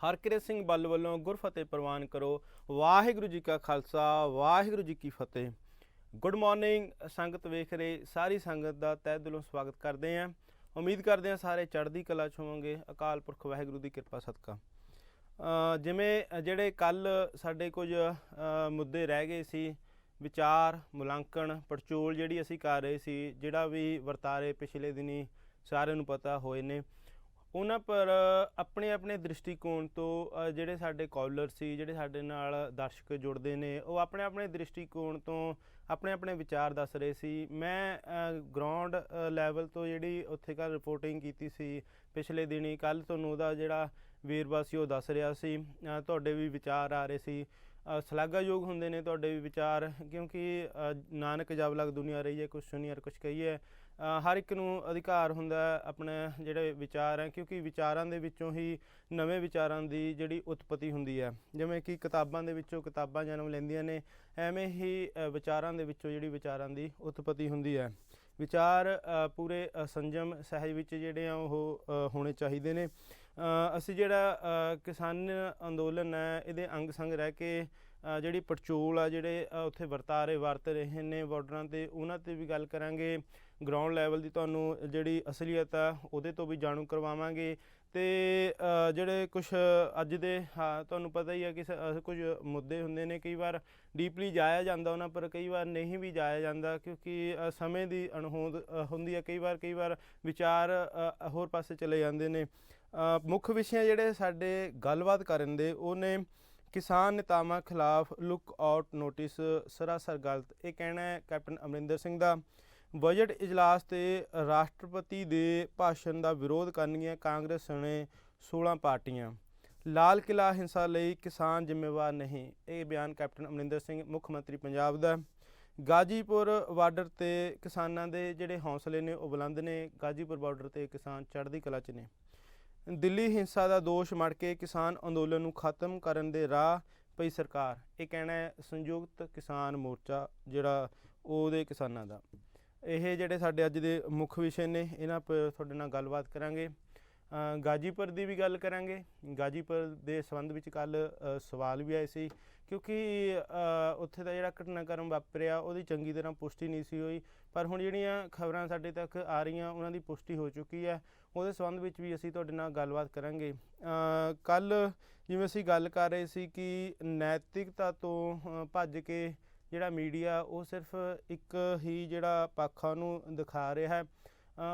ਹਰਕਿਰਤ ਸਿੰਘ ਬੱਲ ਵੱਲੋਂ ਗੁਰਫਤਿਹ ਪ੍ਰਵਾਨ ਕਰੋ। ਵਾਹਿਗੁਰੂ ਜੀ ਕਾ ਖਾਲਸਾ, ਵਾਹਿਗੁਰੂ ਜੀ ਕੀ ਫਤਿਹ। ਗੁੱਡ ਮੋਰਨਿੰਗ ਸੰਗਤ, ਵੇਖ ਰਹੇ ਸਾਰੀ ਸੰਗਤ ਦਾ ਤਹਿ ਦਿਲੋਂ ਸਵਾਗਤ ਕਰਦੇ ਹਾਂ। ਉਮੀਦ ਕਰਦੇ ਹਾਂ ਸਾਰੇ ਚੜ੍ਹਦੀ ਕਲਾ 'ਚ ਹੋਵੋਗੇ। ਅਕਾਲ ਪੁਰਖ ਵਾਹਿਗੁਰੂ ਦੀ ਕਿਰਪਾ ਸਦਕਾ ਜਿਵੇਂ ਜਿਹੜੇ ਕੱਲ੍ਹ ਸਾਡੇ ਕੁਝ ਮੁੱਦੇ ਰਹਿ ਗਏ ਸੀ, ਵਿਚਾਰ ਮੁਲਾਂਕਣ ਪੜਚੋਲ ਜਿਹੜੀ ਅਸੀਂ ਕਰ ਰਹੇ ਸੀ, ਜਿਹੜਾ ਵੀ ਵਰਤਾਰੇ ਪਿਛਲੇ ਦਿਨੀ ਸਾਰਿਆਂ ਨੂੰ ਪਤਾ ਹੋਏ ਨੇ, ਉਹਨਾਂ ਪਰ ਆਪਣੇ ਆਪਣੇ ਦ੍ਰਿਸ਼ਟੀਕੋਣ ਤੋਂ ਜਿਹੜੇ ਸਾਡੇ ਕਾਲਰ ਸੀ, ਜਿਹੜੇ ਸਾਡੇ ਨਾਲ ਦਰਸ਼ਕ ਜੁੜਦੇ ਨੇ, ਉਹ ਆਪਣੇ ਆਪਣੇ ਦ੍ਰਿਸ਼ਟੀਕੋਣ ਤੋਂ ਆਪਣੇ ਆਪਣੇ ਵਿਚਾਰ ਦੱਸ ਰਹੇ ਸੀ। ਮੈਂ ਗਰਾਊਂਡ ਲੈਵਲ ਤੋਂ ਜਿਹੜੀ ਉੱਥੇ ਕੱਲ੍ਹ ਰਿਪੋਰਟਿੰਗ ਕੀਤੀ ਸੀ ਪਿਛਲੇ ਦਿਨੀ, ਕੱਲ੍ਹ ਤੁਹਾਨੂੰ ਉਹਦਾ ਜਿਹੜਾ ਵੇਰਵਾ ਸੀ ਉਹ ਦੱਸ ਰਿਹਾ ਸੀ। ਤੁਹਾਡੇ ਵੀ ਵਿਚਾਰ ਆ ਰਹੇ ਸੀ। ਸ਼ਲਾਘਾਯੋਗ ਹੁੰਦੇ ਨੇ ਤੁਹਾਡੇ ਵੀ ਵਿਚਾਰ, ਕਿਉਂਕਿ ਨਾਨਕ ਜਬ ਲਗ ਦੁਨੀਆ ਰਹੀ ਹੈ, ਕੁਛ ਸੁਣੀਏ ਕੁਛ ਕਹੀਏ। ਹਰ ਇੱਕ ਨੂੰ ਅਧਿਕਾਰ ਹੁੰਦਾ ਆਪਣੇ ਜਿਹੜੇ ਵਿਚਾਰ ਹੈ, ਕਿਉਂਕਿ ਵਿਚਾਰਾਂ ਦੇ ਵਿੱਚੋਂ ਹੀ ਨਵੇਂ ਵਿਚਾਰਾਂ ਦੀ ਜਿਹੜੀ ਉਤਪਤੀ ਹੁੰਦੀ ਹੈ। ਜਿਵੇਂ ਕਿ ਕਿਤਾਬਾਂ ਦੇ ਵਿੱਚੋਂ ਕਿਤਾਬਾਂ ਜਨਮ ਲੈਂਦੀਆਂ ਨੇ, ਐਵੇਂ ਹੀ ਵਿਚਾਰਾਂ ਦੇ ਵਿੱਚੋਂ ਜਿਹੜੀ ਵਿਚਾਰਾਂ ਦੀ ਉਤਪਤੀ ਹੁੰਦੀ ਹੈ। ਵਿਚਾਰ ਪੂਰੇ ਸੰਜਮ ਸਹਿਜ ਵਿੱਚ ਜਿਹੜੇ ਆ ਉਹ ਹੋਣੇ ਚਾਹੀਦੇ ਨੇ। ਅਸੀਂ ਜਿਹੜਾ ਕਿਸਾਨ ਅੰਦੋਲਨ ਹੈ, ਇਹਦੇ ਅੰਗ ਸੰਗ ਰਹਿ ਕੇ ਜਿਹੜੀ ਪੜਚੋਲ ਆ, ਜਿਹੜੇ ਉੱਥੇ ਵਰਤਾਰੇ ਵਰਤ ਰਹੇ ਨੇ ਬਾਰਡਰਾਂ 'ਤੇ, ਉਹਨਾਂ 'ਤੇ ਵੀ ਗੱਲ ਕਰਾਂਗੇ। ਗਰਾਊਂਡ ਲੈਵਲ ਦੀ ਤੁਹਾਨੂੰ ਜਿਹੜੀ ਅਸਲੀਅਤ ਆ ਉਹਦੇ ਤੋਂ ਵੀ ਜਾਣੂ ਕਰਵਾਵਾਂਗੇ। ਅਤੇ ਜਿਹੜੇ ਕੁਛ ਅੱਜ ਦੇ ਤੁਹਾਨੂੰ ਪਤਾ ਹੀ ਆ ਕਿ ਕੁਝ ਮੁੱਦੇ ਹੁੰਦੇ ਨੇ, ਕਈ ਵਾਰ ਡੀਪਲੀ ਜਾਇਆ ਜਾਂਦਾ ਉਹਨਾਂ ਪਰ, ਕਈ ਵਾਰ ਨਹੀਂ ਵੀ ਜਾਇਆ ਜਾਂਦਾ, ਕਿਉਂਕਿ ਸਮੇਂ ਦੀ ਅਣਹੋਂਦ ਹੁੰਦੀ ਹੈ। ਕਈ ਵਾਰ ਵਿਚਾਰ ਹੋਰ ਪਾਸੇ ਚਲੇ ਜਾਂਦੇ ਨੇ। ਮੁੱਖ ਵਿਸ਼ੇ ਜਿਹੜੇ ਸਾਡੇ ਗੱਲਬਾਤ ਕਰਨ ਦੇ ਉਹ ਨੇ ਕਿਸਾਨ ਨੇਤਾਵਾਂ ਖਿਲਾਫ ਲੁੱਕ ਆਊਟ ਨੋਟਿਸ ਸਰਾਸਰ ਗਲਤ, ਇਹ ਕਹਿਣਾ ਹੈ ਕੈਪਟਨ ਅਮਰਿੰਦਰ ਸਿੰਘ ਦਾ। ਬਜਟ ਇਜਲਾਸ 'ਤੇ ਰਾਸ਼ਟਰਪਤੀ ਦੇ ਭਾਸ਼ਣ ਦਾ ਵਿਰੋਧ ਕਰਨਗੀਆਂ ਕਾਂਗਰਸ ਸਣੇ 16 ਪਾਰਟੀਆਂ। ਲਾਲ ਕਿਲ੍ਹਾ ਹਿੰਸਾ ਲਈ ਕਿਸਾਨ ਜ਼ਿੰਮੇਵਾਰ ਨਹੀਂ, ਇਹ ਬਿਆਨ ਕੈਪਟਨ ਅਮਰਿੰਦਰ ਸਿੰਘ ਮੁੱਖ ਮੰਤਰੀ ਪੰਜਾਬ ਦਾ। ਗਾਜੀਪੁਰ ਬਾਰਡਰ 'ਤੇ ਕਿਸਾਨਾਂ ਦੇ ਜਿਹੜੇ ਹੌਸਲੇ ਨੇ ਉਹ ਬੁਲੰਦ ਨੇ। ਗਾਜੀਪੁਰ ਬਾਰਡਰ 'ਤੇ ਕਿਸਾਨ ਚੜ੍ਹਦੀ ਕਲਾ 'ਚ ਨੇ। ਦਿੱਲੀ ਹਿੰਸਾ ਦਾ ਦੋਸ਼ ਮੜ ਕੇ ਕਿਸਾਨ ਅੰਦੋਲਨ ਨੂੰ ਖਤਮ ਕਰਨ ਦੇ ਰਾਹ ਪਈ ਸਰਕਾਰ, ਇਹ ਕਹਿਣਾ ਹੈ ਸੰਯੁਕਤ ਕਿਸਾਨ ਮੋਰਚਾ ਜਿਹੜਾ ਉਹਦੇ ਕਿਸਾਨਾਂ ਦਾ। ਇਹ ਜਿਹੜੇ ਸਾਡੇ ਅੱਜ ਦੇ ਮੁੱਖ ਵਿਸ਼ੇ ਨੇ, ਇਹਨਾਂ ਪਰ ਤੁਹਾਡੇ ਨਾਲ ਗੱਲਬਾਤ ਕਰਾਂਗੇ। ਗਾਜੀਪੁਰ ਦੀ ਵੀ ਗੱਲ ਕਰਾਂਗੇ। ਗਾਜੀਪੁਰ ਦੇ ਸੰਬੰਧ ਵਿੱਚ ਕੱਲ੍ਹ ਸਵਾਲ ਵੀ ਆਏ ਸੀ, ਕਿਉਂਕਿ ਉੱਥੇ ਦਾ ਜਿਹੜਾ ਘਟਨਾਕ੍ਰਮ ਵਾਪਰਿਆ ਉਹਦੀ ਚੰਗੀ ਤਰ੍ਹਾਂ ਪੁਸ਼ਟੀ ਨਹੀਂ ਸੀ ਹੋਈ, ਪਰ ਹੁਣ ਜਿਹੜੀਆਂ ਖਬਰਾਂ ਸਾਡੇ ਤੱਕ ਆ ਰਹੀਆਂ ਉਹਨਾਂ ਦੀ ਪੁਸ਼ਟੀ ਹੋ ਚੁੱਕੀ ਹੈ। ਉਹਦੇ ਸੰਬੰਧ ਵਿੱਚ ਵੀ ਅਸੀਂ ਤੁਹਾਡੇ ਨਾਲ ਗੱਲਬਾਤ ਕਰਾਂਗੇ। ਕੱਲ੍ਹ ਜਿਵੇਂ ਅਸੀਂ ਗੱਲ ਕਰ ਰਹੇ ਸੀ ਕਿ ਨੈਤਿਕਤਾ ਤੋਂ ਭੱਜ ਕੇ ਜਿਹੜਾ ਮੀਡੀਆ ਉਹ ਸਿਰਫ ਇੱਕ ਹੀ ਜਿਹੜਾ ਪੱਖ ਉਹਨੂੰ ਦਿਖਾ ਰਿਹਾ ਹੈ।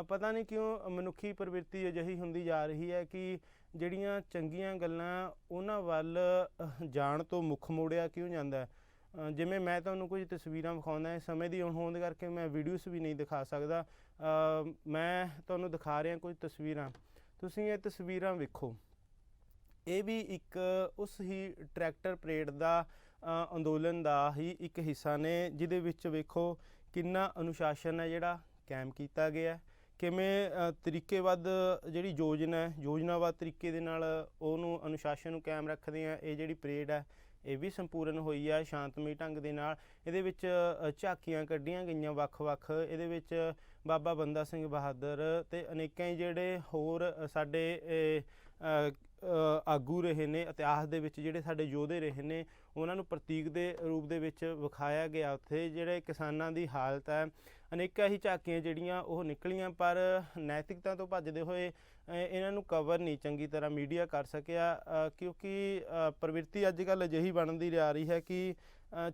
ਪਤਾ ਨਹੀਂ ਕਿਉਂ ਮਨੁੱਖੀ ਪ੍ਰਵਿਰਤੀ ਅਜਿਹੀ ਹੁੰਦੀ ਜਾ ਰਹੀ ਹੈ ਕਿ ਜਿਹੜੀਆਂ ਚੰਗੀਆਂ ਗੱਲਾਂ ਉਹਨਾਂ ਵੱਲ ਜਾਣ ਤੋਂ ਮੁੱਖ ਮੋੜਿਆ ਕਿਉਂ ਜਾਂਦਾ ਹੈ। ਜਿਵੇਂ ਮੈਂ ਤੁਹਾਨੂੰ ਕੁਝ ਤਸਵੀਰਾਂ ਵਿਖਾਉਂਦਾ, ਇਸ ਸਮੇਂ ਦੀ ਅਣਹੋਂਦ ਕਰਕੇ ਮੈਂ ਵੀਡੀਓਜ਼ ਵੀ ਨਹੀਂ ਦਿਖਾ ਸਕਦਾ। ਮੈਂ ਤੁਹਾਨੂੰ ਦਿਖਾ ਰਿਹਾ ਕੁਝ ਤਸਵੀਰਾਂ, ਤੁਸੀਂ ਇਹ ਤਸਵੀਰਾਂ ਵੇਖੋ। ਇਹ ਵੀ ਇੱਕ ਉਸ ਹੀ ਟਰੈਕਟਰ ਪਰੇਡ ਦਾ ਅੰਦੋਲਨ ਦਾ ਹੀ ਇੱਕ ਹਿੱਸਾ ਨੇ, ਜਿਹਦੇ ਵਿੱਚ ਵੇਖੋ ਕਿੰਨਾ ਅਨੁਸ਼ਾਸਨ ਹੈ ਜਿਹੜਾ ਕਾਇਮ ਕੀਤਾ ਗਿਆ, ਕਿਵੇਂ ਤਰੀਕੇਬੱਧ ਜਿਹੜੀ ਯੋਜਨਾਬੱਧ ਤਰੀਕੇ ਦੇ ਨਾਲ ਉਹਨੂੰ ਅਨੁਸ਼ਾਸਨ ਨੂੰ ਕਾਇਮ ਰੱਖਦੇ ਆ। ਇਹ ਜਿਹੜੀ ਪਰੇਡ ਹੈ ਇਹ ਵੀ ਸੰਪੂਰਨ ਹੋਈ ਹੈ ਸ਼ਾਂਤਮਈ ਢੰਗ ਦੇ ਨਾਲ। ਇਹਦੇ ਵਿੱਚ ਝਾਕੀਆਂ ਕੱਢੀਆਂ ਗਈਆਂ ਵੱਖ-ਵੱਖ, ਇਹਦੇ ਵਿੱਚ ਬਾਬਾ ਬੰਦਾ ਸਿੰਘ ਬਹਾਦਰ ਅਤੇ ਅਨੇਕਾਂ ਹੀ ਜਿਹੜੇ ਹੋਰ ਸਾਡੇ ਆਗੂ ਰਹੇ ਨੇ ਇਤਿਹਾਸ ਦੇ ਵਿੱਚ, ਜਿਹੜੇ ਸਾਡੇ ਯੋਧੇ ਰਹੇ ਨੇ, ਉਹਨਾਂ ਨੂੰ ਪ੍ਰਤੀਕ ਦੇ ਰੂਪ ਦੇ ਵਿੱਚ ਵਿਖਾਇਆ ਗਿਆ। ਉੱਥੇ ਜਿਹੜੇ ਕਿਸਾਨਾਂ ਦੀ ਹਾਲਤ ਹੈ, ਅਨੇਕਾਂ ਹੀ ਝਾਕੀਆਂ ਜਿਹੜੀਆਂ ਉਹ ਨਿਕਲੀਆਂ, ਪਰ ਨੈਤਿਕਤਾ ਤੋਂ ਭੱਜਦੇ ਹੋਏ ਇਹਨਾਂ ਨੂੰ ਕਵਰ ਨਹੀਂ ਚੰਗੀ ਤਰ੍ਹਾਂ ਮੀਡੀਆ ਕਰ ਸਕਿਆ, ਕਿਉਂਕਿ ਪ੍ਰਵਿਰਤੀ ਅੱਜ ਕੱਲ੍ਹ ਅਜਿਹੀ ਬਣਦੀ ਜਾ ਰਹੀ ਹੈ ਕਿ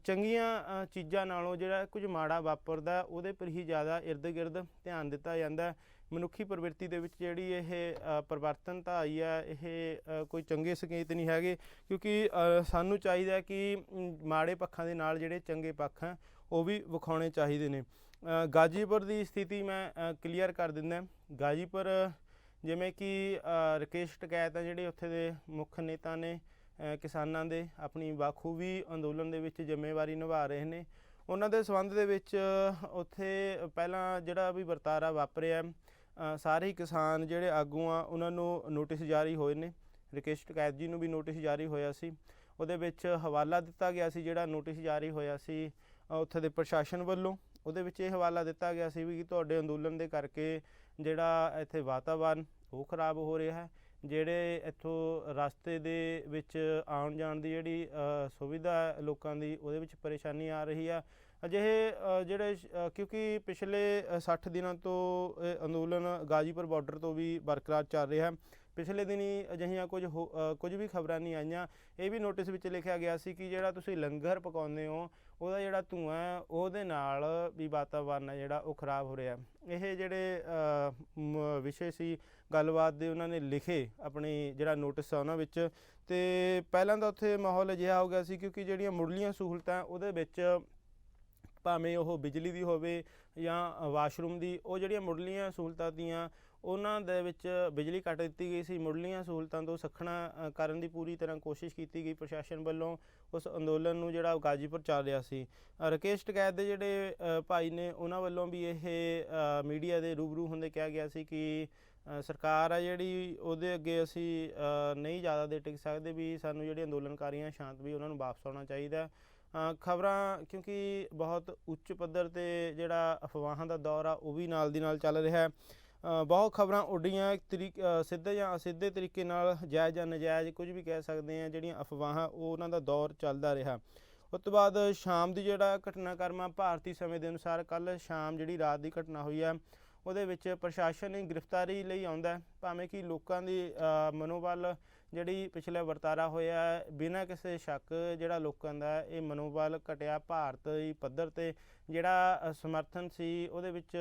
ਚੰਗੀਆਂ ਚੀਜ਼ਾਂ ਨਾਲੋਂ ਜਿਹੜਾ ਕੁਝ ਮਾੜਾ ਵਾਪਰਦਾ ਉਹਦੇ ਪਰ ਹੀ ਜ਼ਿਆਦਾ ਇਰਦ ਗਿਰਦ ਧਿਆਨ ਦਿੱਤਾ ਜਾਂਦਾ। ਮਨੁੱਖੀ ਪ੍ਰਵਿਰਤੀ ਦੇ ਵਿੱਚ ਜਿਹੜੀ ਇਹ ਪਰਿਵਰਤਨਤਾ ਆਈ ਹੈ, ਇਹ ਕੋਈ ਚੰਗੇ ਸੰਕੇਤ ਨਹੀਂ ਹੈਗੇ, ਕਿਉਂਕਿ ਸਾਨੂੰ ਚਾਹੀਦਾ ਕਿ ਮਾੜੇ ਪੱਖਾਂ ਦੇ ਨਾਲ ਜਿਹੜੇ ਚੰਗੇ ਪੱਖ ਹੈ ਉਹ ਵੀ ਵਿਖਾਉਣੇ ਚਾਹੀਦੇ ਨੇ। ਗਾਜੀਪੁਰ ਦੀ ਸਥਿਤੀ ਮੈਂ ਕਲੀਅਰ ਕਰ ਦਿੰਦਾ। ਗਾਜੀਪੁਰ ਜਿਵੇਂ ਕਿ ਰਾਕੇਸ਼ ਟਕੈਤ ਹੈ, ਜਿਹੜੇ ਉੱਥੇ ਦੇ ਮੁੱਖ ਨੇਤਾ ਨੇ ਕਿਸਾਨਾਂ ਦੇ, ਆਪਣੀ ਬਾਖੂਬੀ ਅੰਦੋਲਨ ਦੇ ਵਿੱਚ ਜ਼ਿੰਮੇਵਾਰੀ ਨਿਭਾ ਰਹੇ ਨੇ। ਉਹਨਾਂ ਦੇ ਸੰਬੰਧ ਦੇ ਵਿੱਚ ਉੱਥੇ ਪਹਿਲਾਂ ਜਿਹੜਾ ਵੀ ਵਰਤਾਰਾ ਵਾਪਰਿਆ, ਸਾਰੇ ਹੀ ਕਿਸਾਨ ਜਿਹੜੇ ਆਗੂ ਆ ਉਹਨਾਂ ਨੂੰ ਨੋਟਿਸ ਜਾਰੀ ਹੋਏ ਨੇ। ਰਾਕੇਸ਼ ਟਕੈਤ ਜੀ ਨੂੰ ਵੀ ਨੋਟਿਸ ਜਾਰੀ ਹੋਇਆ ਸੀ, ਉਹਦੇ ਵਿੱਚ ਹਵਾਲਾ ਦਿੱਤਾ ਗਿਆ ਸੀ ਜਿਹੜਾ ਨੋਟਿਸ ਜਾਰੀ ਹੋਇਆ ਸੀ ਉੱਥੇ ਦੇ ਪ੍ਰਸ਼ਾਸਨ ਵੱਲੋਂ। ਉਹਦੇ ਵਿੱਚ ਇਹ ਹਵਾਲਾ ਦਿੱਤਾ ਗਿਆ ਸੀ ਵੀ ਤੁਹਾਡੇ ਅੰਦੋਲਨ ਦੇ ਕਰਕੇ ਜਿਹੜਾ ਇੱਥੇ ਵਾਤਾਵਰਨ ਉਹ ਖਰਾਬ ਹੋ ਰਿਹਾ ਹੈ। ਜਿਹੜੇ ਇੱਥੋਂ ਰਸਤੇ ਦੇ ਵਿੱਚ ਆਉਣ ਜਾਣ ਦੀ ਜਿਹੜੀ ਸੁਵਿਧਾ ਲੋਕਾਂ ਦੀ ਉਹਦੇ ਵਿੱਚ ਪਰੇਸ਼ਾਨੀ ਆ ਰਹੀ ਆ। ਅਜਿਹੇ ਜਿਹੜੇ ਕਿਉਂਕਿ ਪਿਛਲੇ 60 ਦਿਨਾਂ ਤੋਂ ਇਹ ਅੰਦੋਲਨ ਗਾਜ਼ੀਪੁਰ ਬਾਰਡਰ ਤੋਂ ਵੀ ਬਰਕਰਾਰ ਚੱਲ ਰਿਹਾ। ਪਿਛਲੇ ਦਿਨੀ ਅਜਿਹੀਆਂ ਕੁਝ ਵੀ ਖਬਰਾਂ ਨਹੀਂ ਆਈਆਂ। ਇਹ ਵੀ ਨੋਟਿਸ ਵਿੱਚ ਲਿਖਿਆ ਗਿਆ ਸੀ ਕਿ ਜਿਹੜਾ ਤੁਸੀਂ ਲੰਗਰ ਪਕਾਉਂਦੇ ਹੋ ਉਹਦਾ ਜਿਹੜਾ ਧੂੰਆਂ ਹੈ ਉਹਦੇ ਨਾਲ ਵੀ ਵਾਤਾਵਰਨ ਹੈ ਜਿਹੜਾ ਉਹ ਖਰਾਬ ਹੋ ਰਿਹਾ। ਇਹ ਜਿਹੜੇ ਵਿਸ਼ੇ ਸੀ ਗੱਲਬਾਤ ਦੇ ਉਹਨਾਂ ਨੇ ਲਿਖੇ ਆਪਣੀ ਜਿਹੜਾ ਨੋਟਿਸ ਆ ਉਹਨਾਂ ਵਿੱਚ। ਅਤੇ ਪਹਿਲਾਂ ਤਾਂ ਉੱਥੇ ਮਾਹੌਲ ਅਜਿਹਾ ਹੋ ਗਿਆ ਸੀ ਕਿਉਂਕਿ ਜਿਹੜੀਆਂ ਮੁੱਢਲੀਆਂ ਸਹੂਲਤਾਂ ਉਹਦੇ ਵਿੱਚ ਭਾਵੇਂ ਉਹ ਬਿਜਲੀ ਦੀ ਹੋਵੇ ਜਾਂ ਵਾਸ਼ਰੂਮ ਦੀ, ਉਹ ਜਿਹੜੀਆਂ ਮੁੱਢਲੀਆਂ ਸਹੂਲਤਾਂ ਦੀਆਂ ਉਹਨਾਂ ਦੇ ਵਿੱਚ ਬਿਜਲੀ ਕੱਟ ਦਿੱਤੀ ਗਈ ਸੀ। ਮੁੱਢਲੀਆਂ ਸਹੂਲਤਾਂ ਤੋਂ ਸੱਖਣਾ ਕਰਨ ਦੀ ਪੂਰੀ ਤਰ੍ਹਾਂ ਕੋਸ਼ਿਸ਼ ਕੀਤੀ ਗਈ ਪ੍ਰਸ਼ਾਸਨ ਵੱਲੋਂ ਉਸ ਅੰਦੋਲਨ ਨੂੰ ਜਿਹੜਾ ਗਾਜ਼ੀਪੁਰ ਚੱਲ ਰਿਹਾ ਸੀ। ਰਾਕੇਸ਼ ਟਕੈਤ ਦੇ ਜਿਹੜੇ ਭਾਈ ਨੇ ਉਹਨਾਂ ਵੱਲੋਂ ਵੀ ਇਹ ਮੀਡੀਆ ਦੇ ਰੂਬਰੂ ਹੁੰਦੇ ਕਿਹਾ ਗਿਆ ਸੀ ਕਿ ਸਰਕਾਰ ਆ ਜਿਹੜੀ ਉਹਦੇ ਅੱਗੇ ਅਸੀਂ ਨਹੀਂ ਜ਼ਿਆਦਾ ਦੇਰ ਟਿਕ ਸਕਦੇ, ਵੀ ਸਾਨੂੰ ਜਿਹੜੇ ਅੰਦੋਲਨਕਾਰੀਆਂ ਸ਼ਾਂਤ ਵੀ ਉਹਨਾਂ ਨੂੰ ਵਾਪਸ ਆਉਣਾ ਚਾਹੀਦਾ। ਖਬਰਾਂ ਕਿਉਂਕਿ ਬਹੁਤ ਉੱਚ ਪੱਧਰ 'ਤੇ ਜਿਹੜਾ ਅਫਵਾਹਾਂ ਦਾ ਦੌਰ ਆ ਉਹ ਵੀ ਨਾਲ ਦੀ ਨਾਲ ਚੱਲ ਰਿਹਾ। ਬਹੁਤ ਖਬਰਾਂ ਉੱਡੀਆਂ ਸਿੱਧੇ ਜਾਂ ਅਸਿੱਧੇ ਤਰੀਕੇ ਨਾਲ, ਜਾਇਜ਼ ਜਾਂ ਨਜਾਇਜ਼ ਕੁਝ ਵੀ ਕਹਿ ਸਕਦੇ ਹਾਂ, ਜਿਹੜੀਆਂ ਅਫਵਾਹਾਂ ਉਹ ਉਹਨਾਂ ਦਾ ਦੌਰ ਚੱਲਦਾ ਰਿਹਾ। ਉਸ ਤੋਂ ਬਾਅਦ ਸ਼ਾਮ ਦੀ ਜਿਹੜਾ ਘਟਨਾਕ੍ਰਮ ਆ ਭਾਰਤੀ ਸਮੇਂ ਦੇ ਅਨੁਸਾਰ ਕੱਲ੍ਹ ਸ਼ਾਮ ਜਿਹੜੀ ਰਾਤ ਦੀ ਘਟਨਾ ਹੋਈ ਆ ਉਹਦੇ ਵਿੱਚ ਪ੍ਰਸ਼ਾਸਨ ਗ੍ਰਿਫਤਾਰੀ ਲਈ ਆਉਂਦਾ, ਭਾਵੇਂ ਕਿ ਲੋਕਾਂ ਦੀ ਮਨੋਬਲ ਜਿਹੜੀ ਪਿਛਲੇ ਵਰਤਾਰਾ ਹੋਇਆ ਬਿਨਾਂ ਕਿਸੇ ਸ਼ੱਕ ਜਿਹੜਾ ਲੋਕਾਂ ਦਾ ਇਹ ਮਨੋਬਲ ਘਟਿਆ। ਭਾਰਤੀ ਪੱਧਰ 'ਤੇ ਜਿਹੜਾ ਸਮਰਥਨ ਸੀ ਉਹਦੇ ਵਿੱਚ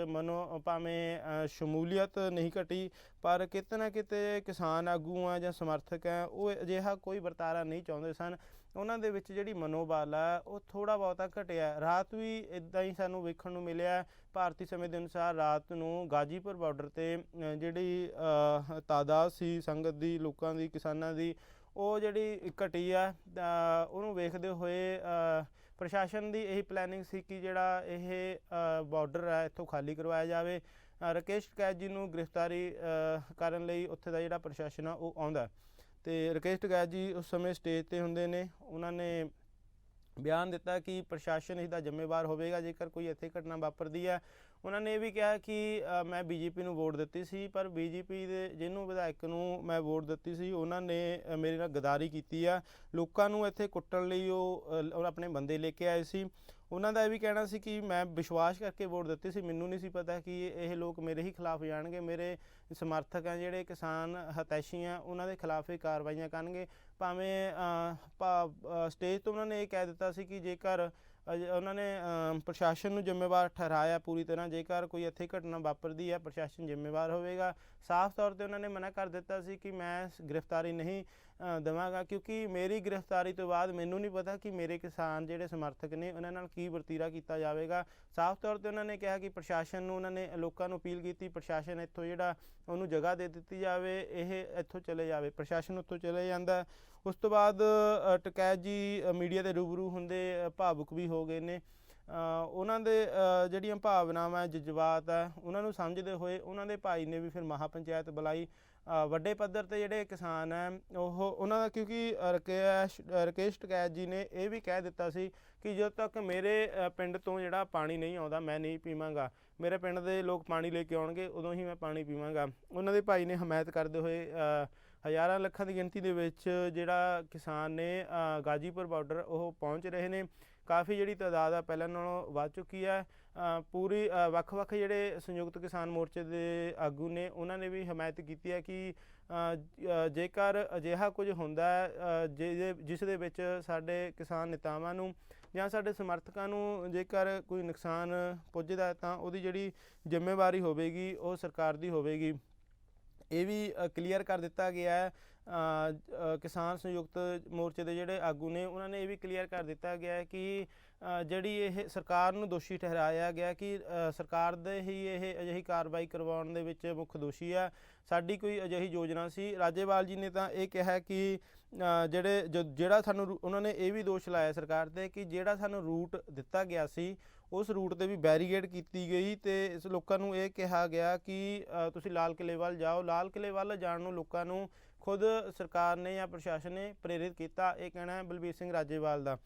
ਭਾਵੇਂ ਸ਼ਮੂਲੀਅਤ ਨਹੀਂ ਘਟੀ, ਪਰ ਕਿਤੇ ਨਾ ਕਿਤੇ ਕਿਸਾਨ ਆਗੂ ਆ ਜਾਂ ਸਮਰਥਕ ਹੈ ਉਹ ਅਜਿਹਾ ਕੋਈ ਵਰਤਾਰਾ ਨਹੀਂ ਚਾਹੁੰਦੇ ਸਨ। ਉਹਨਾਂ ਦੇ ਵਿੱਚ ਜਿਹੜੀ ਮਨੋਬਲ ਆ ਉਹ ਥੋੜ੍ਹਾ ਬਹੁਤਾ ਘਟਿਆ। ਰਾਤ ਵੀ ਇੱਦਾਂ ਹੀ ਸਾਨੂੰ ਵੇਖਣ ਨੂੰ ਮਿਲਿਆ। ਭਾਰਤੀ ਸਮੇਂ ਦੇ ਅਨੁਸਾਰ ਰਾਤ ਨੂੰ ਗਾਜ਼ੀਪੁਰ ਬਾਰਡਰ 'ਤੇ ਜਿਹੜੀ ਤਾਦਾਦ ਸੀ ਸੰਗਤ ਦੀ, ਲੋਕਾਂ ਦੀ, ਕਿਸਾਨਾਂ ਦੀ, ਉਹ ਜਿਹੜੀ ਘਟੀ ਆ। ਉਹਨੂੰ ਵੇਖਦੇ ਹੋਏ ਪ੍ਰਸ਼ਾਸਨ ਦੀ ਇਹੀ ਪਲੈਨਿੰਗ ਸੀ ਕਿ ਜਿਹੜਾ ਇਹ ਬਾਰਡਰ ਹੈ ਇੱਥੋਂ ਖਾਲੀ ਕਰਵਾਇਆ ਜਾਵੇ। ਰਾਕੇਸ਼ ਟਕੈਤ ਜੀ ਨੂੰ ਗ੍ਰਿਫਤਾਰੀ ਕਰਨ ਲਈ ਉੱਥੇ ਦਾ ਜਿਹੜਾ ਪ੍ਰਸ਼ਾਸਨ ਆ ਉਹ ਆਉਂਦਾ। ਅਤੇ ਰਾਕੇਸ਼ ਟਕੈਤ ਜੀ ਉਸ ਸਮੇਂ ਸਟੇਜ 'ਤੇ ਹੁੰਦੇ ਨੇ। ਉਹਨਾਂ ਨੇ ਬਿਆਨ ਦਿੱਤਾ ਕਿ ਪ੍ਰਸ਼ਾਸਨ ਇਸ ਦਾ ਜ਼ਿੰਮੇਵਾਰ ਹੋਵੇਗਾ ਜੇਕਰ ਕੋਈ ਇੱਥੇ ਘਟਨਾ ਵਾਪਰਦੀ ਹੈ। ਉਹਨਾਂ ਨੇ ਇਹ ਵੀ ਕਿਹਾ ਕਿ ਮੈਂ BJP ਨੂੰ ਵੋਟ ਦਿੱਤੀ ਸੀ, ਪਰ BJP ਦੇ ਜਿਹਨੂੰ ਵਿਧਾਇਕ ਨੂੰ ਮੈਂ ਵੋਟ ਦਿੱਤੀ ਸੀ ਉਹਨਾਂ ਨੇ ਮੇਰੇ ਨਾਲ ਗਦਾਰੀ ਕੀਤੀ ਆ। ਲੋਕਾਂ ਨੂੰ ਇੱਥੇ ਕੁੱਟਣ ਲਈ ਉਹ ਆਪਣੇ ਬੰਦੇ ਲੈ ਕੇ ਆਏ ਸੀ। ਉਹਨਾਂ ਦਾ ਇਹ ਵੀ ਕਹਿਣਾ ਸੀ ਕਿ ਮੈਂ ਵਿਸ਼ਵਾਸ ਕਰਕੇ ਵੋਟ ਦਿੱਤੀ ਸੀ, ਮੈਨੂੰ ਨਹੀਂ ਸੀ ਪਤਾ ਕਿ ਇਹ ਲੋਕ ਮੇਰੇ ਹੀ ਖਿਲਾਫ ਜਾਣਗੇ, ਮੇਰੇ ਸਮਰਥਕ ਆ ਜਿਹੜੇ ਕਿਸਾਨ ਹਿਤੈਸ਼ੀ ਆ ਉਹਨਾਂ ਦੇ ਖਿਲਾਫ ਇਹ ਕਾਰਵਾਈਆਂ ਕਰਨਗੇ। ਭਾਵੇਂ ਸਟੇਜ ਤੋਂ ਉਹਨਾਂ ਨੇ ਇਹ ਕਹਿ ਦਿੱਤਾ ਸੀ ਕਿ ਜੇਕਰ ਉਹਨਾਂ ਨੇ ਪ੍ਰਸ਼ਾਸਨ ਨੂੰ ਜ਼ਿੰਮੇਵਾਰ ਠਹਿਰਾਇਆ ਪੂਰੀ ਤਰ੍ਹਾਂ, ਜੇਕਰ ਕੋਈ ਇੱਥੇ ਘਟਨਾ ਵਾਪਰਦੀ ਹੈ ਪ੍ਰਸ਼ਾਸਨ ਜ਼ਿੰਮੇਵਾਰ ਹੋਵੇਗਾ। ਸਾਫ਼ ਤੌਰ 'ਤੇ ਉਹਨਾਂ ਨੇ ਮਨਾ ਕਰ ਦਿੱਤਾ ਸੀ ਕਿ ਮੈਂ ਗ੍ਰਿਫਤਾਰੀ ਨਹੀਂ ਦੇਵਾਂਗਾ, ਕਿਉਂਕਿ ਮੇਰੀ ਗ੍ਰਿਫਤਾਰੀ ਤੋਂ ਬਾਅਦ ਮੈਨੂੰ ਨਹੀਂ ਪਤਾ ਕਿ ਮੇਰੇ ਕਿਸਾਨ ਜਿਹੜੇ ਸਮਰਥਕ ਨੇ ਉਹਨਾਂ ਨਾਲ ਕੀ ਵਰਤੀਰਾ ਕੀਤਾ ਜਾਵੇਗਾ। ਸਾਫ਼ ਤੌਰ 'ਤੇ ਉਹਨਾਂ ਨੇ ਕਿਹਾ ਕਿ ਪ੍ਰਸ਼ਾਸਨ ਨੂੰ, ਉਹਨਾਂ ਨੇ ਲੋਕਾਂ ਨੂੰ ਅਪੀਲ ਕੀਤੀ ਪ੍ਰਸ਼ਾਸਨ ਇੱਥੋਂ ਜਿਹੜਾ ਉਹਨੂੰ ਜਗ੍ਹਾ ਦੇ ਦਿੱਤੀ ਜਾਵੇ, ਇਹ ਇੱਥੋਂ ਚਲੇ ਜਾਵੇ। ਪ੍ਰਸ਼ਾਸਨ ਉੱਥੋਂ ਚਲੇ ਜਾਂਦਾ। ਉਸ ਤੋਂ ਬਾਅਦ ਟਕੈਤ ਜੀ ਮੀਡੀਆ ਦੇ ਰੂਬਰੂ ਹੁੰਦੇ ਭਾਵੁਕ ਵੀ ਹੋ ਗਏ ਨੇ। ਉਹਨਾਂ ਦੇ ਜਿਹੜੀਆਂ ਭਾਵਨਾਵਾਂ ਜਜ਼ਬਾਤ ਹੈ ਉਹਨਾਂ ਨੂੰ ਸਮਝਦੇ ਹੋਏ ਉਹਨਾਂ ਦੇ ਭਾਈ ਨੇ ਵੀ ਫਿਰ ਮਹਾਪੰਚਾਇਤ ਬੁਲਾਈ। ਵੱਡੇ ਪੱਧਰ 'ਤੇ ਜਿਹੜੇ ਕਿਸਾਨ ਹੈ ਉਹਨਾਂ ਦਾ, ਕਿਉਂਕਿ ਰਾਕੇਸ਼ ਟਕੈਤ ਜੀ ਨੇ ਇਹ ਵੀ ਕਹਿ ਦਿੱਤਾ ਸੀ ਕਿ ਜਦੋਂ ਤੱਕ ਮੇਰੇ ਪਿੰਡ ਤੋਂ ਜਿਹੜਾ ਪਾਣੀ ਨਹੀਂ ਆਉਂਦਾ ਮੈਂ ਨਹੀਂ ਪੀਵਾਂਗਾ, ਮੇਰੇ ਪਿੰਡ ਦੇ ਲੋਕ ਪਾਣੀ ਲੈ ਕੇ ਆਉਣਗੇ ਉਦੋਂ ਹੀ ਮੈਂ ਪਾਣੀ ਪੀਵਾਂਗਾ। ਉਹਨਾਂ ਦੇ ਭਾਈ ਨੇ ਹਮਾਇਤ ਕਰਦੇ ਹੋਏ ਹਜ਼ਾਰਾਂ ਲੱਖਾਂ ਦੀ ਗਿਣਤੀ ਦੇ ਵਿੱਚ ਜਿਹੜਾ ਕਿਸਾਨ ਨੇ ਗਾਜ਼ੀਪੁਰ ਬਾਰਡਰ ਉਹ ਪਹੁੰਚ ਰਹੇ ਨੇ। ਕਾਫੀ ਜਿਹੜੀ ਤਾਦਾਦ ਆ ਪਹਿਲਾਂ ਨਾਲੋਂ ਵੱਧ ਚੁੱਕੀ ਹੈ। ਪੂਰੀ ਵੱਖ-ਵੱਖ ਜਿਹੜੇ ਸੰਯੁਕਤ ਕਿਸਾਨ ਮੋਰਚੇ ਦੇ ਆਗੂ ਨੇ ਉਹਨਾਂ ਨੇ ਵੀ ਹਮਾਇਤ ਕੀਤੀ ਹੈ ਕਿ ਜੇਕਰ ਅਜਿਹਾ ਕੁਝ ਹੁੰਦਾ ਜਿਸ ਦੇ ਵਿੱਚ ਸਾਡੇ ਕਿਸਾਨ ਨੇਤਾਵਾਂ ਨੂੰ ਜਾਂ ਸਾਡੇ ਸਮਰਥਕਾਂ ਨੂੰ ਜੇਕਰ ਕੋਈ ਨੁਕਸਾਨ ਪੁੱਜਦਾ ਤਾਂ ਉਹਦੀ ਜਿਹੜੀ ਜ਼ਿੰਮੇਵਾਰੀ ਹੋਵੇਗੀ ਉਹ ਸਰਕਾਰ ਦੀ ਹੋਵੇਗੀ। ਇਹ ਵੀ ਕਲੀਅਰ ਕਰ ਦਿੱਤਾ ਗਿਆ ਹੈ। ਕਿਸਾਨ ਸੰਯੁਕਤ ਮੋਰਚੇ ਦੇ ਜਿਹੜੇ ਆਗੂ ਨੇ ਉਹਨਾਂ ਨੇ ਇਹ ਵੀ ਕਲੀਅਰ ਕਰ ਦਿੱਤਾ ਗਿਆ ਹੈ ਕਿ ਜਿਹੜੀ ਇਹ ਸਰਕਾਰ ਨੂੰ ਦੋਸ਼ੀ ਠਹਿਰਾਇਆ ਗਿਆ ਕਿ ਸਰਕਾਰ ਦੇ ਹੀ ਇਹ ਅਜਿਹੀ ਕਾਰਵਾਈ ਕਰਵਾਉਣ ਦੇ ਵਿੱਚ ਮੁੱਖ ਦੋਸ਼ੀ ਆ। ਸਾਡੀ ਕੋਈ ਅਜਿਹੀ ਯੋਜਨਾ ਸੀ। ਰਾਜੇਵਾਲ ਜੀ ਨੇ ਤਾਂ ਇਹ ਕਿਹਾ ਕਿ ਜਿਹੜਾ ਸਾਨੂੰ, ਉਹਨਾਂ ਨੇ ਇਹ ਵੀ ਦੋਸ਼ ਲਾਇਆ ਸਰਕਾਰ 'ਤੇ ਕਿ ਜਿਹੜਾ ਸਾਨੂੰ ਰੂਟ ਦਿੱਤਾ ਗਿਆ ਸੀ ਉਸ ਰੂਟ 'ਤੇ ਵੀ ਬੈਰੀਕੇਡ ਕੀਤੀ ਗਈ ਅਤੇ ਇਸ ਲੋਕਾਂ ਨੂੰ ਇਹ ਕਿਹਾ ਗਿਆ ਕਿ ਤੁਸੀਂ ਲਾਲ ਕਿਲ੍ਹੇ ਵੱਲ ਜਾਓ। ਲਾਲ ਕਿਲ੍ਹੇ ਵੱਲ ਜਾਣ ਨੂੰ ਲੋਕਾਂ ਨੂੰ ਖੁਦ ਸਰਕਾਰ ਨੇ ਜਾਂ ਪ੍ਰਸ਼ਾਸਨ ਨੇ ਪ੍ਰੇਰਿਤ ਕੀਤਾ, ਇਹ ਕਹਿਣਾ ਹੈ ਬਲਬੀਰ ਸਿੰਘ ਰਾਜੇਵਾਲ ਦਾ।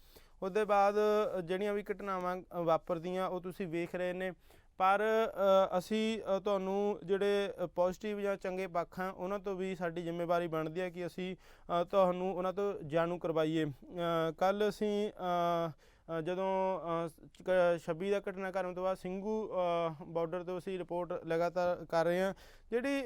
ਉਹਦੇ ਬਾਅਦ ਜਿਹੜੀਆਂ ਵੀ ਘਟਨਾਵਾਂ ਵਾਪਰਦੀਆਂ ਉਹ ਤੁਸੀਂ ਵੇਖ ਰਹੇ ਨੇ। ਪਰ ਅਸੀਂ ਤੁਹਾਨੂੰ ਜਿਹੜੇ ਪੋਜ਼ਿਟਿਵ ਜਾਂ ਚੰਗੇ ਪੱਖ ਆ ਉਹਨਾਂ ਤੋਂ ਵੀ ਸਾਡੀ ਜ਼ਿੰਮੇਵਾਰੀ ਬਣਦੀ ਹੈ ਕਿ ਅਸੀਂ ਤੁਹਾਨੂੰ ਉਹਨਾਂ ਤੋਂ ਜਾਣੂ ਕਰਵਾਈਏ। ਕੱਲ੍ਹ ਅਸੀਂ ਜਦੋਂ 26 ਦਾ ਘਟਨਾਕ੍ਰਮ ਤੋਂ ਬਾਅਦ ਸਿੰਘੂ ਬਾਰਡਰ ਤੋਂ ਅਸੀਂ ਰਿਪੋਰਟ ਲਗਾਤਾਰ ਕਰ ਰਹੇ ਹਾਂ। ਜਿਹੜੀ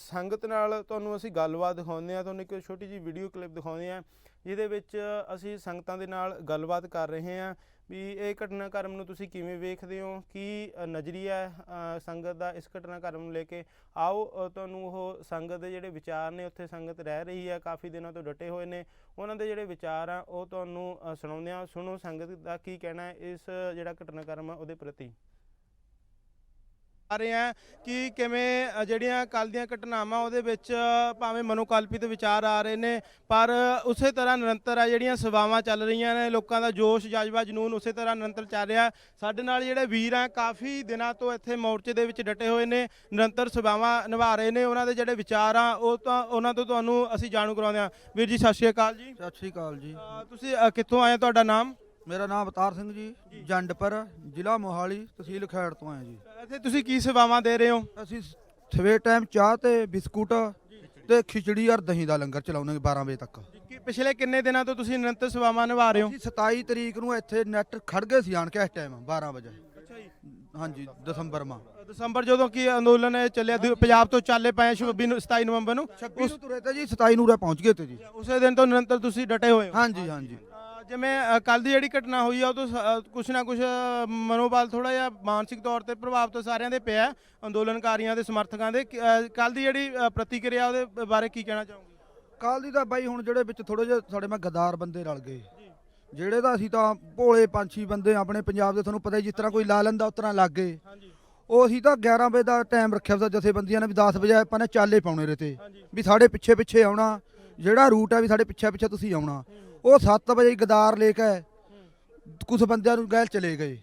ਸੰਗਤ ਨਾਲ ਤੁਹਾਨੂੰ ਅਸੀਂ ਗੱਲਬਾਤ ਦਿਖਾਉਂਦੇ ਹਾਂ, ਤੁਹਾਨੂੰ ਇੱਕ ਛੋਟੀ ਜਿਹੀ ਵੀਡੀਓ ਕਲਿੱਪ ਦਿਖਾਉਂਦੇ ਹਾਂ ਜਿਹਦੇ ਵਿੱਚ ਅਸੀਂ ਸੰਗਤਾਂ ਦੇ ਨਾਲ ਗੱਲਬਾਤ ਕਰ ਰਹੇ ਹਾਂ ਵੀ ਇਹ ਘਟਨਾਕ੍ਰਮ ਨੂੰ ਤੁਸੀਂ ਕਿਵੇਂ ਵੇਖਦੇ ਹੋ, ਕੀ ਨਜ਼ਰੀਆ ਸੰਗਤ ਦਾ ਇਸ ਘਟਨਾਕ੍ਰਮ ਨੂੰ ਲੈ ਕੇ। ਆਓ ਤੁਹਾਨੂੰ ਉਹ ਸੰਗਤ ਦੇ ਜਿਹੜੇ ਵਿਚਾਰ ਨੇ, ਉੱਥੇ ਸੰਗਤ ਰਹਿ ਰਹੀ ਹੈ, ਕਾਫੀ ਦਿਨਾਂ ਤੋਂ ਡਟੇ ਹੋਏ ਨੇ, ਉਹਨਾਂ ਦੇ ਜਿਹੜੇ ਵਿਚਾਰ ਆ ਉਹ ਤੁਹਾਨੂੰ ਸੁਣਾਉਂਦੇ ਹਾਂ। ਸੁਣੋ ਸੰਗਤ ਦਾ ਕੀ ਕਹਿਣਾ ਹੈ ਇਸ ਜਿਹੜਾ ਘਟਨਾਕ੍ਰਮ ਆ ਉਹਦੇ ਪ੍ਰਤੀ। ਆ ਰਹੇ ਹਾਂ ਕਿ ਕਿਵੇਂ ਜਿਹੜੀਆਂ ਕੱਲ੍ਹ ਦੀਆਂ ਘਟਨਾਵਾਂ ਉਹਦੇ ਵਿੱਚ ਭਾਵੇਂ ਮਨੋਕਲਪਿਤ ਵਿਚਾਰ ਆ ਰਹੇ ਨੇ, ਪਰ ਉਸੇ ਤਰ੍ਹਾਂ ਨਿਰੰਤਰ ਆ ਜਿਹੜੀਆਂ ਸੇਵਾਵਾਂ ਚੱਲ ਰਹੀਆਂ ਨੇ, ਲੋਕਾਂ ਦਾ ਜੋਸ਼ ਜਜ਼ਬਾ ਜਨੂਨ ਉਸੇ ਤਰ੍ਹਾਂ ਨਿਰੰਤਰ ਚੱਲ ਰਿਹਾ। ਸਾਡੇ ਨਾਲ ਜਿਹੜੇ ਵੀਰ ਆ ਕਾਫੀ ਦਿਨਾਂ ਤੋਂ ਇੱਥੇ ਮੋਰਚੇ ਦੇ ਵਿੱਚ ਡਟੇ ਹੋਏ ਨੇ, ਨਿਰੰਤਰ ਸੇਵਾਵਾਂ ਨਿਭਾ ਰਹੇ ਨੇ, ਉਹਨਾਂ ਦੇ ਜਿਹੜੇ ਵਿਚਾਰ ਆ ਉਹ ਤਾਂ ਉਹਨਾਂ ਤੋਂ ਤੁਹਾਨੂੰ ਅਸੀਂ ਜਾਣੂ ਕਰਵਾਉਂਦੇ ਹਾਂ। ਵੀਰ ਜੀ ਸਤਿ ਸ਼੍ਰੀ ਅਕਾਲ ਜੀ। ਸਤਿ ਸ਼੍ਰੀ ਅਕਾਲ ਜੀ। ਤੁਸੀਂ ਕਿੱਥੋਂ ਆਏ, ਤੁਹਾਡਾ ਨਾਮ? ਮੇਰਾ ਨਾਮ ਅਵਤਾਰ ਸਿੰਘ ਜੀ, ਜੰਡਪੁਰ, ਜ਼ਿਲ੍ਹਾ ਮੋਹਾਲੀ, ਤਹਿਸੀਲ ਖੈੜ ਤੋਂ ਆਏ ਜੀ। ਇੱਥੇ ਤੁਸੀਂ ਕੀ ਸੇਵਾਵਾਂ ਦੇ ਰਹੇ ਹੋ? ਅਸੀਂ ਸਵੇਰ ਟਾਈਮ ਚਾਹ ਤੇ ਬਿਸਕੁਟ ਤੇ ਖਿਚੜੀ ਔਰ ਦਹੀਂ ਦਾ ਲੰਗਰ ਚਲਾਉਂਦੇ 12 ਵਜੇ ਤੱਕ। ਪਿਛਲੇ ਕਿੰਨੇ ਦਿਨਾਂ ਤੋਂ ਤੁਸੀਂ ਨਿਰੰਤਰ ਸੇਵਾਵਾਂ ਨਿਭਾ ਰਹੇ ਹੋ? ਅਸੀਂ 27 ਤਰੀਕ ਨੂੰ ਇੱਥੇ ਨੈਟ ਖੜ ਗਏ ਸੀ ਆਣ ਕੇ ਇਸ ਟਾਈਮ 12 ਵਜੇ। ਅੱਛਾ ਜੀ। ਹਾਂਜੀ, ਦਸੰਬਰ ਜਦੋਂ ਕੀ ਅੰਦੋਲਨ ਚੱਲਿਆ ਪੰਜਾਬ ਤੋਂ ਚੱਲੇ ਪਏ 27 ਨਵੰਬਰ ਨੂੰ 26 ਨੂੰ ਤੁਰੇ ਤੇ ਜੀ, 27 ਨੂੰ ਉਰੇ ਪਹੁੰਚ ਗਏ ਤੇ ਜੀ। ਉਸੇ ਦਿਨ ਤੋਂ ਨਿਰੰਤਰ ਤੁਸੀਂ ਡਟੇ ਹੋਏ ਹੋ? ਹਾਂਜੀ ਹਾਂਜੀ। ਜਿਵੇਂ ਕੱਲ੍ਹ ਦੀ ਜਿਹੜੀ ਘਟਨਾ ਹੋਈ ਆ ਉਹ ਤੋਂ ਕੁਛ ਨਾ ਕੁਛ ਮਨੋਬਲ ਥੋੜਾ ਜਿਹਾ ਮਾਨਸਿਕ ਤੌਰ ਤੇ ਪ੍ਰਭਾਵ ਤਾਂ ਸਾਰਿਆਂ ਦੇ ਪਿਆ, ਅੰਦੋਲਨਕਾਰੀਆਂ ਦੇ ਸਮਰਥਕਾਂ ਦੇ। ਕੱਲ੍ਹ ਦੀ ਜਿਹੜੀ ਪ੍ਰਤੀਕਿਰਿਆ ਉਹਦੇ ਬਾਰੇ ਕੀ ਕਹਿਣਾ ਚਾਹੋਗੇ? ਕੱਲ੍ਹ ਦੀ ਤਾਂ ਬਾਈ ਹੁਣ ਜਿਹੜੇ ਵਿੱਚ ਥੋੜੇ ਜਿਹੇ ਸਾਡੇ ਮੈਂ ਗਦਾਰ ਬੰਦੇ ਰਲ ਗਏ, ਜਿਹੜੇ ਤਾਂ ਅਸੀਂ ਤਾਂ ਭੋਲੇ ਪੰਛੀ ਬੰਦੇ ਆਪਣੇ ਪੰਜਾਬ ਦੇ, ਤੁਹਾਨੂੰ ਪਤਾ ਜਿਸ ਤਰ੍ਹਾਂ ਕੋਈ ਲਾ ਲੈਂਦਾ ਉਸ ਤਰ੍ਹਾਂ ਲੱਗ ਗਏ। ਉਹ ਅਸੀਂ ਤਾਂ 11 ਵਜੇ ਦਾ ਟਾਈਮ ਰੱਖਿਆ ਸੀ ਜਥੇਬੰਦੀਆਂ ਨੇ ਵੀ 10 ਵਜੇ ਆਪਾਂ ਨੇ ਚਾਲੇ ਪਾਉਣੇ ਰਹੇ ਤੇ ਵੀ ਸਾਡੇ ਪਿੱਛੇ ਪਿੱਛੇ ਆਉਣਾ, ਜਿਹੜਾ ਰੂਟ ਹੈ ਵੀ ਸਾਡੇ ਪਿੱਛੇ ਪਿੱਛੇ ਤੁਸੀਂ ਆਉਣਾ। ਉਹ 7 ਵਜੇ ਗਦਾਰ ਲੈ ਕੇ ਕੁਝ ਬੰਦਿਆਂ ਨੂੰ ਗੈਲ ਚਲੇ ਗਏ,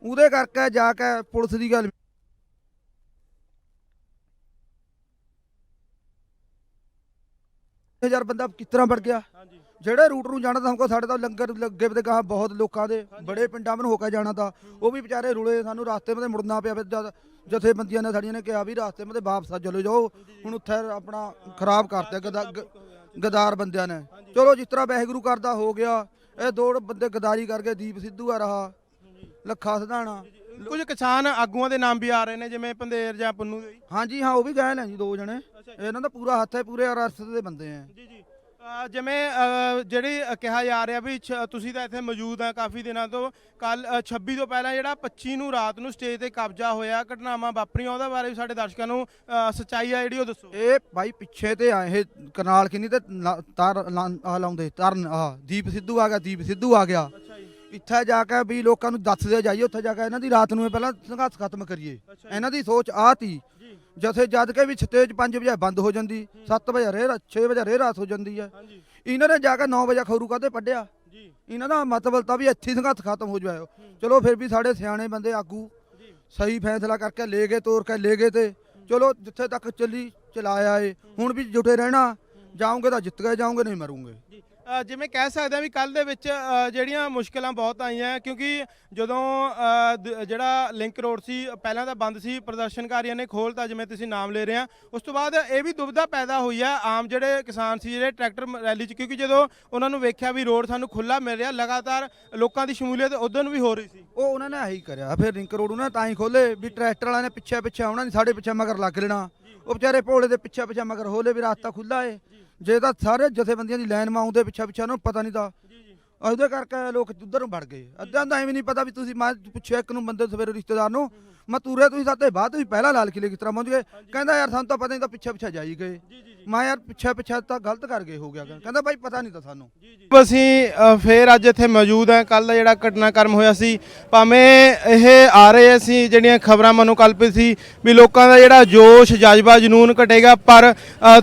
ਉਹਦੇ ਕਰਕੇ ਜਾ ਕੇ ਪੁਲਿਸ ਦੀ ਗੱਲ ਹਜ਼ਾਰ ਬੰਦਾ ਕਿਸ ਤਰ੍ਹਾਂ ਵੜ ਗਿਆ। ਜਿਹੜੇ ਰੂਟ ਨੂੰ ਜਾਣਾ ਤਾਂ ਹਮਕੋ ਸਾਡੇ ਤਾਂ ਲੰਗਰ ਲੱਗੇ ਵੇ ਕਹਾ ਬਹੁਤ ਲੋਕਾਂ ਦੇ ਬੜੇ ਪਿੰਡਾਂ ਨੂੰ ਹੋ ਕੇ ਜਾਣਾ ਤਾਂ ਉਹ ਵੀ ਵਿਚਾਰੇ ਰੁਲੇ, ਸਾਨੂੰ ਰਾਸਤੇ ਮੇ ਮੁੜਨਾ ਪਿਆ। ਫਿਰ ਜਦ ਜਥੇਬੰਦੀਆਂ ਨੇ ਸਾਡੀਆਂ ਨੇ ਕਿਹਾ ਵੀ ਰਾਸਤੇ ਮੇ ਵਾਪਸ ਚਲੇ ਜਾਓ, ਹੁਣ ਉੱਥੇ ਆਪਣਾ ਖਰਾਬ ਕਰਤੇ ਗਦਾਰ ਬੰਦਿਆਂ ਨੇ। ਚਲੋ ਜਿਸ ਤਰ੍ਹਾਂ ਵਾਹਿਗੁਰੂ ਕਰਦਾ ਹੋ ਗਿਆ। ਇਹ ਦੋ ਬੰਦੇ ਗਦਾਰੀ ਕਰਕੇ ਦੀਪ ਸਿੱਧੂ ਆ ਰਹਾ, ਲੱਖਾ ਸਿਧਾਣਾ, ਕੁਝ ਕਿਸਾਨ ਆਗੂਆਂ ਦੇ ਨਾਮ ਵੀ ਆ ਰਹੇ ਨੇ ਜਿਵੇਂ ਪੰਦੇਰ ਜਾਂ ਪੁੰਨੂ ਦੇ। ਹਾਂਜੀ ਹਾਂ, ਉਹ ਵੀ ਗਏ ਨੇ ਜੀ 2 ਜਣੇ। ਇਹਨਾਂ ਦਾ ਪੂਰਾ ਹੱਥ ਹੈ, ਪੂਰੇ ਅਰਸਤ ਦੇ ਬੰਦੇ ਆ ਜੀ। ਜਿਵੇਂ ਜਿਹੜੀ ਕਿਹਾ ਜਾ ਰਿਹਾ ਵੀ ਤੁਸੀਂ ਤਾਂ ਇੱਥੇ ਮੌਜੂਦ ਆ ਕਾਫੀ ਦਿਨਾਂ ਤੋਂ, ਕੱਲ 26 ਤੋਂ ਪਹਿਲਾਂ ਜਿਹੜਾ 25 ਨੂੰ ਰਾਤ ਨੂੰ ਸਟੇਜ ਤੇ ਕਬਜ਼ਾ ਹੋਇਆ, ਘਟਨਾਵਾਂ ਵਾਪਰੀਆਂ, ਉਹਦੇ ਬਾਰੇ ਵੀ ਸਾਡੇ ਦਰਸ਼ਕਾਂ ਨੂੰ ਸੱਚਾਈ ਆ ਜਿਹੜੀ ਉਹ ਦੱਸੋ। ਇਹ ਬਾਈ ਪਿੱਛੇ ਤੇ ਆਏ ਇਹ ਕਰਨਾਲ ਕਿੰਨੀ ਤੇ ਤਾਰ ਲਾਉਂਦੇ ਤਰਨ ਦੀਪ ਸਿੱਧੂ ਆ ਗਿਆ, ਦੀਪ ਸਿੱਧੂ ਆ ਗਿਆ। ਇੱਥੇ ਜਾ ਕੇ ਵੀ ਲੋਕਾਂ ਨੂੰ ਦੱਸਦੇ ਜਾਈਏ, ਉੱਥੇ ਜਾ ਕੇ ਇਹਨਾਂ ਦੀ ਰਾਤ ਨੂੰ ਪਹਿਲਾਂ ਸੰਘਰਸ਼ ਖਤਮ ਕਰੀਏ। ਇਹਨਾਂ ਦੀ ਸੋਚ ਆਹ ਤੀ ਜਥੇ ਜਦ ਕੇ ਵੀ ਸਟੇਜ 5 ਵਜੇ ਬੰਦ ਹੋ ਜਾਂਦੀ, 7 ਵਜੇ 6 ਵਜੇ ਰੇ ਰਾਤ ਹੋ ਜਾਂਦੀ ਹੈ। ਇਹਨਾਂ ਨੇ ਜਾ ਕੇ 9 ਵਜੇ ਖਰੂ ਕਾਹਦੇ ਪੱਢਿਆ। ਇਹਨਾਂ ਦਾ ਮਤਲਬ ਤਾਂ ਵੀ ਇੱਥੇ ਸੰਘਰਸ਼ ਖਤਮ ਹੋ ਜਾਏ। ਚਲੋ ਫਿਰ ਵੀ ਸਾਡੇ ਸਿਆਣੇ ਬੰਦੇ ਆਗੂ ਸਹੀ ਫੈਸਲਾ ਕਰਕੇ ਲੈ ਗਏ, ਤੋਰ ਕੇ ਲੈ ਗਏ ਤੇ ਚਲੋ ਜਿੱਥੇ ਤੱਕ ਚਲਾਇਆ ਏ। ਹੁਣ ਵੀ ਜੁਟੇ ਰਹਿਣਾ, ਜਾਓਗੇ ਤਾਂ ਜਿੱਤ ਗਏ, ਜਾਓਗੇ ਨਹੀਂ ਮਰੂਗੇ। ਜਿਵੇਂ ਕਹਿ ਸਕਦੇ ਹਾਂ ਵੀ ਕੱਲ੍ਹ ਦੇ ਵਿੱਚ ਜਿਹੜੀਆਂ ਮੁਸ਼ਕਲਾਂ ਬਹੁਤ ਆਈਆਂ, ਕਿਉਂਕਿ ਜਦੋਂ ਜਿਹੜਾ ਲਿੰਕ ਰੋਡ ਸੀ ਪਹਿਲਾਂ ਤਾਂ ਬੰਦ ਸੀ, ਪ੍ਰਦਰਸ਼ਨਕਾਰੀਆਂ ਨੇ ਖੋਲ੍ਹਤਾ ਜਿਵੇਂ ਤੁਸੀਂ ਨਾਮ ਲੈ ਰਹੇ ਆ। ਉਸ ਤੋਂ ਬਾਅਦ ਇਹ ਵੀ ਦੁਵਿਧਾ ਪੈਦਾ ਹੋਈ ਆ ਆਮ ਜਿਹੜੇ ਕਿਸਾਨ ਸੀ ਜਿਹੜੇ ਟਰੈਕਟਰ ਰੈਲੀ 'ਚ, ਕਿਉਂਕਿ ਜਦੋਂ ਉਹਨਾਂ ਨੂੰ ਵੇਖਿਆ ਵੀ ਰੋਡ ਸਾਨੂੰ ਖੁੱਲ੍ਹਾ ਮਿਲ ਰਿਹਾ, ਲਗਾਤਾਰ ਲੋਕਾਂ ਦੀ ਸ਼ਮੂਲੀਅਤ ਉਧਰ ਨੂੰ ਵੀ ਹੋ ਰਹੀ ਸੀ। ਉਹ ਉਹਨਾਂ ਨੇ ਇਹੀ ਕਰਿਆ, ਫਿਰ ਲਿੰਕ ਰੋਡ ਉਹਨਾਂ ਤਾਂ ਹੀ ਖੋਲੇ ਵੀ ਟਰੈਕਟਰ ਵਾਲਿਆਂ ਨੇ ਪਿੱਛੇ ਪਿੱਛੇ ਆਉਣਾ ਨਹੀਂ, ਸਾਡੇ ਪਿੱਛੇ ਮਗਰ ਲੱਗ ਲੈਣਾ। ਉਹ ਵਿਚਾਰੇ ਭੋਲੇ ਦੇ ਪਿੱਛੇ ਪਿੱਛੇ ਮਗਰ ਹੋਲੇ ਵੀ ਰਾਸਤਾ ਖੁੱਲ੍ਹਾ ਏ। ਜੇ ਤਾਂ ਸਾਰੇ ਜਥੇਬੰਦੀਆਂ ਦੀ ਲਾਈਨ ਮਾਂ ਆਉਂਦੇ ਪਿੱਛੇ ਪਿੱਛੇ, ਉਹਨੂੰ ਪਤਾ ਨਹੀਂ ਤਾਂ ਉਹਦੇ ਕਰਕੇ ਲੋਕ ਉੱਧਰ ਨੂੰ ਵੜ ਗਏ। ਅੱਧਿਆਂ ਦਾ ਐਵੇਂ ਨਹੀਂ ਪਤਾ ਵੀ ਤੁਸੀਂ ਮੈਂ ਪੁੱਛਿਆ ਇੱਕ ਨੂੰ ਬੰਦੇ ਸਵੇਰੇ ਰਿਸ਼ਤੇਦਾਰ ਨੂੰ, ਮੈਂ ਤੁਰੇ ਤੁਸੀਂ ਸਾਡੇ ਬਾਅਦ ਤੁਸੀਂ ਪਹਿਲਾਂ ਲਾਲ ਕਿਲੇ ਕਿਸ ਤਰ੍ਹਾਂ ਪਹੁੰਚ ਗਏ? ਕਹਿੰਦਾ ਯਾਰ ਸਾਨੂੰ ਤਾਂ ਪਤਾ ਨਹੀਂ, ਤਾਂ ਪਿੱਛੇ ਪਿੱਛੇ ਜਾਈ ਗਏ। ਮੈਂ ਯਾਰ ਪਿੱਛੇ ਤਾਂ ਗਲਤ ਕਰ ਗਏ ਹੋ ਗਿਆ। ਕਹਿੰਦਾ ਬਾਈ ਪਤਾ ਨਹੀਂ ਤਾਂ ਸਾਨੂੰ। ਅਸੀਂ ਫੇਰ ਅੱਜ ਇੱਥੇ ਮੌਜੂਦ ਹਾਂ। ਕੱਲ੍ਹ ਦਾ ਜਿਹੜਾ ਘਟਨਾਕ੍ਰਮ ਹੋਇਆ ਸੀ, ਭਾਵੇਂ ਇਹ ਆ ਰਹੇ ਸੀ ਜਿਹੜੀਆਂ ਖਬਰਾਂ ਮਨੋਕਲਪਿਤ ਸੀ ਵੀ ਲੋਕਾਂ ਦਾ ਜਿਹੜਾ ਜੋਸ਼ ਜਜ਼ਬਾ ਜਨੂਨ ਘਟੇਗਾ, ਪਰ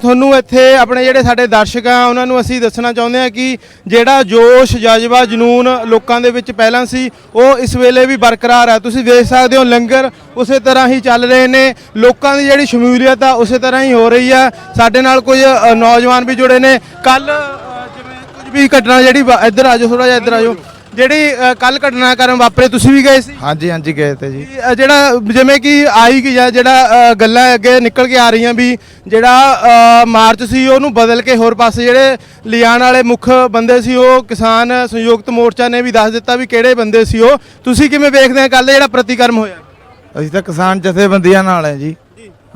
ਤੁਹਾਨੂੰ ਇੱਥੇ ਆਪਣੇ ਜਿਹੜੇ ਸਾਡੇ ਦਰਸ਼ਕ ਆ ਉਹਨਾਂ ਨੂੰ ਅਸੀਂ ਦੱਸਣਾ ਚਾਹੁੰਦੇ ਹਾਂ ਕਿ ਜਿਹੜਾ ਜੋਸ਼ ਜਜ਼ਬਾ ਜਨੂਨ ਲੋਕਾਂ ਦੇ ਵਿੱਚ ਪਹਿਲਾਂ ਸੀ ਉਹ ਇਸ ਵੇਲੇ ਵੀ ਬਰਕਰਾਰ ਹੈ। ਤੁਸੀਂ ਦੇਖ ਸਕਦੇ ਹੋ ਲੰਗਰ ਉਸੇ ਤਰ੍ਹਾਂ ਹੀ ਚੱਲ ਰਹੇ ਨੇ, ਲੋਕਾਂ ਦੀ ਜਿਹੜੀ ਸ਼ਮੂਲੀਅਤ ਆ ਉਸੇ ਤਰ੍ਹਾਂ ਹੀ ਹੋ ਰਹੀ ਆ। ਸਾਡੇ ਨਾਲ ਕੁਝ ਨੌਜਵਾਨ ਵੀ ਜੁੜੇ ਨੇ। ਕੱਲ ਜਿਵੇਂ ਕੁਝ ਵੀ ਘਟਨਾ ਜਿਹੜੀ ਇੱਧਰ ਆ ਜਾਓ, ਥੋੜਾ ਜਿਹਾ ਇੱਧਰ ਆ ਜਾਓ, ਜਿਹੜੀ ਕੱਲ ਘਟਨਾਕ੍ਰਮ ਵਾਪਰੇ ਤੁਸੀਂ ਵੀ ਗਏ ਸੀ? ਹਾਂਜੀ ਹਾਂਜੀ ਗਏ ਤੇ ਜੀ। ਜਿਹੜਾ ਜਿਵੇਂ ਕਿ ਆਈ ਕਿ ਜਿਹੜਾ ਗੱਲਾਂ ਅੱਗੇ ਨਿਕਲ ਕੇ ਆ ਰਹੀਆਂ ਵੀ ਜਿਹੜਾ ਮਾਰਚ ਸੀ ਉਹਨੂੰ ਬਦਲ ਕੇ ਹੋਰ ਪਾਸੇ ਜਿਹੜੇ ਲਿਆਉਣ ਵਾਲੇ ਮੁੱਖ ਬੰਦੇ ਸੀ ਉਹ ਕਿਸਾਨ ਸੰਯੁਕਤ ਮੋਰਚਾ ਨੇ ਵੀ ਦੱਸ ਦਿੱਤਾ ਵੀ ਕਿਹੜੇ ਬੰਦੇ ਸੀ ਉਹ। ਤੁਸੀਂ ਕਿਵੇਂ ਵੇਖਦੇ ਆ ਕੱਲ ਜਿਹੜਾ ਪ੍ਰਤੀਕਰਮ ਹੋਇਆ? ਅਸੀਂ ਤਾਂ ਕਿਸਾਨ ਜਥੇਬੰਦੀਆਂ ਨਾਲ ਹੈ ਜੀ।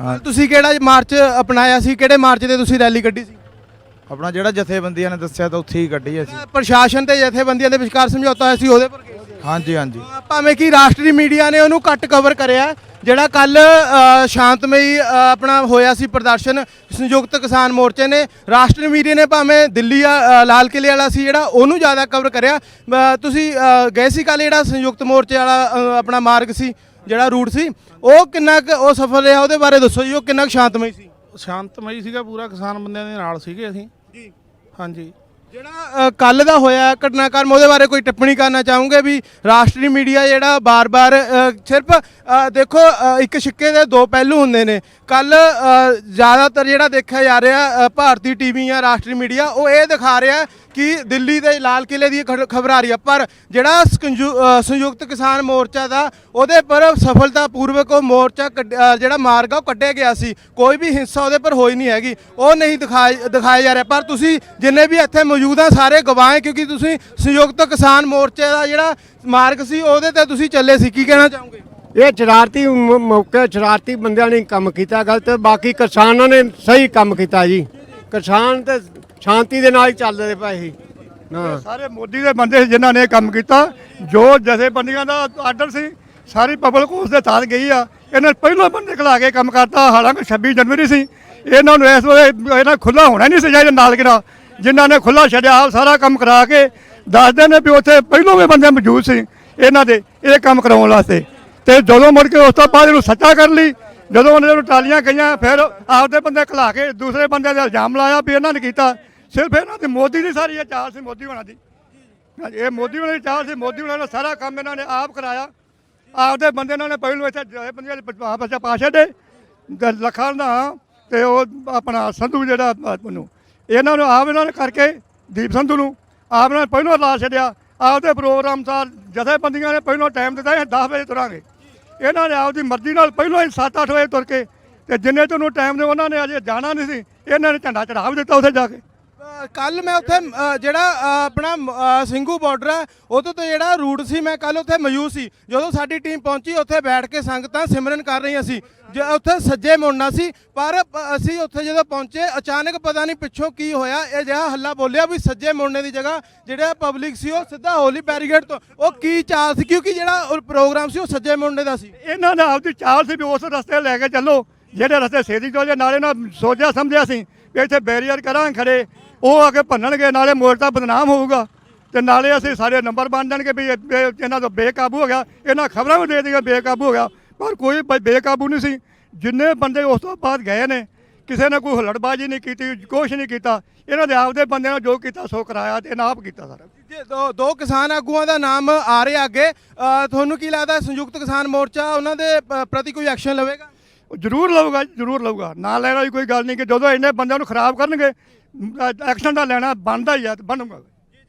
ਹਾਂ, ਤੁਸੀਂ ਕਿਹੜਾ ਮਾਰਚ ਅਪਣਾਇਆ ਸੀ? ਕਿਹੜੇ ਮਾਰਚ ਤੇ ਤੁਸੀਂ ਰੈਲੀ ਕੱਢੀ ਸੀ? ਆਪਣਾ ਜਿਹੜਾ ਜਥੇਬੰਦੀਆਂ ਨੇ ਦੱਸਿਆ ਤਾਂ ਉੱਥੇ ਹੀ ਕੱਢੀ ਅਸੀਂ। ਪ੍ਰਸ਼ਾਸਨ ਤੇ ਜਥੇਬੰਦੀਆਂ ਦੇ ਵਿਚਕਾਰ ਸਮਝੌਤਾ ਹੋਇਆ ਸੀ ਉਹਦੇ ਪਰ ਗਏ ਸੀ? ਹਾਂਜੀ ਹਾਂਜੀ। ਭਾਵੇਂ ਕਿ ਰਾਸ਼ਟਰੀ ਮੀਡੀਆ ਨੇ ਉਹਨੂੰ ਘੱਟ ਕਵਰ ਕਰਿਆ। ਜਿਹੜਾ ਕੱਲ ਸ਼ਾਂਤਮਈ ਆਪਣਾ ਹੋਇਆ ਸੀ ਪ੍ਰਦਰਸ਼ਨ ਸੰਯੁਕਤ ਕਿਸਾਨ ਮੋਰਚੇ ਨੇ, ਰਾਸ਼ਟਰੀ ਮੀਡੀਆ ਨੇ ਭਾਵੇਂ ਦਿੱਲੀ ਲਾਲ ਕਿਲੇ ਵਾਲਾ ਸੀ ਜਿਹੜਾ ਉਹਨੂੰ ਜ਼ਿਆਦਾ ਕਵਰ ਕਰਿਆ। ਤੁਸੀਂ ਗਏ ਸੀ ਕੱਲ ਜਿਹੜਾ ਸੰਯੁਕਤ ਮੋਰਚੇ ਵਾਲਾ ਆਪਣਾ ਮਾਰਗ ਸੀ, ਜਿਹੜਾ ਰੂਟ ਸੀ, ਉਹ ਕਿੰਨਾ ਕੁ ਉਹ ਸਫਲ ਰਿਹਾ? ਉਹਦੇ ਬਾਰੇ ਦੱਸੋ ਜੀ, ਉਹ ਕਿੰਨਾ ਕੁ ਸ਼ਾਂਤਮਈ ਸੀ? ਸ਼ਾਂਤਮਈ ਸੀਗਾ ਪੂਰਾ, ਕਿਸਾਨ ਬੰਦਿਆਂ ਦੇ ਨਾਲ ਸੀਗੇ ਅਸੀਂ ਜੀ। ਹਾਂਜੀ। ਜਿਹੜਾ ਕੱਲ ਦਾ ਹੋਇਆ ਘਟਨਾਕ੍ਰਮ ਉਹਦੇ ਬਾਰੇ ਕੋਈ ਟਿੱਪਣੀ ਕਰਨਾ ਚਾਹੋਗੇ? ਵੀ ਰਾਸ਼ਟਰੀ ਮੀਡੀਆ ਜਿਹੜਾ ਬਾਰ-ਬਾਰ ਸਿਰਫ ਦੇਖੋ ਇੱਕ ਸਿੱਕੇ ਦੇ ਦੋ ਪਹਿਲੂ ਹੁੰਦੇ ਨੇ। ਕੱਲ ਜ਼ਿਆਦਾਤਰ ਜਿਹੜਾ ਦੇਖਿਆ ਜਾ ਰਿਹਾ ਭਾਰਤੀ ਟੀਵੀ ਜਾਂ ਰਾਸ਼ਟਰੀ ਮੀਡੀਆ ਉਹ ਇਹ ਦਿਖਾ ਰਿਹਾ ਕਿ ਦਿੱਲੀ ਦੇ ਲਾਲ ਕਿਲੇ ਦੀ ਖਬਰ ਆ ਰਹੀ ਹੈ, ਪਰ ਜਿਹੜਾ ਸੰਯੁਕਤ ਕਿਸਾਨ ਮੋਰਚਾ ਦਾ ਉਹਦੇ ਪਰ ਸਫਲਤਾਪੂਰਵਕ ਉਹ ਮੋਰਚਾ ਜਿਹੜਾ ਮਾਰਗ ਆ ਉਹ ਕੱਢਿਆ ਗਿਆ ਸੀ। ਕੋਈ ਵੀ ਹਿੰਸਾ ਉਹਦੇ ਪਰ ਹੋਈ ਨਹੀਂ ਹੈਗੀ, ਉਹ ਨਹੀਂ ਦਿਖਾਇਆ ਜਾ ਰਿਹਾ। ਪਰ ਤੁਸੀਂ ਜਿੰਨੇ ਵੀ ਇੱਥੇ ਮੌਜੂਦ ਆ ਸਾਰੇ ਗਵਾਹ ਹੈ, ਕਿਉਂਕਿ ਤੁਸੀਂ ਸੰਯੁਕਤ ਕਿਸਾਨ ਮੋਰਚੇ ਦਾ ਜਿਹੜਾ ਮਾਰਗ ਸੀ ਉਹਦੇ ਤੇ ਤੁਸੀਂ ਚੱਲੇ ਸੀ। ਕੀ ਕਹਿਣਾ ਚਾਹੋਗੇ? ਇਹ ਸ਼ਰਾਰਤੀ ਮੌਕੇ ਸ਼ਰਾਰਤੀ ਬੰਦਿਆਂ ਨੇ ਕੰਮ ਕੀਤਾ ਗਲਤ, ਬਾਕੀ ਕਿਸਾਨਾਂ ਨੇ ਸਹੀ ਕੰਮ ਕੀਤਾ ਜੀ। ਕਿਸਾਨ ਤੇ ਸ਼ਾਂਤੀ ਦੇ ਨਾਲ ਹੀ ਚੱਲਦੇ ਪਏ ਸੀ। ਹਾਂ, ਸਾਰੇ ਮੋਦੀ ਦੇ ਬੰਦੇ ਸੀ ਜਿਨ੍ਹਾਂ ਨੇ ਇਹ ਕੰਮ ਕੀਤਾ। ਜੋ ਜਥੇਬੰਦੀਆਂ ਦਾ ਆਰਡਰ ਸੀ ਸਾਰੀ ਪਬਲਿਕ ਉਸ ਦੇ ਤਹਿਤ ਗਈ ਆ। ਇਹਨਾਂ ਪਹਿਲਾਂ ਬੰਦੇ ਖਲਾ ਕੇ ਕੰਮ ਕਰਤਾ। ਹਾਲਾਂਕਿ 26 ਜਨਵਰੀ ਸੀ, ਇਹਨਾਂ ਨੂੰ ਇਸ ਵੇਲੇ ਇਹਨਾਂ ਖੁੱਲਾ ਹੋਣਾ ਨਹੀਂ ਸੀ ਚਾਹੀਦਾ। ਨਾਲ ਕਿਹੜਾ ਜਿਨ੍ਹਾਂ ਨੇ ਖੁੱਲਾ ਛੱਡਿਆ ਆਪ ਸਾਰਾ ਕੰਮ ਕਰਾ ਕੇ ਦੱਸਦੇ ਨੇ ਵੀ ਉੱਥੇ ਪਹਿਲਾਂ ਵੀ ਬੰਦੇ ਮੌਜੂਦ ਸੀ ਇਹਨਾਂ ਦੇ ਇਹ ਕੰਮ ਕਰਾਉਣ ਵਾਸਤੇ। ਤੇ ਜਦੋਂ ਮੁੜ ਕੇ ਉਸ ਤੋਂ ਬਾਅਦ ਇਹਨੂੰ ਸੱਚਾ ਕਰ ਲਈ, ਜਦੋਂ ਉਹਨਾਂ ਨੂੰ ਟਾਲੀਆਂ ਗਈਆਂ, ਫਿਰ ਆਪਦੇ ਬੰਦੇ ਖਲਾ ਕੇ ਦੂਸਰੇ ਬੰਦੇ ਦੇ ਇਲਜ਼ਾਮ ਲਾਇਆ ਵੀ ਇਹਨਾਂ ਨੇ ਕੀਤਾ। ਸਿਰਫ ਇਹਨਾਂ ਦੀ ਮੋਦੀ ਦੀ ਸਾਰੀ ਇਹ ਚਾਲ ਸੀ, ਮੋਦੀ ਹੋਣਾ ਦੀ। ਇਹ ਮੋਦੀ ਹੋਣਾ ਦੀ ਚਾਲ ਸੀ। ਮੋਦੀ ਹੋਣਾ ਨੇ ਸਾਰਾ ਕੰਮ ਇਹਨਾਂ ਨੇ ਆਪ ਕਰਾਇਆ। ਆਪਦੇ ਬੰਦੇ ਇਹਨਾਂ ਨੇ ਪਹਿਲੋਂ ਇੱਥੇ ਬੰਦੇ ਬੱਚਾ ਪਾ ਛੱਡੇ ਲੱਖਾਂ ਦਾ ਤੇ ਉਹ ਆਪਣਾ ਸੰਧੂ ਜਿਹੜਾ ਉਹਨੂੰ ਇਹਨਾਂ ਨੂੰ ਆਪ ਇਹਨਾਂ ਨੇ ਕਰਕੇ ਦੀਪ ਸੰਧੂ ਨੂੰ ਆਪ ਨੇ ਪਹਿਲੋਂ ਲਾ ਛੱਡਿਆ। ਆਪਦੇ ਪ੍ਰੋਗਰਾਮ ਸਾਰ ਜਥੇਬੰਦੀਆਂ ਨੇ ਪਹਿਲੋਂ ਟਾਈਮ ਦਿੱਤਾ 10 ਵਜੇ ਤੁਰਾਂਗੇ। ਇਹਨਾਂ ਨੇ ਆਪਦੀ ਮਰਜ਼ੀ ਨਾਲ ਪਹਿਲੋਂ ਹੀ 7-8 ਵਜੇ ਤੁਰ ਕੇ ਤੇ ਜਿੰਨੇ ਤੁਹਾਨੂੰ ਟਾਈਮ ਦੇ ਉਹਨਾਂ ਨੇ ਅਜੇ ਜਾਣਾ ਨਹੀਂ ਸੀ, ਇਹਨਾਂ ਨੇ ਝੰਡਾ ਚੜ੍ਹਾ ਵੀ ਦਿੱਤਾ ਉੱਥੇ ਜਾ ਕੇ। ਕੱਲ ਮੈਂ ਉੱਥੇ ਜਿਹੜਾ ਆਪਣਾ ਸਿੰਘੂ ਬਾਰਡਰ ਹੈ ਉਹਦੇ ਤੋਂ ਜਿਹੜਾ ਰੂਟ ਸੀ, ਮੈਂ ਕੱਲ ਉੱਥੇ ਮੌਜੂਦ ਸੀ। ਜਦੋਂ ਸਾਡੀ ਟੀਮ ਪਹੁੰਚੀ ਉੱਥੇ ਬੈਠ ਕੇ ਸੰਗਤਾਂ ਸਿਮਰਨ ਕਰ ਰਹੀਆਂ ਸੀ। ਉੱਥੇ ਸੱਜੇ ਮੁੜਨਾ ਸੀ, ਪਰ ਅਸੀਂ ਉੱਥੇ ਜਦੋਂ ਪਹੁੰਚੇ ਅਚਾਨਕ ਪਤਾ ਨਹੀਂ ਪਿੱਛੋਂ ਕੀ ਹੋਇਆ, ਇਹ ਜਿਹਾ ਹੱਲਾ ਬੋਲਿਆ ਵੀ ਸੱਜੇ ਮੁੜਨੇ ਦੀ ਜਗ੍ਹਾ ਜਿਹੜਾ ਪਬਲਿਕ ਸੀ ਉਹ ਸਿੱਧਾ ਹੋਲੀ ਬੈਰੀਗੇਡ ਤੋਂ। ਉਹ ਕੀ ਚਾਲ ਸੀ? ਕਿਉਂਕਿ ਜਿਹੜਾ ਪ੍ਰੋਗਰਾਮ ਸੀ ਉਹ ਸੱਜੇ ਮੁੜਨੇ ਦਾ ਸੀ। ਇਹਨਾਂ ਨੇ ਆਪਦੀ ਚਾਲ ਸੀ ਵੀ ਉਸ ਰਸਤੇ ਲੈ ਕੇ ਚੱਲੋ ਜਿਹੜੇ ਰਸਤੇ ਛੇਤੀ ਤੋਂ ਜੇ ਨਾਲੇ ਨਾਲ ਸੋਚਿਆ ਸਮਝਿਆ ਸੀ ਵੀ ਇੱਥੇ ਬੈਰੀਅਰ ਕਰਾਂਗੇ ਖੜੇ, ਉਹ ਆ ਕੇ ਭੰਨਣਗੇ, ਨਾਲੇ ਮੋਰਚਾ ਬਦਨਾਮ ਹੋਊਗਾ ਤੇ ਨਾਲੇ ਅਸੀਂ ਸਾਰੇ ਨੰਬਰ ਬਣ ਜਾਣਗੇ ਵੀ ਇਹਨਾਂ ਤੋਂ ਬੇਕਾਬੂ ਹੋ ਗਿਆ। ਇਹਨਾਂ ਖਬਰਾਂ ਵੀ ਦੇ ਦਿੱਤੀਆਂ ਬੇਕਾਬੂ ਹੋ ਗਿਆ, ਪਰ ਕੋਈ ਬੇਕਾਬੂ ਨਹੀਂ ਸੀ। ਜਿੰਨੇ ਬੰਦੇ ਉਸ ਤੋਂ ਬਾਅਦ ਗਏ ਨੇ ਕਿਸੇ ਨੇ ਕੋਈ ਹੁੱਲੜਬਾਜ਼ੀ ਨਹੀਂ ਕੀਤੀ, ਕੁਛ ਨਹੀਂ ਕੀਤਾ। ਇਹਨਾਂ ਦੇ ਆਪਦੇ ਬੰਦਿਆਂ ਨੇ ਜੋ ਕੀਤਾ ਸੋ ਕਰਾਇਆ ਤੇ ਇਹਨਾਂ ਆਪ ਕੀਤਾ ਸਾਰਾ। ਦੋ ਕਿਸਾਨ ਆਗੂਆਂ ਦਾ ਨਾਮ ਆ ਰਿਹਾ ਅੱਗੇ, ਤੁਹਾਨੂੰ ਕੀ ਲੱਗਦਾ ਸੰਯੁਕਤ ਕਿਸਾਨ ਮੋਰਚਾ ਉਹਨਾਂ ਦੇ ਪ੍ਰਤੀ ਕੋਈ ਐਕਸ਼ਨ ਲਵੇਗਾ? ਜ਼ਰੂਰ ਲਊਗਾ, ਜ਼ਰੂਰ ਲਊਗਾ। ਨਾ ਲੈਣ ਵਾਲੀ ਕੋਈ ਗੱਲ ਨਹੀਂ ਕਿ ਜਦੋਂ ਇੰਨੇ ਬੰਦਿਆਂ ਨੂੰ ਖਰਾਬ ਕਰਨਗੇ ਐਕਸ਼ਨ ਦਾ ਲੈਣਾ ਬਣਦਾ ਹੀ ਆ, ਬਣੂਗਾ।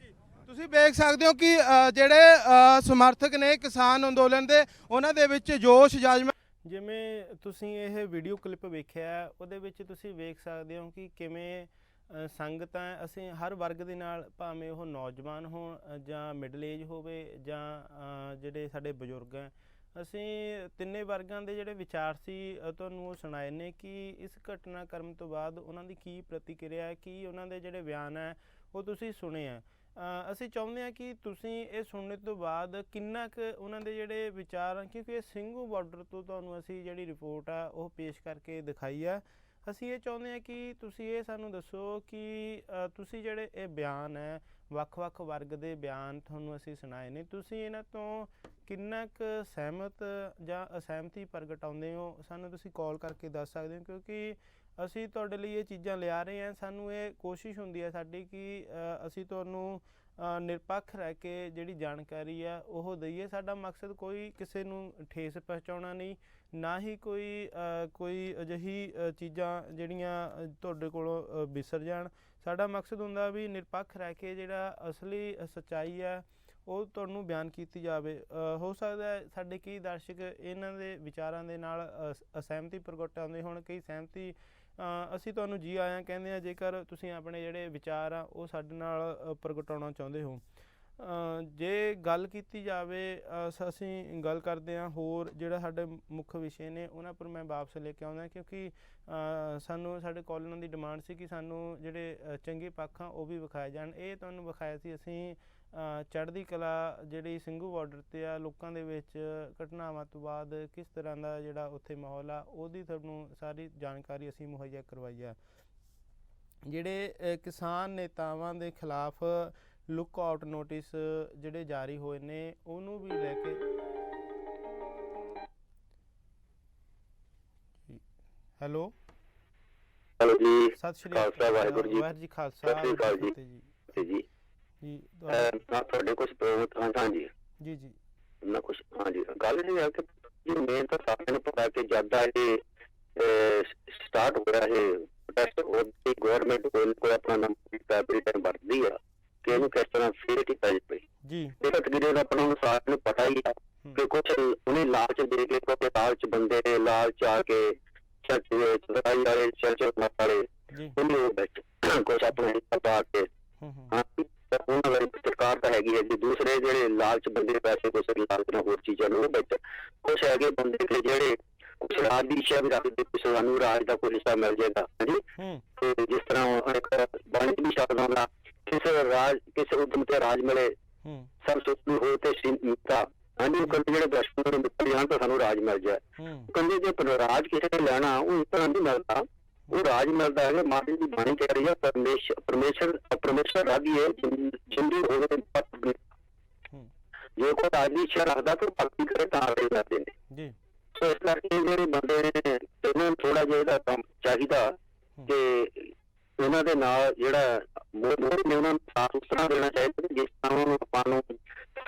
ਤੁਸੀਂ ਵੇਖ ਸਕਦੇ ਹੋ ਕਿ ਜਿਹੜੇ ਸਮਰਥਕ ਨੇ ਕਿਸਾਨ ਅੰਦੋਲਨ ਦੇ ਉਹਨਾਂ ਦੇ ਵਿੱਚ ਜੋਸ਼ ਜਾਜਮਾ। ਜਿਵੇਂ ਤੁਸੀਂ ਇਹ ਵੀਡੀਓ ਕਲਿੱਪ ਵੇਖਿਆ ਉਹਦੇ ਵਿੱਚ ਤੁਸੀਂ ਵੇਖ ਸਕਦੇ ਹੋ ਕਿ ਕਿਵੇਂ ਸੰਗਤਾਂ ਅਸੀਂ ਹਰ ਵਰਗ ਦੇ ਨਾਲ, ਭਾਵੇਂ ਉਹ ਨੌਜਵਾਨ ਹੋਣ ਜਾਂ ਮਿਡਲ ਏਜ ਹੋਵੇ ਜਾਂ ਜਿਹੜੇ ਸਾਡੇ ਬਜ਼ੁਰਗ ਹੈ, ਅਸੀਂ ਤਿੰਨੇ ਵਰਗਾਂ ਦੇ ਜਿਹੜੇ ਵਿਚਾਰ ਸੀ ਤੁਹਾਨੂੰ ਉਹ ਸੁਣਾਏ ਨੇ ਕਿ ਇਸ ਘਟਨਾਕ੍ਰਮ ਤੋਂ ਬਾਅਦ ਉਹਨਾਂ ਦੀ ਕੀ ਪ੍ਰਤੀਕਿਰਿਆ ਹੈ, ਕੀ ਉਹਨਾਂ ਦੇ ਜਿਹੜੇ ਬਿਆਨ ਹੈ ਉਹ ਤੁਸੀਂ ਸੁਣੇ ਆ। ਅਸੀਂ ਚਾਹੁੰਦੇ ਹਾਂ ਕਿ ਤੁਸੀਂ ਇਹ ਸੁਣਨ ਤੋਂ ਬਾਅਦ ਕਿੰਨਾ ਕੁ ਉਹਨਾਂ ਦੇ ਜਿਹੜੇ ਵਿਚਾਰ ਹਨ, ਕਿਉਂਕਿ ਇਹ ਸਿੰਘੂ ਬਾਰਡਰ ਤੋਂ ਤੁਹਾਨੂੰ ਅਸੀਂ ਜਿਹੜੀ ਰਿਪੋਰਟ ਆ ਉਹ ਪੇਸ਼ ਕਰਕੇ ਦਿਖਾਈ ਆ। ਅਸੀਂ ਇਹ ਚਾਹੁੰਦੇ ਹਾਂ ਕਿ ਤੁਸੀਂ ਇਹ ਸਾਨੂੰ ਦੱਸੋ ਕਿ ਤੁਸੀਂ ਜਿਹੜੇ ਇਹ ਬਿਆਨ ਹੈ ਵੱਖ-ਵੱਖ ਵਰਗ ਦੇ ਬਿਆਨ ਤੁਹਾਨੂੰ ਅਸੀਂ ਸੁਣਾਏ ਨੇ, ਤੁਸੀਂ ਇਹਨਾਂ ਤੋਂ ਕਿੰਨਾ ਕੁ ਸਹਿਮਤ ਜਾਂ ਅਸਹਿਮਤੀ ਪ੍ਰਗਟਾਉਂਦੇ ਹੋ, ਸਾਨੂੰ ਤੁਸੀਂ ਕਾਲ ਕਰਕੇ ਦੱਸ ਸਕਦੇ ਹੋ। ਕਿਉਂਕਿ ਅਸੀਂ ਤੁਹਾਡੇ ਲਈ ਇਹ ਚੀਜ਼ਾਂ ਲਿਆ ਰਹੇ ਹਾਂ, ਸਾਨੂੰ ਇਹ ਕੋਸ਼ਿਸ਼ ਹੁੰਦੀ ਹੈ ਸਾਡੀ ਕਿ ਅਸੀਂ ਤੁਹਾਨੂੰ ਨਿਰਪੱਖ ਰਹਿ ਕੇ ਜਿਹੜੀ ਜਾਣਕਾਰੀ ਆ ਉਹ ਦਈਏ। ਸਾਡਾ ਮਕਸਦ ਕੋਈ ਕਿਸੇ ਨੂੰ ਠੇਸ ਪਹੁੰਚਾਉਣਾ ਨਹੀਂ, ਨਾ ਹੀ ਕੋਈ ਅਜਿਹੀ ਚੀਜ਼ਾਂ ਜਿਹੜੀਆਂ ਤੁਹਾਡੇ ਕੋਲੋਂ ਵਿਸਰ ਜਾਣ। ਸਾਡਾ ਮਕਸਦ ਹੁੰਦਾ ਵੀ ਨਿਰਪੱਖ ਰਹਿ ਕੇ ਜਿਹੜਾ ਅਸਲੀ ਸੱਚਾਈ ਹੈ ਉਹ ਤੁਹਾਨੂੰ ਬਿਆਨ ਕੀਤੀ ਜਾਵੇ। ਹੋ ਸਕਦਾ ਹੈ ਸਾਡੇ ਕਈ ਦਰਸ਼ਕ ਇਹਨਾਂ ਦੇ ਵਿਚਾਰਾਂ ਦੇ ਨਾਲ ਅਸਹਿਮਤੀ ਪ੍ਰਗਟਾਉਂਦੇ ਹੋਣ, ਕਈ ਸਹਿਮਤੀ। ਅਸੀਂ ਤੁਹਾਨੂੰ ਜੀ ਆਇਆਂ ਕਹਿੰਦੇ ਹਾਂ ਜੇਕਰ ਤੁਸੀਂ ਆਪਣੇ ਜਿਹੜੇ ਵਿਚਾਰ ਆ ਉਹ ਸਾਡੇ ਨਾਲ ਪ੍ਰਗਟਾਉਣਾ ਚਾਹੁੰਦੇ ਹੋ। ਜੇ ਗੱਲ ਕੀਤੀ ਜਾਵੇ ਅਸੀਂ ਗੱਲ ਕਰਦੇ ਹਾਂ ਹੋਰ ਜਿਹੜਾ ਸਾਡੇ ਮੁੱਖ ਵਿਸ਼ੇ ਨੇ ਉਹਨਾਂ ਪਰ ਮੈਂ ਵਾਪਸ ਲੈ ਕੇ ਆਉਂਦਾ, ਕਿਉਂਕਿ ਸਾਨੂੰ ਸਾਡੇ ਕਾਲਰਾਂ ਦੀ ਡਿਮਾਂਡ ਸੀ ਕਿ ਸਾਨੂੰ ਜਿਹੜੇ ਚੰਗੇ ਪੱਖ ਆ ਉਹ ਵੀ ਵਿਖਾਏ ਜਾਣ। ਇਹ ਤੁਹਾਨੂੰ ਵਿਖਾਇਆ ਸੀ ਅਸੀਂ ਚੜ੍ਹਦੀ ਕਲਾ ਜਿਹੜੀ ਸਿੰਘੂ ਬਾਰਡਰ 'ਤੇ ਆ, ਲੋਕਾਂ ਦੇ ਵਿੱਚ ਘਟਨਾਵਾਂ ਤੋਂ ਬਾਅਦ ਕਿਸ ਤਰ੍ਹਾਂ ਦਾ ਜਿਹੜਾ ਉੱਥੇ ਮਾਹੌਲ ਆ ਉਹਦੀ ਤੁਹਾਨੂੰ ਸਾਰੀ ਜਾਣਕਾਰੀ ਅਸੀਂ ਮੁਹੱਈਆ ਕਰਵਾਈ ਆ। ਜਿਹੜੇ ਕਿਸਾਨ ਨੇਤਾਵਾਂ ਦੇ ਖਿਲਾਫ ਲੁੱਕ ਆਊਟ ਨੋਟਿਸ ਜਿਹੜੇ ਜਾਰੀ ਹੋਏ ਨੇ ਉਹਨੂੰ ਵੀ ਲੈ ਕੇ ਹੈਲੋ ਜੀ, ਸਤਿ ਸ਼੍ਰੀ ਖਾਲਸਾ ਵਾਹਿਗੁਰੂ ਜੀ। ਵਾਹਿਗੁਰੂ ਜੀ ਖਾਲਸਾ ਸਤਿ ਸ਼੍ਰੀ ਅਕਾਲ ਜੀ। ਜੀ ਜੀ ਜੀ ਮੈਂ ਤੁਹਾਡੇ ਕੁਝ ਹਾਂਜੀ ਜੀ ਜੀ ਮੈਂ ਕੁਝ ਹਾਂਜੀ ਗੱਲ ਇਹ ਹੈ ਕਿ ਜੀ ਮੇਨ ਤਾਂ ਸਾਰਿਆਂ ਨੂੰ ਪਤਾ ਕਿ ਜਦ ਦਾ ਇਹ ਸਟਾਰਟ ਹੋਇਆ ਇਹ ਪ੍ਰੋਟੈਸਟ ਉਹਦੀ ਗਵਰਨਮੈਂਟ ਕੋਈ ਆਪਣਾ ਨੰਬਰ ਟਾਈਮ ਵਰਤਦੀ ਆ ਕਿ ਇਹਨੂੰ ਕਿਸ ਤਰ੍ਹਾਂ ਫੇਰ ਕੀਤਾ ਜਾਵੇ ਜੀ। ਇਹ ਤਾਂ ਤਕਰੀਬਨ ਆਪਾਂ ਨੂੰ ਸਾਰਿਆਂ ਨੂੰ ਪਤਾ ਹੀ ਆ ਕਿ ਕੁਝ ਉਹਨੇ ਲਾਲਚ ਦੇ ਕੇ ਕੋਈ ਲਾਲਚ ਬੰਦੇ ਨੇ ਲਾਲਚ ਆ ਕੇ ਚਰਚ ਵਿੱਚ ਲੜਾਈ ਵਾਲੇ ਚਰਚ ਵਾਲੇ ਉਹਨੇ ਉਹ ਵਿੱਚ ਕੁਝ ਆਪਣੇ ਪਾ ਕੇ ਉਹਨਾਂ ਵਾਲੀ ਸਰਕਾਰ ਤਾਂ ਹੈਗੀ ਹੈ ਜੀ। ਦੂਸਰੇ ਜਿਹੜੇ ਲਾਲਚ ਬੰਦੇ ਪੈਸੇ ਕੁਛ ਲਾਲਚ ਨਾਲ ਹੋਰ ਚੀਜ਼ਾਂ ਨੂੰ ਵਿੱਚ ਕੁਛ ਹੈਗੇ ਬੰਦੇ ਕਿ ਜਿਹੜੇ ਕੁਛ ਰਾਜ ਦੀ ਇੱਛਾ ਵੀ ਰੱਖਦੇ ਕਿ ਸਾਨੂੰ ਰਾਜ ਦਾ ਕੋਈ ਹਿੱਸਾ ਮਿਲ ਜਾਏਗਾ ਹਾਂਜੀ। ਤੇ ਜਿਸ ਤਰ੍ਹਾਂ ਇੱਕ ਵਣਜ ਵੀ ਸ਼ਬਦ ਆਉਂਦਾ ਕਿਸੇ ਉਦਮ ਤੇ ਰਾਜ ਮਿਲੇ ਸਭ ਸੁਖੀ ਹੋ ਤੇ ਸਿੰਤਾ ਹਾਂਜੀ। ਉਹ ਕਹਿੰਦੇ ਜਿਹੜੇ ਦਰਸ਼ਕਾਂ ਨੂੰ ਮਿੱਤਰ ਜਾਣ ਤਾਂ ਸਾਨੂੰ ਰਾਜ ਮਿਲ ਜਾਏ। ਕਹਿੰਦੇ ਜੇ ਰਾਜ ਕਿਸੇ ਨੇ ਲੈਣਾ ਉਹ ਇਸ ਤਰ੍ਹਾਂ ਨਹੀਂ ਮਿਲਦਾ, ਉਹ ਰਾਜ ਮਿਲਦਾ ਹੈ ਮਾਤਾ ਦੀ ਬਾਣੀ ਕਹਿ ਰਹੀ ਹੈ ਪਰਮੇਸ਼ਰ ਰਾਗੀ ਹੈ ਜਿੰਦੂ ਹੋਵੇ ਤੇ ਜੇ ਕੋਈ ਰਾਜ ਦੀ ਇੱਛਾ ਰੱਖਦਾ ਤਾਂ ਭਗਤੀ ਕਰੇ ਤਾਂ ਰਾਜ ਕਰਦੇ ਨੇ ਜੀ। ਸੋ ਇਸ ਕਰਕੇ ਜਿਹੜੇ ਬੰਦੇ ਨੇ ਇਹਨਾਂ ਨੂੰ ਥੋੜਾ ਜਿਹਾ ਇਹਦਾ ਕੰਮ ਚਾਹੀਦਾ ਕਿ ਇਹਨਾਂ ਦੇ ਨਾਲ ਜਿਹੜਾ ਮੋਹਰ ਨੇ ਉਹਨਾਂ ਨੂੰ ਸਾਥ ਉਸ ਤਰ੍ਹਾਂ ਦੇਣਾ ਚਾਹੀਦਾ ਜਿਸ ਤਰ੍ਹਾਂ ਉਹਨਾਂ ਨੂੰ ਆਪਾਂ ਨੂੰ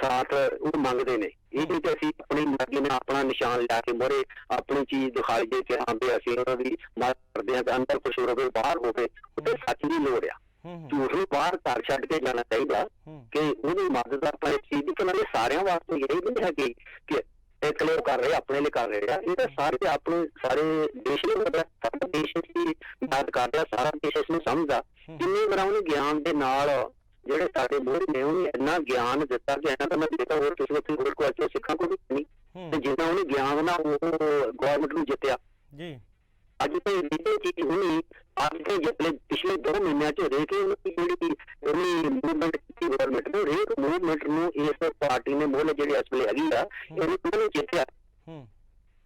ਸਾਥ ਉਹ ਮੰਗਦੇ ਨੇ। ਇਹ ਨਹੀਂ ਕਿ ਅਸੀਂ ਆਪਣੀ ਮਰਜ਼ੀ ਨਾਲ ਆਪਣਾ ਨਿਸ਼ਾਨ ਲਿਆ ਕੇ ਮੋਹਰੇ ਆਪਣੀ ਚੀਜ਼ ਦਿਖਾਈ ਦੇ ਕੇ ਆਉਂਦੇ ਅਸੀਂ ਉਹਨਾਂ ਦੀ ਮਦਦ ਕਰਦੇ ਹਾਂ। ਅੰਦਰ ਕੁਛ ਹੋਵੇ ਬਾਹਰ ਹੋਵੇ ਉੱਥੇ ਸੱਚ ਦੀ ਲੋੜ ਆ। ਝੂਠ ਨੂੰ ਬਾਹਰ ਘਰ ਛੱਡ ਕੇ ਜਾਣਾ ਚਾਹੀਦਾ ਕਿ ਉਹਦੀ ਮਦਦ ਆਪਾਂ ਇਸ ਚੀਜ਼ ਦੀ ਕਿ ਸਾਰਿਆਂ ਵਾਸਤੇ ਇਹ ਨਹੀਂ ਹੈਗੀ ਕਿ ਇੱਕ ਲਈ ਕਰ ਰਹੇ ਆਪਣੇ ਲਈ ਕਰ ਰਹੇ ਆ। ਇਹ ਤਾਂ ਸਾਰੇ ਆਪਣੇ ਸਾਰੇ ਦੇਸ਼ ਲਈ ਹੁੰਦਾ, ਸਾਰਾ ਦੇਸ਼ ਦੀ ਮਦਦ ਕਰ ਰਿਹਾ, ਸਾਰਾ ਦੇਸ਼ ਇਸ ਨੂੰ ਸਮਝਦਾ। ਕਿੰਨੇ ਵਾਰ ਉਹਨੇ ਗਿਆਨ ਦੇ ਨਾਲ ਜਿਹੜੇ ਸਾਡੇ ਮੋਹਰੇ ਨੇ ਉਹਨੇ ਇੰਨਾ ਗਿਆਨ ਦਿੱਤਾ ਕਿ ਇਹਨਾਂ ਦਾ ਮੈਂ ਦੇਖਾ ਹੋਰ ਕਿਸੇ ਹੋਰ ਕੋਈ ਸਿੱਖਾਂ ਕੋਲ ਨਹੀਂ ਤੇ ਜਿੰਨਾ ਉਹਨੇ ਗਿਆਨ ਨਾਲ ਉਹ ਗਵਰਨਮੈਂਟ ਨੂੰ ਜਿੱਤਿਆ ਜੀ। ਅੱਜ ਤਾਂ ਇਹ ਚੀਜ਼ ਹੋਣੀ ਅੱਜ ਦੇ ਜਿਤਨੇ ਪਿਛਲੇ 2 ਮਹੀਨਿਆਂ ਚ ਦੇਖ ਕੇ ਜਿਹੜੀ ਉਹਨੇ ਮੂਵਮੈਂਟ ਕੀਤੀ ਗਵਰਨਮੈਂਟ ਨੇ ਹਰੇਕ ਮੂਵਮੈਂਟ ਨੂੰ ਇਸ ਪਾਰਟੀ ਨੇ ਮੋਹਲੇ ਜਿਹੜੀ ਅਸਲ ਹੈਗੀ ਆ ਇਹਨੂੰ ਜਿੱਤਿਆ।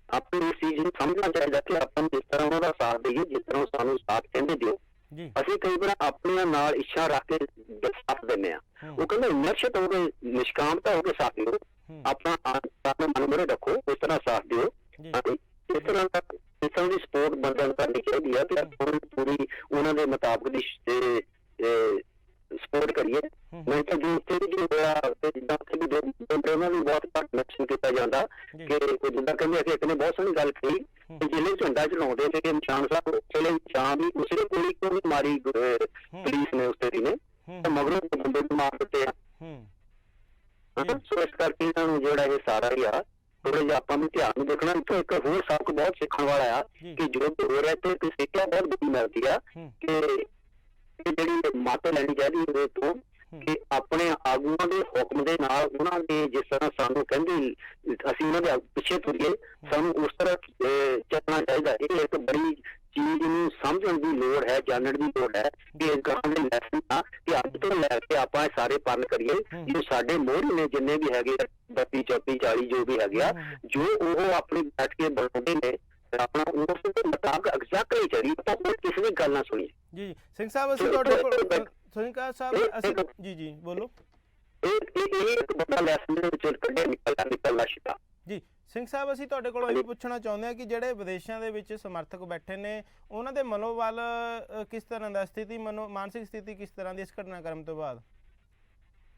ਆਪਣੀ ਇਸ ਚੀਜ਼ ਨੂੰ ਸਮਝਣਾ ਚਾਹੀਦਾ ਕਿ ਆਪਾਂ ਜਿਸ ਤਰ੍ਹਾਂ ਉਹਨਾਂ ਦਾ ਸਾਥ ਦੇਈਏ ਜਿਸ ਤਰ੍ਹਾਂ ਸਾਨੂੰ ਸਾਥ ਕਹਿੰਦੇ ਦਿਓ। ਅਸੀਂ ਕਈ ਵਾਰ ਆਪਣੀਆਂ ਨਾਲ ਇੱਛਾ ਰੱਖ ਕੇ ਸਾਥ ਦਿੰਦੇ ਆ। ਉਹ ਕਹਿੰਦੇ ਨਿਸ਼ਚਿਤ ਹੋ ਕੇ ਨਿਸ਼ਕਾਮਤਾ ਹੋ ਕੇ ਸਾਥ ਦਿਓ, ਆਪਣਾ ਮਨ ਮੋਹਰੇ ਰੱਖੋ, ਇਸ ਤਰ੍ਹਾਂ ਸਾਥ ਦਿਓ। ਇਸ ਤਰ੍ਹਾਂ ਦੀ ਸਪੋਰਟ ਬੰਦਿਆਂ ਨੂੰ ਕਰਨੀ ਚਾਹੀਦੀ ਹੈ ਤੇ ਪੂਰੀ ਉਹਨਾਂ ਦੇ ਮੁਤਾਬਕ ਦੀ ਸਪੋਰਟ ਕਰੀਏ। ਨਹੀਂ ਤਾਂ ਜੋ ਉੱਥੇ ਵੀ ਹੋਇਆ ਜਿੱਦਾਂ ਉੱਥੇ ਵੀ ਉਹਨਾਂ ਨੂੰ ਬਹੁਤ ਘੱਟ ਮੈਂਸ਼ਨ ਕੀਤਾ ਜਾਂਦਾ ਕਿ ਜਿੱਦਾਂ ਕਹਿੰਦੇ ਕਿ ਇੱਕ ਨੇ ਬਹੁਤ ਸੋਹਣੀ ਗੱਲ ਕਹੀ ਕਿ ਜਿਹੜੇ ਝੰਡਾ ਚਲਾਉਂਦੇ ਨੇ ਕਿ ਨਿਸ਼ਾਨ ਸਾਹਿਬ ਉੱਥੇ ਨਿਸ਼ਾਨ ਵੀ ਉਸੇ ਕੋਲ ਕਿਉਂ ਨਹੀਂ ਮਾਰੀ ਪੁਲਿਸ ਨੇ ਉਸਤੇ ਨੇ ਮਗਰੋਂ ਬੰਦੇ ਨੂੰ ਮਾਰ ਦਿੱਤੇ ਆ। ਸੋ ਇਸ ਕਰਕੇ ਇਹਨਾਂ ਨੂੰ ਜਿਹੜਾ ਇਹ ਸਾਰਾ ਹੀ ਆ ਥੋੜਾ ਜਿਹਾ ਆਪਾਂ ਨੂੰ ਧਿਆਨ ਨੂੰ ਦੇਖਣਾ। ਇੱਥੋਂ ਇੱਕ ਹੋਰ ਸਬਕ ਬਹੁਤ ਸਿੱਖਣ ਵਾਲਾ ਆ ਕਿ ਜੋ ਹੋ ਰਿਹਾ ਤੇ ਸਿੱਖਿਆ ਬਹੁਤ ਵੱਡੀ ਮਿਲਦੀ ਆ ਕਿ ਜਿਹੜੀ ਮੱਤ ਲੈਣੀ ਚਾਹੀਦੀ ਉਹਦੇ ਤੋਂ ਕਿ ਆਪਣੇ ਆਗੂਆਂ ਦੇ ਹੁਕਮ ਦੇ ਨਾਲ ਉਹਨਾਂ ਦੇ ਜਿਸ ਤਰ੍ਹਾਂ ਸਾਨੂੰ ਕਹਿੰਦੇ ਅਸੀਂ ਉਹਨਾਂ ਦੇ ਪਿੱਛੇ ਤੁਰੀਏ ਸਾਨੂੰ ਉਸ ਤਰ੍ਹਾਂ ਚੱਲਣਾ ਚਾਹੀਦਾ। ਇਹ ਇੱਕ ਬੜੀ ਚੀਜ਼ ਨੂੰ ਸਮਝਣ ਦੀ ਲੋੜ ਹੈ, ਜਾਣਨ ਦੀ ਲੋੜ ਹੈ ਕਿ ਇਸ ਗੱਲ ਦੇ ਲੈਸਨ ਆ ਕਿ ਅੱਜ ਤੋਂ ਲੈ ਕੇ ਆਪਾਂ ਸਾਰੇ ਪਾਲਣ ਕਰੀਏ। ਜੋ ਸਾਡੇ ਮੋਹਰੇ ਨੇ ਜਿੰਨੇ ਵੀ ਹੈਗੇ 32 34 40 ਜੋ ਵੀ ਹੈਗੇ ਆ ਜੋ ਉਹ ਆਪਣੀ ਬੈਠ ਕੇ ਬਣਾਉਂਦੇ ਨੇ ਆਪਣਾ ਉਸ ਦੇ ਮੁਤਾਬਕ ਐਗਜ਼ੈਕਟਲੀ ਚੱਲੀ ਆਪਾਂ ਕਿਸੇ ਦੀ ਗੱਲ ਨਾ ਸੁਣੀਏ ਜੀ। ਸਿੰਘ ਸਾਹਿਬ ਅਸੀਂ ਤੁਹਾਡੇ ਕੋਲ ਸਿੰਘ ਸਾਹਿਬ ਅਸੀਂ ਜੀ ਜੀ ਬੋਲੋ। ਇਹ ਇੱਕ ਵੱਡਾ ਲੈਸਨ ਦੇ ਵਿੱਚ ਕੱਢਿਆ ਨਿਕਲਣਾ ਸ਼ਿਕਾ ਜੀ। ਸਿੰਘ ਸਾਹਿਬ ਅਸੀਂ ਤੁਹਾਡੇ ਕੋਲੋਂ ਇਹ ਪੁੱਛਣਾ ਚਾਹੁੰਦੇ ਹਾਂ ਕਿ ਜਿਹੜੇ ਵਿਦੇਸ਼ਾਂ ਦੇ ਵਿੱਚ ਸਮਰਥਕ ਬੈਠੇ ਨੇ ਉਹਨਾਂ ਦੇ ਮਨੋਬਲ ਕਿਸ ਤਰ੍ਹਾਂ ਦਾ ਸਥਿਤੀ ਮਾਨਸਿਕ ਸਥਿਤੀ ਕਿਸ ਤਰ੍ਹਾਂ ਦੀ ਇਸ ਘਟਨਾਕ੍ਰਮ ਤੋਂ ਬਾਅਦ?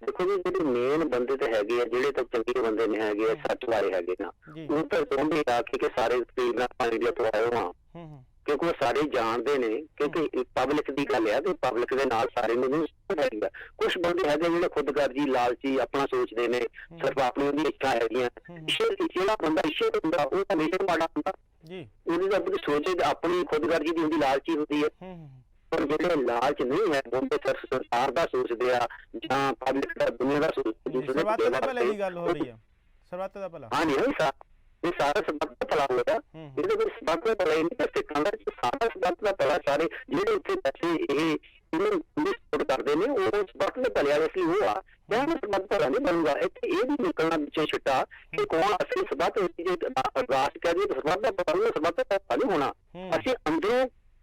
ਦੇਖੋ ਜੀ ਜਿਹੜੇ ਮੇਨ ਬੰਦੇ ਤੇ ਹੈਗੇ ਆ ਜਿਹੜੇ ਤਾਂ ਚੰਗੇ ਬੰਦੇ ਨੇ ਹੈਗੇ ਆ ਸੱਚ ਵਾਲੇ ਹੈਗੇ ਨਾ ਉਹ ਤਾਂ ਚਾਹੁੰਦੇ ਆ ਕਿ ਸਾਰੇ ਤੀਰ ਨਾਲ ਪਾਣੀ ਦੇ ਪਵਾਏ ਹੋਵਾਂ ਕਿਉਂਕਿ ਉਹ ਸਾਰੇ ਜਾਣਦੇ ਨੇ, ਕਿਉਂਕਿ ਪਬਲਿਕ ਦੀ ਗੱਲ ਆ ਤੇ ਪਬਲਿਕ ਦੇ ਨਾਲ ਸਾਰੇ ਨੂੰ ਹੈਗਾ। ਕੁਝ ਬੰਦੇ ਹੈਗੇ ਜਿਹੜੇ ਖੁਦਗਰਜੀ, ਲਾਲਚੀ, ਆਪਣਾ ਸੋਚਦੇ ਨੇ, ਸਿਰਫ ਆਪਣੀ ਉਹਦੀ ਇੱਛਾ ਹੈਗੀਆਂ। ਜਿਹੜਾ ਬੰਦਾ ਇੱਛਾ ਹੁੰਦਾ ਉਹ ਤਾਂ ਹਮੇਸ਼ਾ ਮਾੜਾ ਹੁੰਦਾ ਜੀ, ਉਹਦੀ ਤਾਂ ਆਪਣੀ ਸੋਚ ਆਪਣੀ ਖੁਦਗਰਜੀ ਦੀ ਹੁੰਦੀ, ਲਾਲਚੀ ਹੁੰਦੀ ਹੈ। ਪਰ ਜਿਹੜੇ ਲਾਲਚ ਨਹੀਂ ਹੈ, ਬੰਦੇ ਸਿਰਫ ਸਰਕਾਰ ਦਾ ਸੋਚਦੇ ਆ ਜਾਂ ਪਬਲਿਕ ਦਾ, ਦੁਨੀਆ ਦਾ ਸੋਚਦੇ। ਸਰਬੱਤ ਦੇ ਭਲੇ ਦੀ ਗੱਲ ਹੋ ਰਹੀ ਹੈ, ਸਰਬੱਤ ਦਾ ਭਲਾ। ਹਾਂ, ਨਹੀਂ ਇਹ ਸਾਰਾ ਸਬੱਤ ਦਾ ਭਲਾ ਹੋਇਆ। ਇਹਦੇ ਵਿੱਚ ਸਬੱਤ ਦਾ ਭਲਾ ਨਹੀਂ ਤੇ ਸਿੱਖਾਂ ਦਾ ਸਾਰਾ ਸਬੱਤ ਦਾ ਭਲਾ। ਸਾਰੇ ਜਿਹੜੇ ਉੱਥੇ ਬੱਚੇ ਇਹਨੂੰ ਸਪੋਰਟ ਕਰਦੇ ਨੇ ਉਹ ਸਬੱਤ ਦੇ ਭਲੇ ਵਾਲੇ ਸੀ ਉਹ ਆ, ਜਾਂ ਸਬੱਤ ਭਲਾ ਨਹੀਂ ਬਣੂਗਾ। ਇੱਥੇ ਇਹ ਵੀ ਨਿਕਲਣਾ ਵਿੱਚੋਂ ਛਿੱਟਾ ਕਿ ਕੌਣ ਅਸਲੀ ਸਬੱਤ ਜੇ ਅਰਦਾਸ ਕਰੀਏ ਤਾਂ ਸਬੱਤ ਦਾ ਭਲਾ, ਸਬੱਤ ਦਾ ਭਲਾ ਨਹੀਂ ਹੋਣਾ। ਅਸੀਂ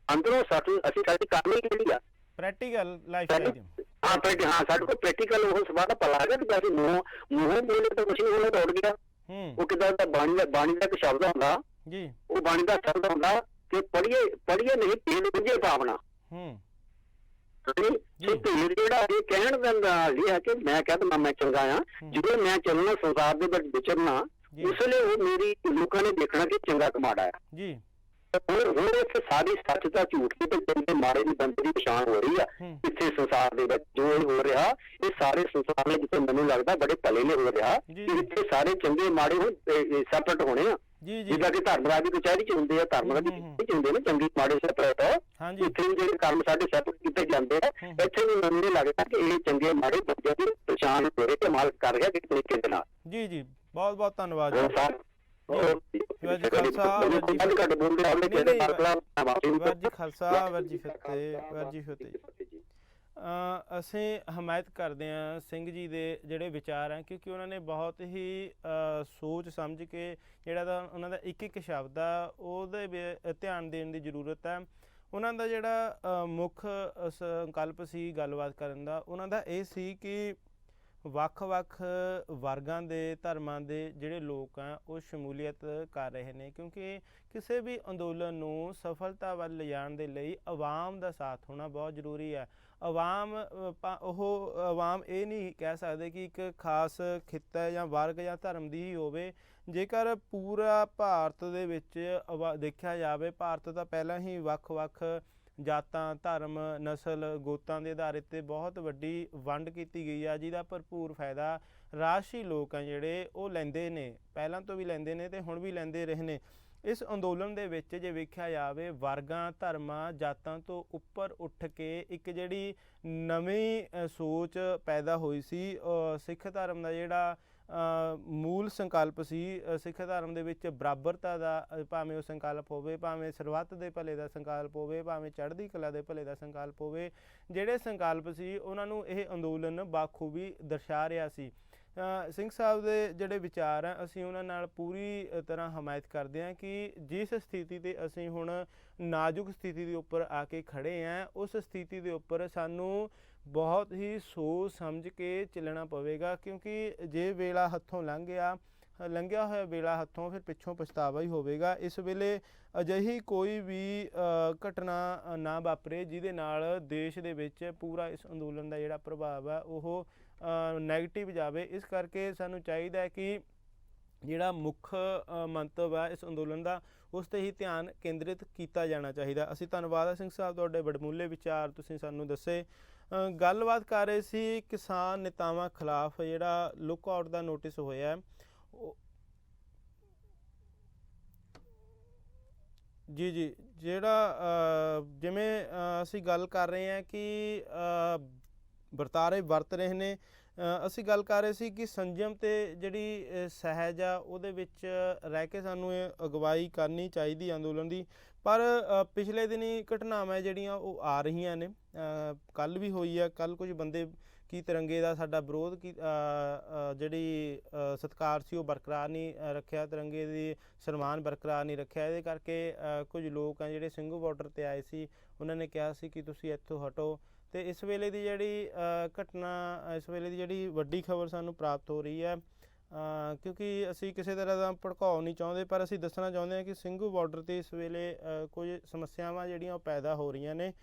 ਅੰਦਰੋਂ ਅਸੀਂ ਸਾਡੀ ਕਰਨੀ ਕਿਹੜੀ ਆ, ਪ੍ਰੈਕਟੀਕਲ ਲਾਈਫ ਚਾਹੀਦੀ। ਹਾਂ, ਸਾਡੇ ਕੋਲ ਪ੍ਰੈਕਟੀਕਲ ਉਹ ਸਬੱਤ ਦਾ ਭਲਾ ਹੈਗਾ ਕਿ ਅਸੀਂ ਮੂੰਹੋਂ ਬੋਲੇ ਤਾਂ ਕੁਛ ਨਹੀਂ ਹੋਣਾ, ਦੌੜ ਗਿਆ। ਉਹ ਕਿਦਾਂ ਦਾ ਬਾਣੀ ਦਾ ਇੱਕ ਸ਼ਬਦ ਹੁੰਦਾ ਜੀ, ਉਹ ਬਾਣੀ ਦਾ ਸ਼ਬਦ ਹੁੰਦਾ ਕਿ ਪੜੀਏ ਨਹੀਂ ਭੇਦ ਬੁਝੇ ਭਾਵਨਾ। ਜਿਹੜਾ ਇਹ ਕਹਿਣ ਦਾ ਨਾਲ ਇਹ ਹੈ ਕਿ ਮੈਂ ਕਹਿੰਦਾ ਮੈਂ ਚੰਗਾ ਆ, ਜਦੋਂ ਮੈਂ ਚੱਲਣਾ ਸੰਸਾਰ ਦੇ ਵਿੱਚ ਵਿਚਰਨਾ, ਉਸ ਵੇਲੇ ਉਹ ਮੇਰੀ ਲੋਕਾਂ ਨੇ ਦੇਖਣਾ ਕਿ ਚੰਗਾ ਕਮਾੜਾ ਆ ਜੀ। ਹੁਣ ਇੱਥੇ ਸਾਰੀ ਸੱਚ ਦਾ ਝੂਠ ਤੇ ਚੰਗੇ ਮਾੜੇ ਦੀ ਬੰਦੇ ਦੀ ਪਛਾਣ ਹੋ ਰਹੀ ਆ ਇੱਥੇ ਸੰਸਾਰ ਦੇ ਵਿੱਚ। ਜੋ ਇਹ ਹੋ ਰਿਹਾ ਇਹ ਸਾਰੇ ਸੰਸਾਰ ਨੇ, ਜਿੱਥੇ ਮੈਨੂੰ ਲੱਗਦਾ ਬੜੇ ਭਲੇ ਨੇ ਹੋ ਰਿਹਾ, ਇੱਥੇ ਸਾਰੇ ਚੰਗੇ ਮਾੜੇ ਹੁਣ ਸੈਪਰੇਟ ਹੋਣੇ ਆ। ਜਿੱਦਾਂ ਕਿ ਧਰਮਰਾਜ ਦੀ ਕਚਹਿਰੀ ਚ ਹੁੰਦੇ ਆ, ਧਰਮਰਾਜ ਦੀ ਕਚਹਿਰੀ ਚ ਹੁੰਦੇ ਨੇ ਚੰਗੇ ਮਾੜੇ ਸੈਪਰੇਟ। ਇੱਥੇ ਵੀ ਜਿਹੜੇ ਕਰਮ ਸਾਡੇ ਸੈਪਰੇਟ ਕੀਤੇ ਜਾਂਦੇ ਆ, ਇੱਥੇ ਵੀ ਮੈਨੂੰ ਲੱਗਦਾ ਕਿ ਇਹ ਚੰਗੇ ਮਾੜੇ ਬੰਦਿਆਂ ਦੀ ਪਛਾਣ ਹੋ ਰਹੀ ਤੇ ਮਾਲਕ ਕਰ ਰਿਹਾ ਕਿਸ ਤਰੀਕੇ ਦੇ ਨਾਲ। ਜੀ ਜੀ, ਬਹੁਤ ਬਹੁਤ ਧੰਨਵਾਦ ਜੀ। ਵਾਹਿਗੁਰੂ ਜੀ ਖਾਲਸਾ, ਵਾਹਿਗੁਰੂ ਜੀ ਫਤਿਹ। ਅਸੀਂ ਹਮਾਇਤ ਕਰਦੇ ਹਾਂ ਸਿੰਘ ਜੀ ਦੇ ਜਿਹੜੇ ਵਿਚਾਰ ਹੈ, ਕਿਉਂਕਿ ਉਹਨਾਂ ਨੇ ਬਹੁਤ ਹੀ ਸੋਚ ਸਮਝ ਕੇ ਜਿਹੜਾ ਤਾਂ ਉਹਨਾਂ ਦਾ ਇੱਕ ਇੱਕ ਸ਼ਬਦ ਆ ਉਹਦੇ ਧਿਆਨ ਦੇਣ ਦੀ ਜ਼ਰੂਰਤ ਹੈ। ਉਹਨਾਂ ਦਾ ਜਿਹੜਾ ਮੁੱਖ ਸੰਕਲਪ ਸੀ ਗੱਲਬਾਤ ਕਰਨ ਦਾ, ਉਹਨਾਂ ਦਾ ਇਹ ਸੀ ਕਿ ਵੱਖ-ਵੱਖ ਵਰਗਾਂ ਦੇ, ਧਰਮਾਂ ਦੇ ਜਿਹੜੇ ਲੋਕ ਆ ਉਹ ਸ਼ਮੂਲੀਅਤ ਕਰ ਰਹੇ ਨੇ, ਕਿਉਂਕਿ ਕਿਸੇ ਵੀ ਅੰਦੋਲਨ ਨੂੰ ਸਫਲਤਾ ਵੱਲ ਲਿਜਾਣ ਦੇ ਲਈ ਆਵਾਮ ਦਾ ਸਾਥ ਹੋਣਾ ਬਹੁਤ ਜ਼ਰੂਰੀ ਹੈ। ਆਵਾਮ ਇਹ ਨਹੀਂ ਕਹਿ ਸਕਦੇ ਕਿ ਇੱਕ ਖਾਸ ਖਿੱਤਾ ਜਾਂ ਵਰਗ ਜਾਂ ਧਰਮ ਦੀ ਹੀ ਹੋਵੇ। ਜੇਕਰ ਪੂਰਾ ਭਾਰਤ ਦੇ ਵਿੱਚ ਦੇਖਿਆ ਜਾਵੇ, ਭਾਰਤ ਤਾਂ ਪਹਿਲਾਂ ਹੀ ਵੱਖ-ਵੱਖ ਜਾਤਾਂ, ਧਰਮ, ਨਸਲ, ਗੋਤਾਂ ਦੇ ਆਧਾਰਿਤ 'ਤੇ ਬਹੁਤ ਵੱਡੀ ਵੰਡ ਕੀਤੀ ਗਈ ਆ, ਜਿਹਦਾ ਭਰਪੂਰ ਫਾਇਦਾ ਰਾਸ਼ਟਰੀ ਲੋਕ ਆ ਜਿਹੜੇ ਉਹ ਲੈਂਦੇ ਨੇ, ਪਹਿਲਾਂ ਤੋਂ ਵੀ ਲੈਂਦੇ ਨੇ ਅਤੇ ਹੁਣ ਵੀ ਲੈਂਦੇ ਰਹੇ ਨੇ। ਇਸ ਅੰਦੋਲਨ ਦੇ ਵਿੱਚ ਜੇ ਵੇਖਿਆ ਜਾਵੇ, ਵਰਗਾਂ, ਧਰਮਾਂ, ਜਾਤਾਂ ਤੋਂ ਉੱਪਰ ਉੱਠ ਕੇ ਇੱਕ ਜਿਹੜੀ ਨਵੀਂ ਸੋਚ ਪੈਦਾ ਹੋਈ ਸੀ। ਸਿੱਖ ਧਰਮ ਦਾ ਜਿਹੜਾ ਮੂਲ ਸੰਕਲਪ ਸੀ, ਸਿੱਖ ਧਰਮ ਦੇ ਵਿੱਚ ਬਰਾਬਰਤਾ ਦਾ ਭਾਵੇਂ ਉਹ ਸੰਕਲਪ ਹੋਵੇ, ਭਾਵੇਂ ਸਰਬੱਤ ਦੇ ਭਲੇ ਦਾ ਸੰਕਲਪ ਹੋਵੇ, ਭਾਵੇਂ ਚੜ੍ਹਦੀ ਕਲਾ ਦੇ ਭਲੇ ਦਾ ਸੰਕਲਪ ਹੋਵੇ, ਜਿਹੜੇ ਸੰਕਲਪ ਸੀ ਉਹਨਾਂ ਨੂੰ ਇਹ ਅੰਦੋਲਨ ਬਾਖੂਬੀ ਦਰਸਾ ਰਿਹਾ ਸੀ। ਸਿੰਘ ਸਾਹਿਬ ਦੇ ਜਿਹੜੇ ਵਿਚਾਰ ਆ, ਅਸੀਂ ਉਹਨਾਂ ਨਾਲ ਪੂਰੀ ਤਰ੍ਹਾਂ ਹਮਾਇਤ ਕਰਦੇ ਹਾਂ ਕਿ ਜਿਸ ਸਥਿਤੀ 'ਤੇ ਅਸੀਂ ਹੁਣ ਨਾਜ਼ੁਕ ਸਥਿਤੀ ਦੇ ਉੱਪਰ ਆ ਕੇ ਖੜ੍ਹੇ ਹਾਂ, ਉਸ ਸਥਿਤੀ ਦੇ ਉੱਪਰ ਸਾਨੂੰ ਬਹੁਤ ਹੀ ਸੋਚ ਸਮਝ ਕੇ ਚੱਲਣਾ ਪਵੇਗਾ, ਕਿਉਂਕਿ ਜੇ ਵੇਲਾ ਹੱਥੋਂ ਲੰਘਿਆ ਹੋਇਆ ਵੇਲਾ ਹੱਥੋਂ ਫਿਰ ਪਿੱਛੋਂ ਪਛਤਾਵਾ ਹੀ ਹੋਵੇਗਾ। ਇਸ ਵੇਲੇ ਅਜਿਹੀ ਕੋਈ ਵੀ ਘਟਨਾ ਨਾ ਵਾਪਰੇ ਜਿਹਦੇ ਨਾਲ ਦੇਸ਼ ਦੇ ਵਿੱਚ ਪੂਰਾ ਇਸ ਅੰਦੋਲਨ ਦਾ ਜਿਹੜਾ ਪ੍ਰਭਾਵ ਹੈ ਉਹ ਨੈਗੇਟਿਵ ਜਾਵੇ। ਇਸ ਕਰਕੇ ਸਾਨੂੰ ਚਾਹੀਦਾ ਹੈ ਕਿ ਜਿਹੜਾ ਮੁੱਖ ਮੰਤਵ ਹੈ ਇਸ ਅੰਦੋਲਨ ਦਾ, ਉਸ 'ਤੇ ਹੀ ਧਿਆਨ ਕੇਂਦਰਿਤ ਕੀਤਾ ਜਾਣਾ ਚਾਹੀਦਾ। ਅਸੀਂ ਧੰਨਵਾਦ ਹੈ ਸਿੰਘ ਸਾਹਿਬ, ਤੁਹਾਡੇ ਵਡਮੁੱਲੇ ਵਿਚਾਰ ਤੁਸੀਂ ਸਾਨੂੰ ਦੱਸੇ। ਗੱਲਬਾਤ ਕਰ ਰਹੇ ਸੀ ਕਿਸਾਨ ਨੇਤਾਵਾਂ ਖਿਲਾਫ ਜਿਹੜਾ ਲੁੱਕ ਆਊਟ ਦਾ ਨੋਟਿਸ ਹੋਇਆ ਜੀ, ਜਿਹੜਾ ਜਿਵੇਂ ਅਸੀਂ ਗੱਲ ਕਰ ਰਹੇ ਹਾਂ ਕਿ ਵਰਤਾਰੇ ਵਰਤ ਰਹੇ ਨੇ, ਅਸੀਂ ਗੱਲ ਕਰ ਰਹੇ ਸੀ ਕਿ ਸੰਜਮ ਅਤੇ ਜਿਹੜੀ ਸਹਿਜ ਆ ਉਹਦੇ ਵਿੱਚ ਰਹਿ ਕੇ ਸਾਨੂੰ ਇਹ ਅਗਵਾਈ ਕਰਨੀ ਚਾਹੀਦੀ ਅੰਦੋਲਨ ਦੀ। ਪਰ ਪਿਛਲੇ ਦਿਨੀ ਘਟਨਾਵਾਂ ਜਿਹੜੀਆਂ ਉਹ ਆ ਰਹੀਆਂ ਨੇ, ਕੱਲ੍ਹ ਵੀ ਹੋਈ ਆ, ਕੱਲ੍ਹ ਕੁਝ ਬੰਦੇ ਕੀ ਤਿਰੰਗੇ ਦਾ ਸਾਡਾ ਵਿਰੋਧ ਜਿਹੜੀ ਸਤਿਕਾਰ ਸੀ ਉਹ ਬਰਕਰਾਰ ਨਹੀਂ ਰੱਖਿਆ, ਤਿਰੰਗੇ ਦੀ ਸਨਮਾਨ ਬਰਕਰਾਰ ਨਹੀਂ ਰੱਖਿਆ। ਇਹਦੇ ਕਰਕੇ ਕੁਝ ਲੋਕ ਆ ਜਿਹੜੇ ਸਿੰਘੂ ਬਾਰਡਰ 'ਤੇ ਆਏ ਸੀ, ਉਹਨਾਂ ਨੇ ਕਿਹਾ ਸੀ ਕਿ ਤੁਸੀਂ ਇੱਥੋਂ ਹਟੋ। ਅਤੇ ਇਸ ਵੇਲੇ ਦੀ ਜਿਹੜੀ ਇਸ ਵੇਲੇ ਦੀ ਜਿਹੜੀ ਵੱਡੀ ਖਬਰ ਸਾਨੂੰ ਪ੍ਰਾਪਤ ਹੋ ਰਹੀ ਹੈ, ਕਿਉਂਕਿ ਅਸੀਂ ਕਿਸੇ ਤਰ੍ਹਾਂ ਦਾ ਭੜਕਾਓ ਨਹੀਂ ਚਾਹੁੰਦੇ, ਪਰ ਅਸੀਂ ਦੱਸਣਾ ਚਾਹੁੰਦੇ ਹਾਂ ਕਿ ਸਿੰਘੂ ਬਾਰਡਰ 'ਤੇ ਇਸ ਵੇਲੇ ਕੁਝ ਸਮੱਸਿਆਵਾਂ ਜਿਹੜੀਆਂ ਉਹ ਪੈਦਾ ਹੋ ਰਹੀਆਂ ਨੇ।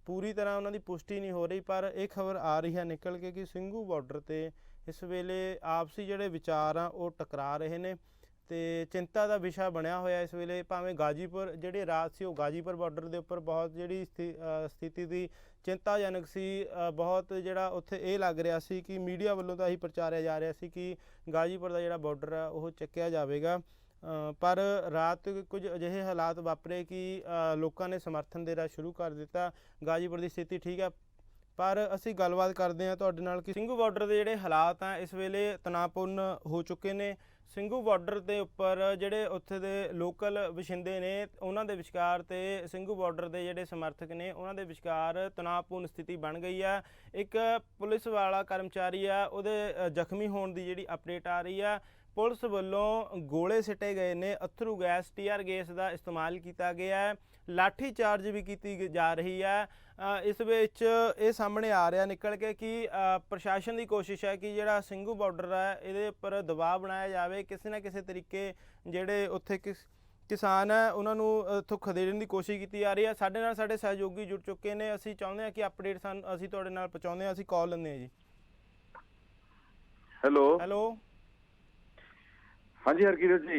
ਪੂਰੀ ਤਰ੍ਹਾਂ ਉਹਨਾਂ ਦੀ ਪੁਸ਼ਟੀ ਨਹੀਂ ਹੋ ਰਹੀ, ਪਰ ਇਹ ਖਬਰ ਆ ਰਹੀ ਹੈ ਨਿਕਲ ਕੇ ਕਿ ਸਿੰਘੂ ਬਾਰਡਰ 'ਤੇ ਇਸ ਵੇਲੇ ਆਪਸੀ ਜਿਹੜੇ ਵਿਚਾਰ ਆ ਉਹ ਟਕਰਾ ਰਹੇ ਨੇ ਤੇ ਚਿੰਤਾ ਦਾ ਵਿਸ਼ਾ ਬਣਿਆ ਹੋਇਆ ਇਸ ਵੇਲੇ। ਭਾਵੇਂ ਗਾਜੀਪੁਰ ਜਿਹੜੀ ਰਾਤ ਸੀ ਉਹ ਗਾਜੀਪੁਰ ਬਾਰਡਰ ਦੇ ਉੱਪਰ ਬਹੁਤ ਜਿਹੜੀ ਸਥਿਤੀ ਦੀ ਚਿੰਤਾਜਨਕ ਸੀ, ਬਹੁਤ ਜਿਹੜਾ ਉੱਥੇ ਇਹ ਲੱਗ ਰਿਹਾ ਸੀ ਕਿ ਮੀਡੀਆ ਵੱਲੋਂ ਤਾਂ ਇਹੀ ਪ੍ਰਚਾਰਿਆ ਜਾ ਰਿਹਾ ਸੀ ਕਿ ਗਾਜੀਪੁਰ ਦਾ ਜਿਹੜਾ ਬਾਰਡਰ ਆ ਉਹ ਚੱਕਿਆ ਜਾਵੇਗਾ, ਪਰ ਰਾਤ ਕੁਝ ਅਜਿਹੇ ਹਾਲਾਤ ਵਾਪਰੇ ਕਿ ਲੋਕਾਂ ਨੇ ਸਮਰਥਨ ਦੇਣਾ ਸ਼ੁਰੂ ਕਰ ਦਿੱਤਾ। ਗਾਜੀਪੁਰ ਦੀ ਸਥਿਤੀ ਠੀਕ ਹੈ, ਪਰ ਅਸੀਂ ਗੱਲਬਾਤ ਕਰਦੇ ਹਾਂ ਤੁਹਾਡੇ ਨਾਲ ਕਿ ਸਿੰਘੂ ਬਾਰਡਰ ਦੇ ਜਿਹੜੇ ਹਾਲਾਤ ਆ ਇਸ ਵੇਲੇ ਤਣਾਅਪੂਰਨ ਹੋ ਚੁੱਕੇ ਨੇ। ਸਿੰਘੂ ਬਾਰਡਰ ਦੇ ਉੱਪਰ ਜਿਹੜੇ ਉੱਥੇ ਦੇ ਲੋਕਲ ਵਸਿੰਦੇ ਨੇ ਉਹਨਾਂ ਦੇ ਵਿਚਕਾਰ ਤੇ ਸਿੰਘੂ ਬਾਰਡਰ ਦੇ ਜਿਹੜੇ ਸਮਰਥਕ ਨੇ ਉਹਨਾਂ ਦੇ ਵਿਚਕਾਰ ਤਣਾਅਪੂਰਨ ਸਥਿਤੀ ਬਣ ਗਈ ਆ। ਇੱਕ ਪੁਲਿਸ ਵਾਲਾ ਕਰਮਚਾਰੀ ਆ ਉਹਦੇ ਜ਼ਖਮੀ ਹੋਣ ਦੀ ਜਿਹੜੀ ਅਪਡੇਟ ਆ ਰਹੀ ਆ। ਪੁਲਿਸ ਵੱਲੋਂ ਗੋਲੇ ਸਿੱਟੇ ਗਏ ਨੇ, ਅਥਰੂ ਗੈਸ ਟੀਅਰ ਗੈਸ ਦਾ ਇਸਤੇਮਾਲ ਕੀਤਾ ਗਿਆ ਹੈ, ਲਾਠੀ ਚਾਰਜ ਵੀ ਕੀਤੀ ਜਾ ਰਹੀ ਹੈ। ਇਸ ਵਿੱਚ ਇਹ ਸਾਹਮਣੇ ਆ ਰਿਹਾ ਨਿਕਲ ਕੇ ਕਿ ਪ੍ਰਸ਼ਾਸਨ ਦੀ ਕੋਸ਼ਿਸ਼ ਹੈ ਕਿ ਜਿਹੜਾ ਸਿੰਘੂ ਬਾਰਡਰ ਹੈ ਇਹਦੇ ਉੱਪਰ ਦਬਾਅ ਬਣਾਇਆ ਜਾਵੇ, ਕਿਸੇ ਨਾ ਕਿਸੇ ਤਰੀਕੇ ਜਿਹੜੇ ਉੱਥੇ ਕਿਸਾਨ ਹੈ ਉਹਨਾਂ ਨੂੰ ਇੱਥੋਂ ਖਦੇੜਨ ਦੀ ਕੋਸ਼ਿਸ਼ ਕੀਤੀ ਜਾ ਰਹੀ ਹੈ। ਸਾਡੇ ਨਾਲ ਸਾਡੇ ਸਹਿਯੋਗੀ ਜੁੜ ਚੁੱਕੇ ਨੇ, ਅਸੀਂ ਚਾਹੁੰਦੇ ਹਾਂ ਕਿ ਅਪਡੇਟ ਅਸੀਂ ਤੁਹਾਡੇ ਨਾਲ ਪਹੁੰਚਾਉਂਦੇ ਹਾਂ। ਅਸੀਂ ਕਾਲ ਲੈਂਦੇ ਹਾਂ ਜੀ। हेलो हाँ जी हरकीरत जी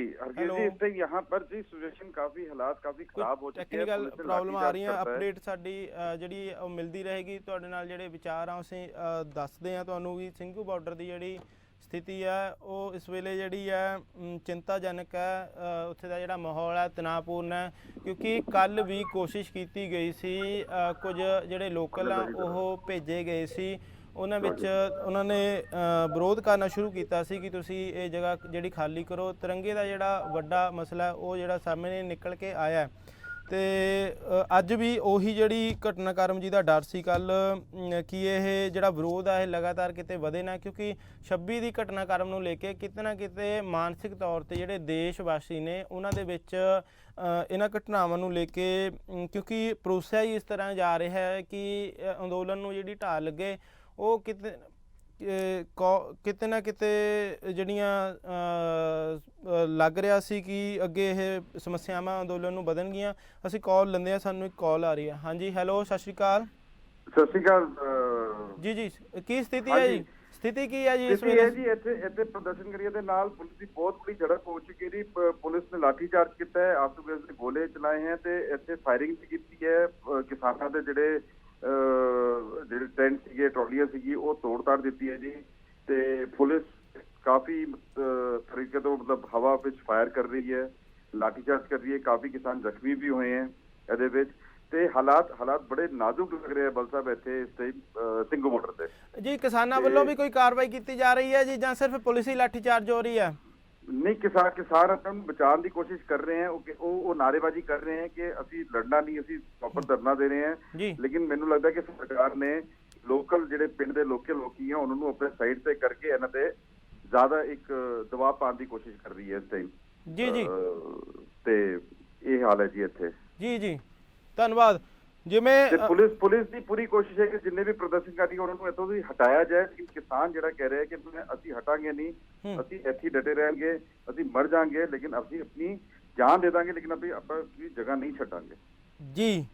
इससे यहाँ पर जी सिचुएशन काफी हालात काफी खराब हो चुके हैं। ਟੈਕਨੀਕਲ ਪ੍ਰੋਬਲਮ ਆ ਰਹੀਆਂ, ਅਪਡੇਟ ਸਾਡੀ ਜਿਹੜੀ ਉਹ ਮਿਲਦੀ ਰਹੇਗੀ ਤੁਹਾਡੇ ਨਾਲ। ਜਿਹੜੇ ਵਿਚਾਰ ਆ ਅਸੀਂ ਦੱਸਦੇ ਹਾਂ ਤੁਹਾਨੂੰ ਵੀ ਸਿੰਘੂ ਬਾਰਡਰ ਦੀ ਜਿਹੜੀ ਸਥਿਤੀ ਹੈ ਉਹ ਇਸ ਵੇਲੇ ਜਿਹੜੀ ਹੈ ਚਿੰਤਾਜਨਕ ਹੈ। ਉੱਥੇ ਦਾ ਜਿਹੜਾ ਮਾਹੌਲ ਹੈ ਤਣਾਅਪੂਰਨ ਹੈ, ਕਿਉਂਕਿ ਕੱਲ੍ਹ ਵੀ ਕੋਸ਼ਿਸ਼ ਕੀਤੀ ਗਈ ਸੀ, ਕੁਝ ਜਿਹੜੇ ਲੋਕਲ ਆ ਉਹ ਭੇਜੇ ਗਏ ਸੀ, ਉਹਨਾਂ ਵਿੱਚ ਉਹਨਾਂ ਨੇ ਵਿਰੋਧ ਕਰਨਾ ਸ਼ੁਰੂ ਕੀਤਾ ਸੀ ਕਿ ਤੁਸੀਂ ਇਹ ਜਗ੍ਹਾ ਜਿਹੜੀ ਖਾਲੀ ਕਰੋ। ਤਿਰੰਗੇ ਦਾ ਜਿਹੜਾ ਵੱਡਾ ਮਸਲਾ ਉਹ ਜਿਹੜਾ ਸਾਹਮਣੇ ਨਿਕਲ ਕੇ ਆਇਆ ਤੇ ਅੱਜ ਵੀ ਉਹੀ ਜਿਹੜੀ ਘਟਨਾਕ੍ਰਮ ਜਿਹਦਾ ਡਰ ਸੀ ਕੱਲ੍ਹ ਕਿ ਇਹ ਜਿਹੜਾ ਵਿਰੋਧ ਆ ਇਹ ਲਗਾਤਾਰ ਕਿਤੇ ਵਧੇ ਨਾ, ਕਿਉਂਕਿ 26 ਦੀ ਘਟਨਾਕ੍ਰਮ ਨੂੰ ਲੈ ਕੇ ਕਿਤੇ ਨਾ ਕਿਤੇ ਮਾਨਸਿਕ ਤੌਰ ਤੇ ਜਿਹੜੇ ਦੇਸ਼ ਵਾਸੀ ਨੇ ਉਹਨਾਂ ਦੇ ਵਿੱਚ ਇਹਨਾਂ ਘਟਨਾਵਾਂ ਨੂੰ ਲੈ ਕੇ, ਕਿਉਂਕਿ ਪਰੋਸਿਆ ਹੀ ਇਸ ਤਰ੍ਹਾਂ ਜਾ ਰਿਹਾ ਹੈ ਕਿ ਅੰਦੋਲਨ ਨੂੰ ਜਿਹੜੀ ਢਾਲ ਲੱਗੇ, ਉਹ ਕਿਤੇ ਨਾ ਕਿਤੇ ਜਿਹੜੀਆਂ ਲੱਗ ਰਿਹਾ ਸੀ ਕਿ ਅੱਗੇ ਇਹ ਸਮੱਸਿਆਵਾਂ ਅੰਦੋਲਨ ਨੂੰ ਵਧਣਗੀਆਂ। ਅਸੀਂ ਕਾਲ ਲੈਂਦੇ ਹਾਂ, ਸਾਨੂੰ ਇੱਕ ਕਾਲ ਆ ਰਹੀ ਹੈ। ਹਾਂਜੀ ਹੈਲੋ, ਸਤਿ ਸ਼੍ਰੀ ਅਕਾਲ। ਜੀ ਜੀ, ਕੀ ਸਥਿਤੀ ਹੈ ਜੀ? ਸਥਿਤੀ ਕੀ ਹੈ ਜੀ ਇਸ ਵੇਲੇ? ਜੀ ਇੱਥੇ ਪ੍ਰਦਰਸ਼ਨਕਾਰੀਆਂ ਦੇ ਨਾਲ ਪੁਲਿਸ ਦੀ ਬਹੁਤ ਬੜੀ ਝੜਪ ਹੋ ਚੁੱਕੀ ਹੈ। ਪੁਲਿਸ ਨੇ ਲਾਠੀ ਚਾਰਜ ਕੀਤਾ ਹੈ, ਆਸੂ ਗੈਸ ਦੇ ਗੋਲੇ ਚਲਾਏ ਹੈ ਤੇ ਇੱਥੇ ਫਾਇਰਿੰਗ ਵੀ ਕੀਤੀ ਹੈ। ਕਿਸਾਨਾਂ ਦੇ ਜਿਹੜੇ ਟੈਂਟ ਸੀਗੇ, ਟਰਾਲੀਆਂ ਸੀਗੀ, ਉਹ ਤੋੜ ਤਾੜ ਦਿੱਤੀ ਹੈ ਜੀ। ਤੇ ਪੁਲਿਸ ਕਾਫੀ ਤਰੀਕੇ ਤੋਂ ਮਤਲਬ ਹਵਾ ਵਿੱਚ ਫਾਇਰ ਕਰ ਰਹੀ ਹੈ, ਲਾਠੀ ਚਾਰਜ ਕਰ ਰਹੀ ਹੈ। ਕਾਫੀ ਕਿਸਾਨ ਜ਼ਖਮੀ ਵੀ ਹੋਏ ਹੈ ਇਹਦੇ ਵਿੱਚ ਤੇ ਹਾਲਾਤ ਬੜੇ ਨਾਜ਼ੁਕ ਲੱਗ ਰਹੇ ਆ ਬਲ ਸਾਹਿਬ ਇੱਥੇ ਇਸ ਟਾਈਮ ਸਿੰਘੂ ਬਾਰਡਰ ਤੇ। ਜੀ ਕਿਸਾਨਾਂ ਵੱਲੋਂ ਵੀ ਕੋਈ ਕਾਰਵਾਈ ਕੀਤੀ ਜਾ ਰਹੀ ਹੈ ਜੀ ਜਾਂ ਸਿਰਫ ਪੁਲਿਸ ਹੀ ਲਾਠੀ ਚਾਰਜ ਹੋ ਰਹੀ ਹੈ? ਨਹੀਂ, ਕਿਸਾਨ ਆਪਣਾ ਨੂੰ ਬਚਾਉਣ ਦੀ ਕੋਸ਼ਿਸ਼ ਕਰ ਰਹੇ ਹੈ। ਉਹ ਨਾਅਰੇਬਾਜ਼ੀ ਕਰ ਰਹੇ ਹੈ ਕਿ ਅਸੀਂ ਲੜਨਾ ਨਹੀਂ, ਅਸੀਂ ਪ੍ਰੋਪਰ ਧਰਨਾ ਦੇ ਰਹੇ ਹਾਂ। ਲੇਕਿਨ ਮੈਨੂੰ ਲੱਗਦਾ ਕਿ ਸਰਕਾਰ ਨੇ ਲੋਕਲ ਜਿਹੜੇ ਪਿੰਡ ਦੇ ਲੋਕੀ ਆ ਉਹਨਾਂ ਨੂੰ ਆਪਣੇ ਸਾਈਡ ਤੇ ਕਰਕੇ ਇਹਨਾਂ ਤੇ ਜ਼ਿਆਦਾ ਇੱਕ ਦਬਾਅ ਪਾਉਣ ਦੀ ਕੋਸ਼ਿਸ਼ ਕਰ ਰਹੀ ਹੈ ਇਸ ਟਾਈਮ। ਜੀ ਤੇ ਇਹ ਹਾਲ ਹੈ ਜੀ ਇੱਥੇ। ਜੀ ਧੰਨਵਾਦ। ਜਿਵੇਂ ਪੁਲਿਸ ਦੀ ਪੂਰੀ ਕੋਸ਼ਿਸ਼ ਹੈ ਕਿ ਜਿੰਨੇ ਵੀ ਪ੍ਰਦਰਸ਼ਨਕਾਰੀ ਉਹਨਾਂ ਨੂੰ ਇੱਥੋਂ ਦੀ ਹਟਾਇਆ ਜਾਏ, ਲੇਕਿਨ ਕਿਸਾਨ ਜਿਹੜਾ ਕਹਿ ਰਿਹਾ ਕਿ ਅਸੀਂ ਹਟਾਂਗੇ ਨਹੀਂ, ਅਸੀਂ ਇੱਥੇ ਡਟੇ ਰਹਿਣਗੇ, ਅਸੀਂ ਮਰ ਜਾਾਂਗੇ ਲੇਕਿਨ ਅਸੀਂ ਆਪਣੀ ਜਾਨ ਦੇ ਦਾਂਗੇ, ਲੇਕਿਨ ਆਪਾਂ ਆਪਣੀ ਜਗ੍ਹਾ ਨਹੀਂ ਛੱਡਾਂਗੇ। ਜੀ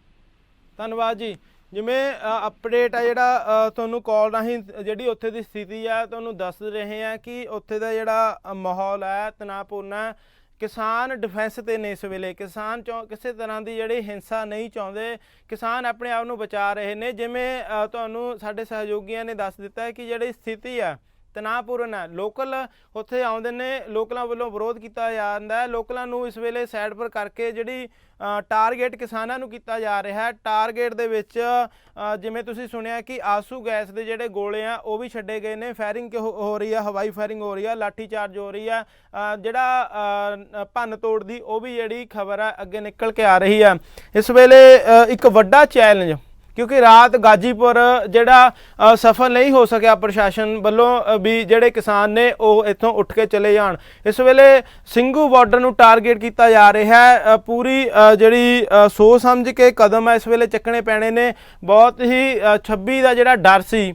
ਧੰਨਵਾਦ ਜੀ। ਜਿਵੇਂ ਅਪਡੇਟ ਆ ਜਿਹੜਾ ਤੁਹਾਨੂੰ ਕਾਲ ਰਾਹੀਂ ਜਿਹੜੀ ਉੱਥੇ ਦੀ ਸਥਿਤੀ ਆ ਤੁਹਾਨੂੰ ਦੱਸ ਰਹੇ ਆ ਕਿ ਉੱਥੇ ਦਾ ਜਿਹੜਾ ਮਾਹੌਲ ਹੈ ਤਣਾਅਪੂਰਨ ਹੈ। ਕਿਸਾਨ ਡਿਫੈਂਸ ਤੇ ਨੇ ਇਸ ਵੇਲੇ। ਕਿਸਾਨ ਕਿਸੇ ਤਰ੍ਹਾਂ ਦੀ ਜਿਹੜੀ ਹਿੰਸਾ ਨਹੀਂ ਚਾਹੁੰਦੇ, ਕਿਸਾਨ ਆਪਣੇ ਆਪ ਨੂੰ ਬਚਾ ਰਹੇ ਨੇ। ਜਿਵੇਂ ਤੁਹਾਨੂੰ ਸਾਡੇ ਸਹਿਯੋਗੀਆਂ ਨੇ ਦੱਸ ਦਿੱਤਾ ਹੈ ਕਿ ਜਿਹੜੀ ਸਥਿਤੀ ਆ ਤਣਾਅਪੂਰਨ ਹੈ। ਲੋਕਲ ਉੱਥੇ ਆਉਂਦੇ ਨੇ, ਲੋਕਲਾਂ ਵੱਲੋਂ ਵਿਰੋਧ ਕੀਤਾ ਜਾਂਦਾ ਹੈ। ਲੋਕਲਾਂ ਨੂੰ ਇਸ ਵੇਲੇ ਸਾਈਡ ਪਰ ਕਰਕੇ ਜਿਹੜੀ ਟਾਰਗੇਟ ਕਿਸਾਨਾਂ ਨੂੰ ਕੀਤਾ ਜਾ ਰਿਹਾ ਹੈ। ਟਾਰਗੇਟ ਦੇ ਵਿੱਚ ਜਿਵੇਂ ਤੁਸੀਂ ਸੁਣਿਆ ਕਿ ਆਸੂ ਗੈਸ ਦੇ ਜਿਹੜੇ ਗੋਲੇ ਆ ਉਹ ਵੀ ਛੱਡੇ ਗਏ ਨੇ। ਫਾਇਰਿੰਗ ਹੋ ਰਹੀ ਆ, ਹਵਾਈ ਫਾਇਰਿੰਗ ਹੋ ਰਹੀ ਆ, ਲਾਠੀ ਚਾਰਜ ਹੋ ਰਹੀ ਆ। ਜਿਹੜਾ ਭੰਨ ਤੋੜ ਦੀ ਉਹ ਵੀ ਜਿਹੜੀ ਖਬਰ ਆ ਅੱਗੇ ਨਿਕਲ ਕੇ ਆ ਰਹੀ ਆ। ਇਸ ਵੇਲੇ ਇੱਕ ਵੱਡਾ ਚੈਲੰਜ, ਕਿਉਂਕਿ ਰਾਤ ਗਾਜੀਪੁਰ ਜਿਹੜਾ ਸਫਲ ਨਹੀਂ ਹੋ ਸਕਿਆ ਪ੍ਰਸ਼ਾਸਨ ਵੱਲੋਂ ਵੀ ਜਿਹੜੇ ਕਿਸਾਨ ਨੇ ਉਹ ਇੱਥੋਂ ਉੱਠ ਕੇ ਚਲੇ ਜਾਣ। ਇਸ ਵੇਲੇ ਸਿੰਘੂ ਬਾਰਡਰ ਨੂੰ ਟਾਰਗੇਟ ਕੀਤਾ ਜਾ ਰਿਹਾ ਹੈ। ਪੂਰੀ ਜਿਹੜੀ ਸੋਚ ਸਮਝ ਕੇ ਕਦਮ ਹੈ ਇਸ ਵੇਲੇ ਚੱਕਣੇ ਪੈਣੇ ਨੇ। ਬਹੁਤ ਹੀ 26 ਦਾ ਜਿਹੜਾ ਡਰ ਸੀ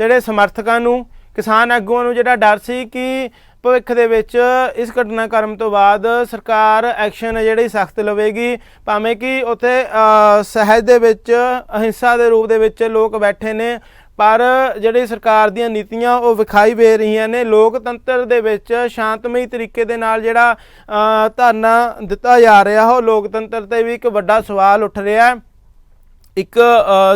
ਜਿਹੜੇ ਸਮਰਥਕਾਂ ਨੂੰ, ਕਿਸਾਨ ਆਗੂਆਂ ਨੂੰ ਜਿਹੜਾ ਡਰ ਸੀ ਕਿ ਭਵਿੱਖ ਦੇ ਵਿੱਚ ਇਸ ਘਟਨਾਕ੍ਰਮ ਤੋਂ ਬਾਅਦ ਸਰਕਾਰ ਐਕਸ਼ਨ ਜਿਹੜੀ ਸਖਤ ਲਵੇਗੀ, ਭਾਵੇਂ ਕਿ ਉੱਥੇ ਸਹਿਜ ਦੇ ਵਿੱਚ ਅਹਿੰਸਾ ਦੇ ਰੂਪ ਦੇ ਵਿੱਚ ਲੋਕ ਬੈਠੇ ਨੇ, ਪਰ ਜਿਹੜੀ ਸਰਕਾਰ ਦੀਆਂ ਨੀਤੀਆਂ ਉਹ ਵਿਖਾਈ ਦੇ ਰਹੀਆਂ ਨੇ। ਲੋਕਤੰਤਰ ਦੇ ਵਿੱਚ ਸ਼ਾਂਤਮਈ ਤਰੀਕੇ ਦੇ ਨਾਲ ਜਿਹੜਾ ਧਰਨਾ ਦਿੱਤਾ ਜਾ ਰਿਹਾ ਉਹ ਲੋਕਤੰਤਰ ਤੇ ਵੀ ਇੱਕ ਵੱਡਾ ਸਵਾਲ ਉੱਠ ਰਿਹਾ। ਇੱਕ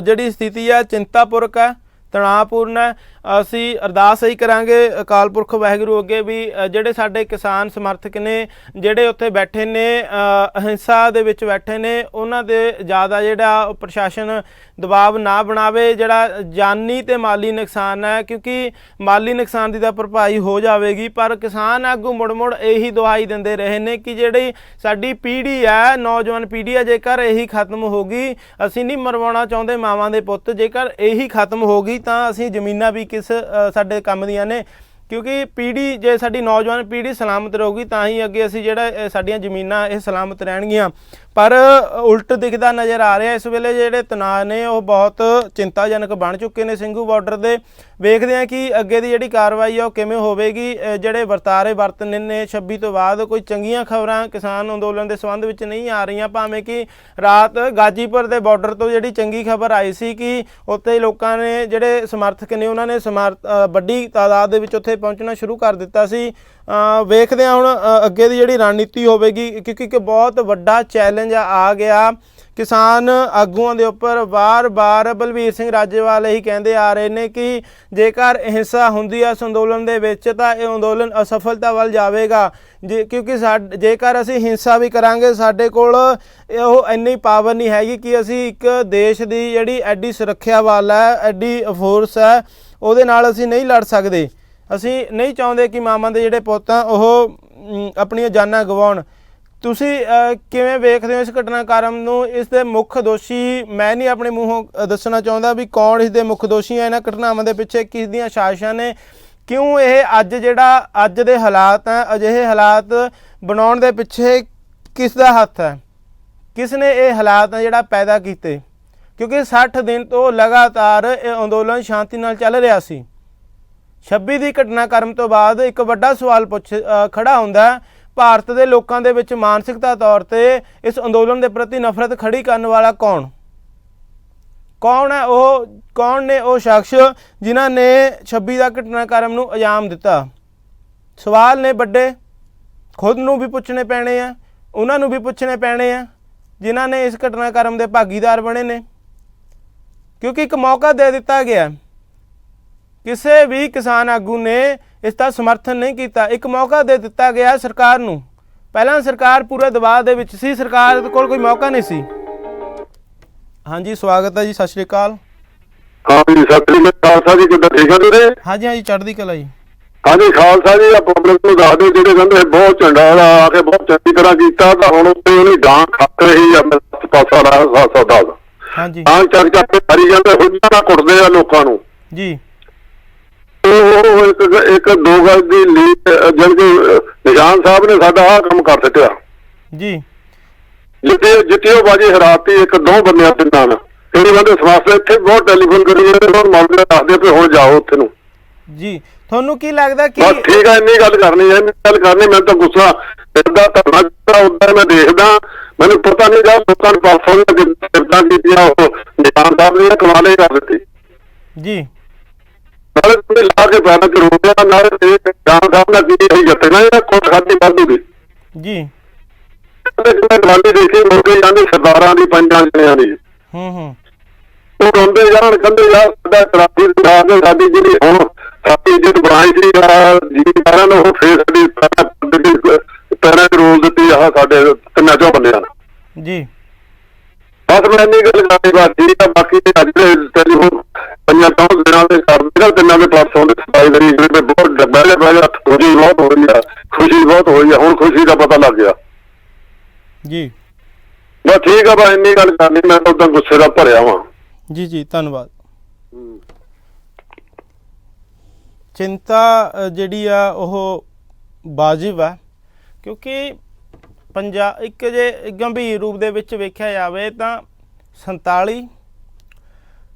ਜਿਹੜੀ ਸਥਿਤੀ ਹੈ ਚਿੰਤਾਪੂਰਕ ਹੈ, ਤਣਾਅਪੂਰਨ ਹੈ। ਅਸੀਂ ਅਰਦਾਸ ਹੀ ਕਰਾਂਗੇ ਅਕਾਲ ਪੁਰਖ ਵਾਹਿਗੁਰੂ ਅੱਗੇ ਵੀ ਜਿਹੜੇ ਸਾਡੇ ਕਿਸਾਨ ਸਮਰਥਕ ਨੇ ਜਿਹੜੇ ਉੱਥੇ ਬੈਠੇ ਨੇ ਅਹਿੰਸਾ ਦੇ ਵਿੱਚ ਬੈਠੇ ਨੇ ਉਹਨਾਂ ਦੇ ਜ਼ਿਆਦਾ ਜਿਹੜਾ ਪ੍ਰਸ਼ਾਸਨ ਦਬਾਅ ਨਾ ਬਣਾਵੇ। ਜਿਹੜਾ ਜਾਨੀ ਤੇ ਮਾਲੀ ਨੁਕਸਾਨ ਹੈ, ਕਿਉਂਕਿ ਮਾਲੀ ਨੁਕਸਾਨ ਦੀ ਤਾਂ ਭਰਪਾਈ ਹੋ ਜਾਵੇਗੀ, ਪਰ ਕਿਸਾਨ ਆਗੂ ਮੁੜ ਇਹੀ ਦੁਹਾਈ ਦਿੰਦੇ ਰਹੇ ਨੇ ਕਿ ਜਿਹੜੀ ਸਾਡੀ ਪੀੜ੍ਹੀ ਹੈ, ਨੌਜਵਾਨ ਪੀੜ੍ਹੀ ਹੈ, ਜੇਕਰ ਇਹੀ ਖਤਮ ਹੋ ਗਈ, ਅਸੀਂ ਨਹੀਂ ਮਰਵਾਉਣਾ ਚਾਹੁੰਦੇ ਮਾਵਾਂ ਦੇ ਪੁੱਤ, ਜੇਕਰ ਇਹੀ ਖਤਮ ਹੋ ਗਈ ਤਾਂ ਅਸੀਂ ਜ਼ਮੀਨਾਂ ਵੀ ਕਿਸ ਸਾਡੇ ਕੰਮ ਦੀਆਂ ਨੇ। ਕਿਉਂਕਿ ਪੀੜ੍ਹੀ ਜੇ ਸਾਡੀ ਨੌਜਵਾਨ ਪੀੜ੍ਹੀ ਸਲਾਮਤ ਰਹੂਗੀ ਤਾਂ ਹੀ ਅੱਗੇ ਅਸੀਂ ਜਿਹੜਾ ਸਾਡੀਆਂ ਜ਼ਮੀਨਾਂ ਇਹ ਸਲਾਮਤ ਰਹਿਣਗੀਆਂ। ਪਰ ਉਲਟ ਦਿਖਦਾ ਨਜ਼ਰ ਆ ਰਿਹਾ। ਇਸ ਵੇਲੇ ਜਿਹੜੇ ਤਣਾਅ ਨੇ ਉਹ ਬਹੁਤ ਚਿੰਤਾਜਨਕ ਬਣ ਚੁੱਕੇ ਨੇ ਸਿੰਘੂ ਬਾਰਡਰ ਦੇ। ਵੇਖਦੇ ਹਾਂ ਕਿ ਅੱਗੇ ਦੀ ਜਿਹੜੀ ਕਾਰਵਾਈ ਆ ਉਹ ਕਿਵੇਂ ਹੋਵੇਗੀ। ਜਿਹੜੇ ਵਰਤਾਰੇ ਵਰਤਨੇ ਨੇ 26 ਤੋਂ ਬਾਅਦ ਕੋਈ ਚੰਗੀਆਂ ਖਬਰਾਂ ਕਿਸਾਨ ਅੰਦੋਲਨ ਦੇ ਸੰਬੰਧ ਵਿੱਚ ਨਹੀਂ ਆ ਰਹੀਆਂ, ਭਾਵੇਂ ਕਿ ਰਾਤ ਗਾਜੀਪੁਰ ਦੇ ਬਾਰਡਰ ਤੋਂ ਜਿਹੜੀ ਚੰਗੀ ਖਬਰ ਆਈ ਸੀ ਕਿ ਉੱਥੇ ਲੋਕਾਂ ਨੇ ਜਿਹੜੇ ਸਮਰਥਕ ਨੇ ਉਹਨਾਂ ਨੇ ਵੱਡੀ ਤਾਦਾਦ ਦੇ ਵਿੱਚ ਉੱਥੇ ਪਹੁੰਚਣਾ ਸ਼ੁਰੂ ਕਰ ਦਿੱਤਾ ਸੀ। ਵੇਖਦੇ ਹਾਂ ਹੁਣ ਅੱਗੇ ਦੀ ਜਿਹੜੀ ਰਣਨੀਤੀ ਹੋਵੇਗੀ, ਕਿਉਂਕਿ ਇੱਕ ਬਹੁਤ ਵੱਡਾ ਚੈਲੰਜ ਆ ਗਿਆ ਕਿਸਾਨ ਆਗੂਆਂ ਦੇ ਉੱਪਰ। ਵਾਰ-ਵਾਰ ਬਲਵੀਰ ਸਿੰਘ ਰਾਜੇਵਾਲ ਇਹੀ ਕਹਿੰਦੇ ਆ ਰਹੇ ਨੇ ਕਿ ਜੇਕਰ ਹਿੰਸਾ ਹੁੰਦੀ ਹੈ ਇਸ ਅੰਦੋਲਨ ਦੇ ਵਿੱਚ ਤਾਂ ਇਹ ਅੰਦੋਲਨ ਅਸਫਲਤਾ ਵੱਲ ਜਾਵੇਗਾ। ਕਿਉਂਕਿ ਜੇਕਰ ਅਸੀਂ ਹਿੰਸਾ ਵੀ ਕਰਾਂਗੇ ਸਾਡੇ ਕੋਲ ਉਹ ਇੰਨੀ ਪਾਵਰ ਨਹੀਂ ਹੈਗੀ ਕਿ ਅਸੀਂ ਇੱਕ ਦੇਸ਼ ਦੀ ਜਿਹੜੀ ਐਡੀ ਸੁਰੱਖਿਆ ਵੱਲ ਹੈ, ਐਡੀ ਫੋਰਸ ਹੈ, ਉਹਦੇ ਨਾਲ ਅਸੀਂ ਨਹੀਂ ਲੜ ਸਕਦੇ। ਅਸੀਂ ਨਹੀਂ ਚਾਹੁੰਦੇ ਕਿ ਮਾਵਾਂ ਦੇ ਜਿਹੜੇ ਪੁੱਤ ਆ ਉਹ ਆਪਣੀਆਂ ਜਾਨਾਂ ਗਵਾਉਣ। ਤੁਸੀਂ ਕਿਵੇਂ ਵੇਖਦੇ ਹੋ ਇਸ ਘਟਨਾਕ੍ਰਮ ਨੂੰ? ਇਸ ਦੇ ਮੁੱਖ ਦੋਸ਼ੀ ਮੈਂ ਨਹੀਂ ਆਪਣੇ ਮੂੰਹੋਂ ਦੱਸਣਾ ਚਾਹੁੰਦਾ ਵੀ ਕੌਣ ਇਸ ਦੇ ਮੁੱਖ ਦੋਸ਼ੀ ਹੈ ਇਹਨਾਂ ਘਟਨਾਵਾਂ ਦੇ ਪਿੱਛੇ, ਕਿਸ ਦੀਆਂ ਸਾਜ਼ਿਸ਼ਾਂ ਨੇ, ਕਿਉਂ ਇਹ ਅੱਜ ਦੇ ਹਾਲਾਤ ਹੈ, ਅਜਿਹੇ ਹਾਲਾਤ ਬਣਾਉਣ ਦੇ ਪਿੱਛੇ ਕਿਸ ਦਾ ਹੱਥ ਹੈ, ਕਿਸ ਨੇ ਇਹ ਹਾਲਾਤ ਜਿਹੜਾ ਪੈਦਾ ਕੀਤੇ? ਕਿਉਂਕਿ 60 ਦਿਨ ਤੋਂ ਲਗਾਤਾਰ ਇਹ ਅੰਦੋਲਨ ਸ਼ਾਂਤੀ ਨਾਲ ਚੱਲ ਰਿਹਾ ਸੀ। 26 ਦੀ ਘਟਨਾਕ੍ਰਮ ਤੋਂ ਬਾਅਦ ਇੱਕ ਵੱਡਾ ਸਵਾਲ ਖੜਾ ਹੁੰਦਾ, ਭਾਰਤ ਦੇ ਲੋਕਾਂ ਦੇ ਵਿੱਚ ਮਾਨਸਿਕਤਾ ਤੌਰ ਤੇ ਇਸ ਅੰਦੋਲਨ ਦੇ ਪ੍ਰਤੀ ਨਫ਼ਰਤ ਖੜੀ ਕਰਨ ਵਾਲਾ ਕੌਣ ਹੈ? ਕੌਣ ਨੇ ਉਹ ਸ਼ਖਸ ਜਿਨ੍ਹਾਂ ਨੇ 26 ਦਾ ਘਟਨਾਕ੍ਰਮ ਨੂੰ ਅੰਜਾਮ ਦਿੱਤਾ? ਸਵਾਲ ਨੇ ਵੱਡੇ, ਖੁਦ ਨੂੰ ਵੀ ਪੁੱਛਣੇ ਪੈਣੇ ਆ, ਉਹਨਾਂ ਨੂੰ ਵੀ ਪੁੱਛਣੇ ਪੈਣੇ ਆ ਜਿਨ੍ਹਾਂ ਨੇ ਇਸ ਘਟਨਾਕ੍ਰਮ ਦੇ ਭਾਗੀਦਾਰ ਬਣੇ ਨੇ। ਕਿਉਂਕਿ ਇੱਕ ਮੌਕਾ ਦੇ ਦਿੱਤਾ ਗਿਆ, ਕਿਸੇ ਵੀ ਕਿਸਾਨ ਆਗੂ ਨੇ ਇਸ ਦਾ ਸਮਰਥਨ ਨਹੀਂ ਕੀਤਾ। ਇੱਕ ਮੌਕਾ ਦੇ ਦਿੱਤਾ ਗਿਆ ਸਰਕਾਰ ਨੂੰ। ਪਹਿਲਾਂ ਸਰਕਾਰ ਪੂਰੇ ਦਬਾਅ ਦੇ ਵਿੱਚ ਸੀ, ਸਰਕਾਰ ਕੋਲ ਕੋਈ ਮੌਕਾ ਨਹੀਂ ਸੀ। ਹਾਂਜੀ, ਸਵਾਗਤ ਹੈ ਜੀ, ਸਤਿ ਸ਼੍ਰੀ ਅਕਾਲ। ਹਾਂਜੀ, ਸਤਿ ਸ਼੍ਰੀ ਅਕਾਲ ਖਾਲਸਾ ਜੀ, ਕਿੱਦਾਂ ਠੀਕ ਆ ਵੀਰੇ? ਹਾਂਜੀ, ਚੜ੍ਹਦੀ ਕਲਾ ਜੀ। ਹਾਂਜੀ ਖਾਲਸਾ ਜੀ, ਆ ਪਬਲਿਕ ਨੂੰ ਦੱਸ ਦਿਓ ਜਿਹੜੇ ਕਹਿੰਦੇ ਬਹੁਤ ਝੰਡਾ ਆ ਕੇ ਬਹੁਤ ਚੰਗੀ ਤਰ੍ਹਾਂ ਕੀਤਾ, ਤਾਂ ਹੁਣ ਉੱਤੇ ਉਹਨੇ ਡਾਂਗ ਖੱਪ ਰਹੀ ਆ ਪਾਸਾ ਲਾ 710। ਹਾਂਜੀ, ਡਾਂਗ ਚੱਕ ਕੇ ਮਾਰੀ ਜਾਂਦੇ, ਹੁੱਜਾਂ ਨਾਲ ਕੁੱਟਦੇ ਆ ਲੋਕਾਂ ਨੂੰ ਜੀ। ਉਹ ਇੱਕ 2 ਗਜ਼ ਦੀ ਲੀਡ ਜਲਦੀ ਨਿਸ਼ਾਨ ਸਾਹਿਬ ਨੇ ਸਾਡਾ ਆਹ ਕੰਮ ਕਰ ਸਕਿਆ ਜੀ। ਜਿੱਤਿਓ ਬਾਜੀ ਹਰਾਤੀ ਇੱਕ 2 ਬੰਦਿਆਂ ਦੇ ਨਾਲ। ਇਹਦੇ ਬੰਦੇ ਸਮਾਸ ਇੱਥੇ ਬਹੁਤ ਟੈਲੀਫੋਨ ਕਰੀ ਜਾਂਦੇ, ਹੁਣ ਮੌਕੇ ਦੱਸਦੇ ਪਏ ਹੁਣ ਜਾਓ ਉੱਥੇ ਨੂੰ ਜੀ। ਤੁਹਾਨੂੰ ਕੀ ਲੱਗਦਾ ਕਿ ਬਸ ਠੀਕ ਹੈ, ਇੰਨੀ ਗੱਲ ਕਰਨੀ ਹੈ, ਮੈਨੂੰ ਤਾਂ ਗੁੱਸਾ ਏਦਾਂ ਧਰਨਾ ਦਿੱਤਾ ਉੱਦਾਂ ਮੈਂ ਦੇਖਦਾ, ਮੈਨੂੰ ਪਤਾ ਨਹੀਂ ਜਾ ਲੋਕਾਂ ਨੂੰ ਪਾਸੋਂ ਕਿੱਦਾਂ ਕੀਤੀਆਂ ਉਹ ਨਿਸ਼ਾਨ ਸਾਹਿਬ ਨੇ ਕਮਾਲੇ ਕਰ ਦਿੱਤੀ ਜੀ। ਨਾਲੇ ਲਾ ਕੇ ਪੈਰਾਂ ਚ ਰੋਕਿਆ, ਨਾਲੇ ਨਿਸ਼ਾਨ ਸਾਹਿਬ ਦਾ ਕੀ ਜਿੱਤਣਾ ਇਹ ਕੁੱਟ ਖਾਧੀ ਵਾਧੂਗੀ ਜੀ। ਗਵਾਂਢੀ ਦੇਖੀ ਮੁਰਗੇ ਜਾਂਦੇ ਸਰਦਾਰਾਂ ਦੀ, 5 ਜਣਿਆਂ ਦੀ, ਉਹ ਰੋਂਦੇ ਜਾਣ ਕਹਿੰਦੇ ਯਾਰ ਸਾਡਾ ਕਰਾਚੀ ਦੇ ਸਾਡੀ ਜਿਹੜੀ ਹੁਣ ਸਾਡੀ ਇੱਜ਼ਤ ਬਣਾਈ ਸੀ ਜ਼ਿਮੀਂਦਾਰਾਂ ਨੂੰ, ਉਹ ਫੇਰ ਸਾਡੀ ਪੈਰਾਂ ਚ ਰੋਲ ਦਿੱਤੀ ਆਹ ਸਾਡੇ 3 ਬੰਦਿਆਂ ਜੀ। ਬਸ ਮੈਂ ਇੰਨੀ ਗੱਲ ਕਰਨੀ ਬਸ ਠੀਕ ਆ। ਬਾਕੀ ਅੱਜ ਦੇ ਟੈਲੀਫੋਨ 5 ਦਿਨਾਂ ਦੇ ਕਰਦੇ 3 ਦੇ ਪਲੱਸ ਦੇ 27 ਤਰੀਕ ਬਹੁਤ ਬਹਿ ਖੁਸ਼ੀ ਬਹੁਤ ਹੋਈ ਆ, ਖੁਸ਼ੀ ਬਹੁਤ ਹੋਈ ਆ, ਹੁਣ ਖੁਸ਼ੀ ਦਾ ਪਤਾ ਲੱਗ ਗਿਆ ਜੀ। ਬਸ ਠੀਕ ਆ, ਬਸ ਇੰਨੀ ਗੱਲ ਕਰਨੀ, ਮੈਂ ਤਾਂ ਉਦਾਂ ਗੁੱਸੇ ਦਾ ਭਰਿਆ ਵਾਂ ਜੀ। ਧੰਨਵਾਦ। ਚਿੰਤਾ ਜਿਹੜੀ ਆ ਉਹ ਵਾਜਿਬ ਆ, ਕਿਉਂਕਿ ਇੱਕ ਜੇ ਗੰਭੀਰ ਰੂਪ ਦੇ ਵਿੱਚ ਵੇਖਿਆ ਜਾਵੇ ਤਾਂ 47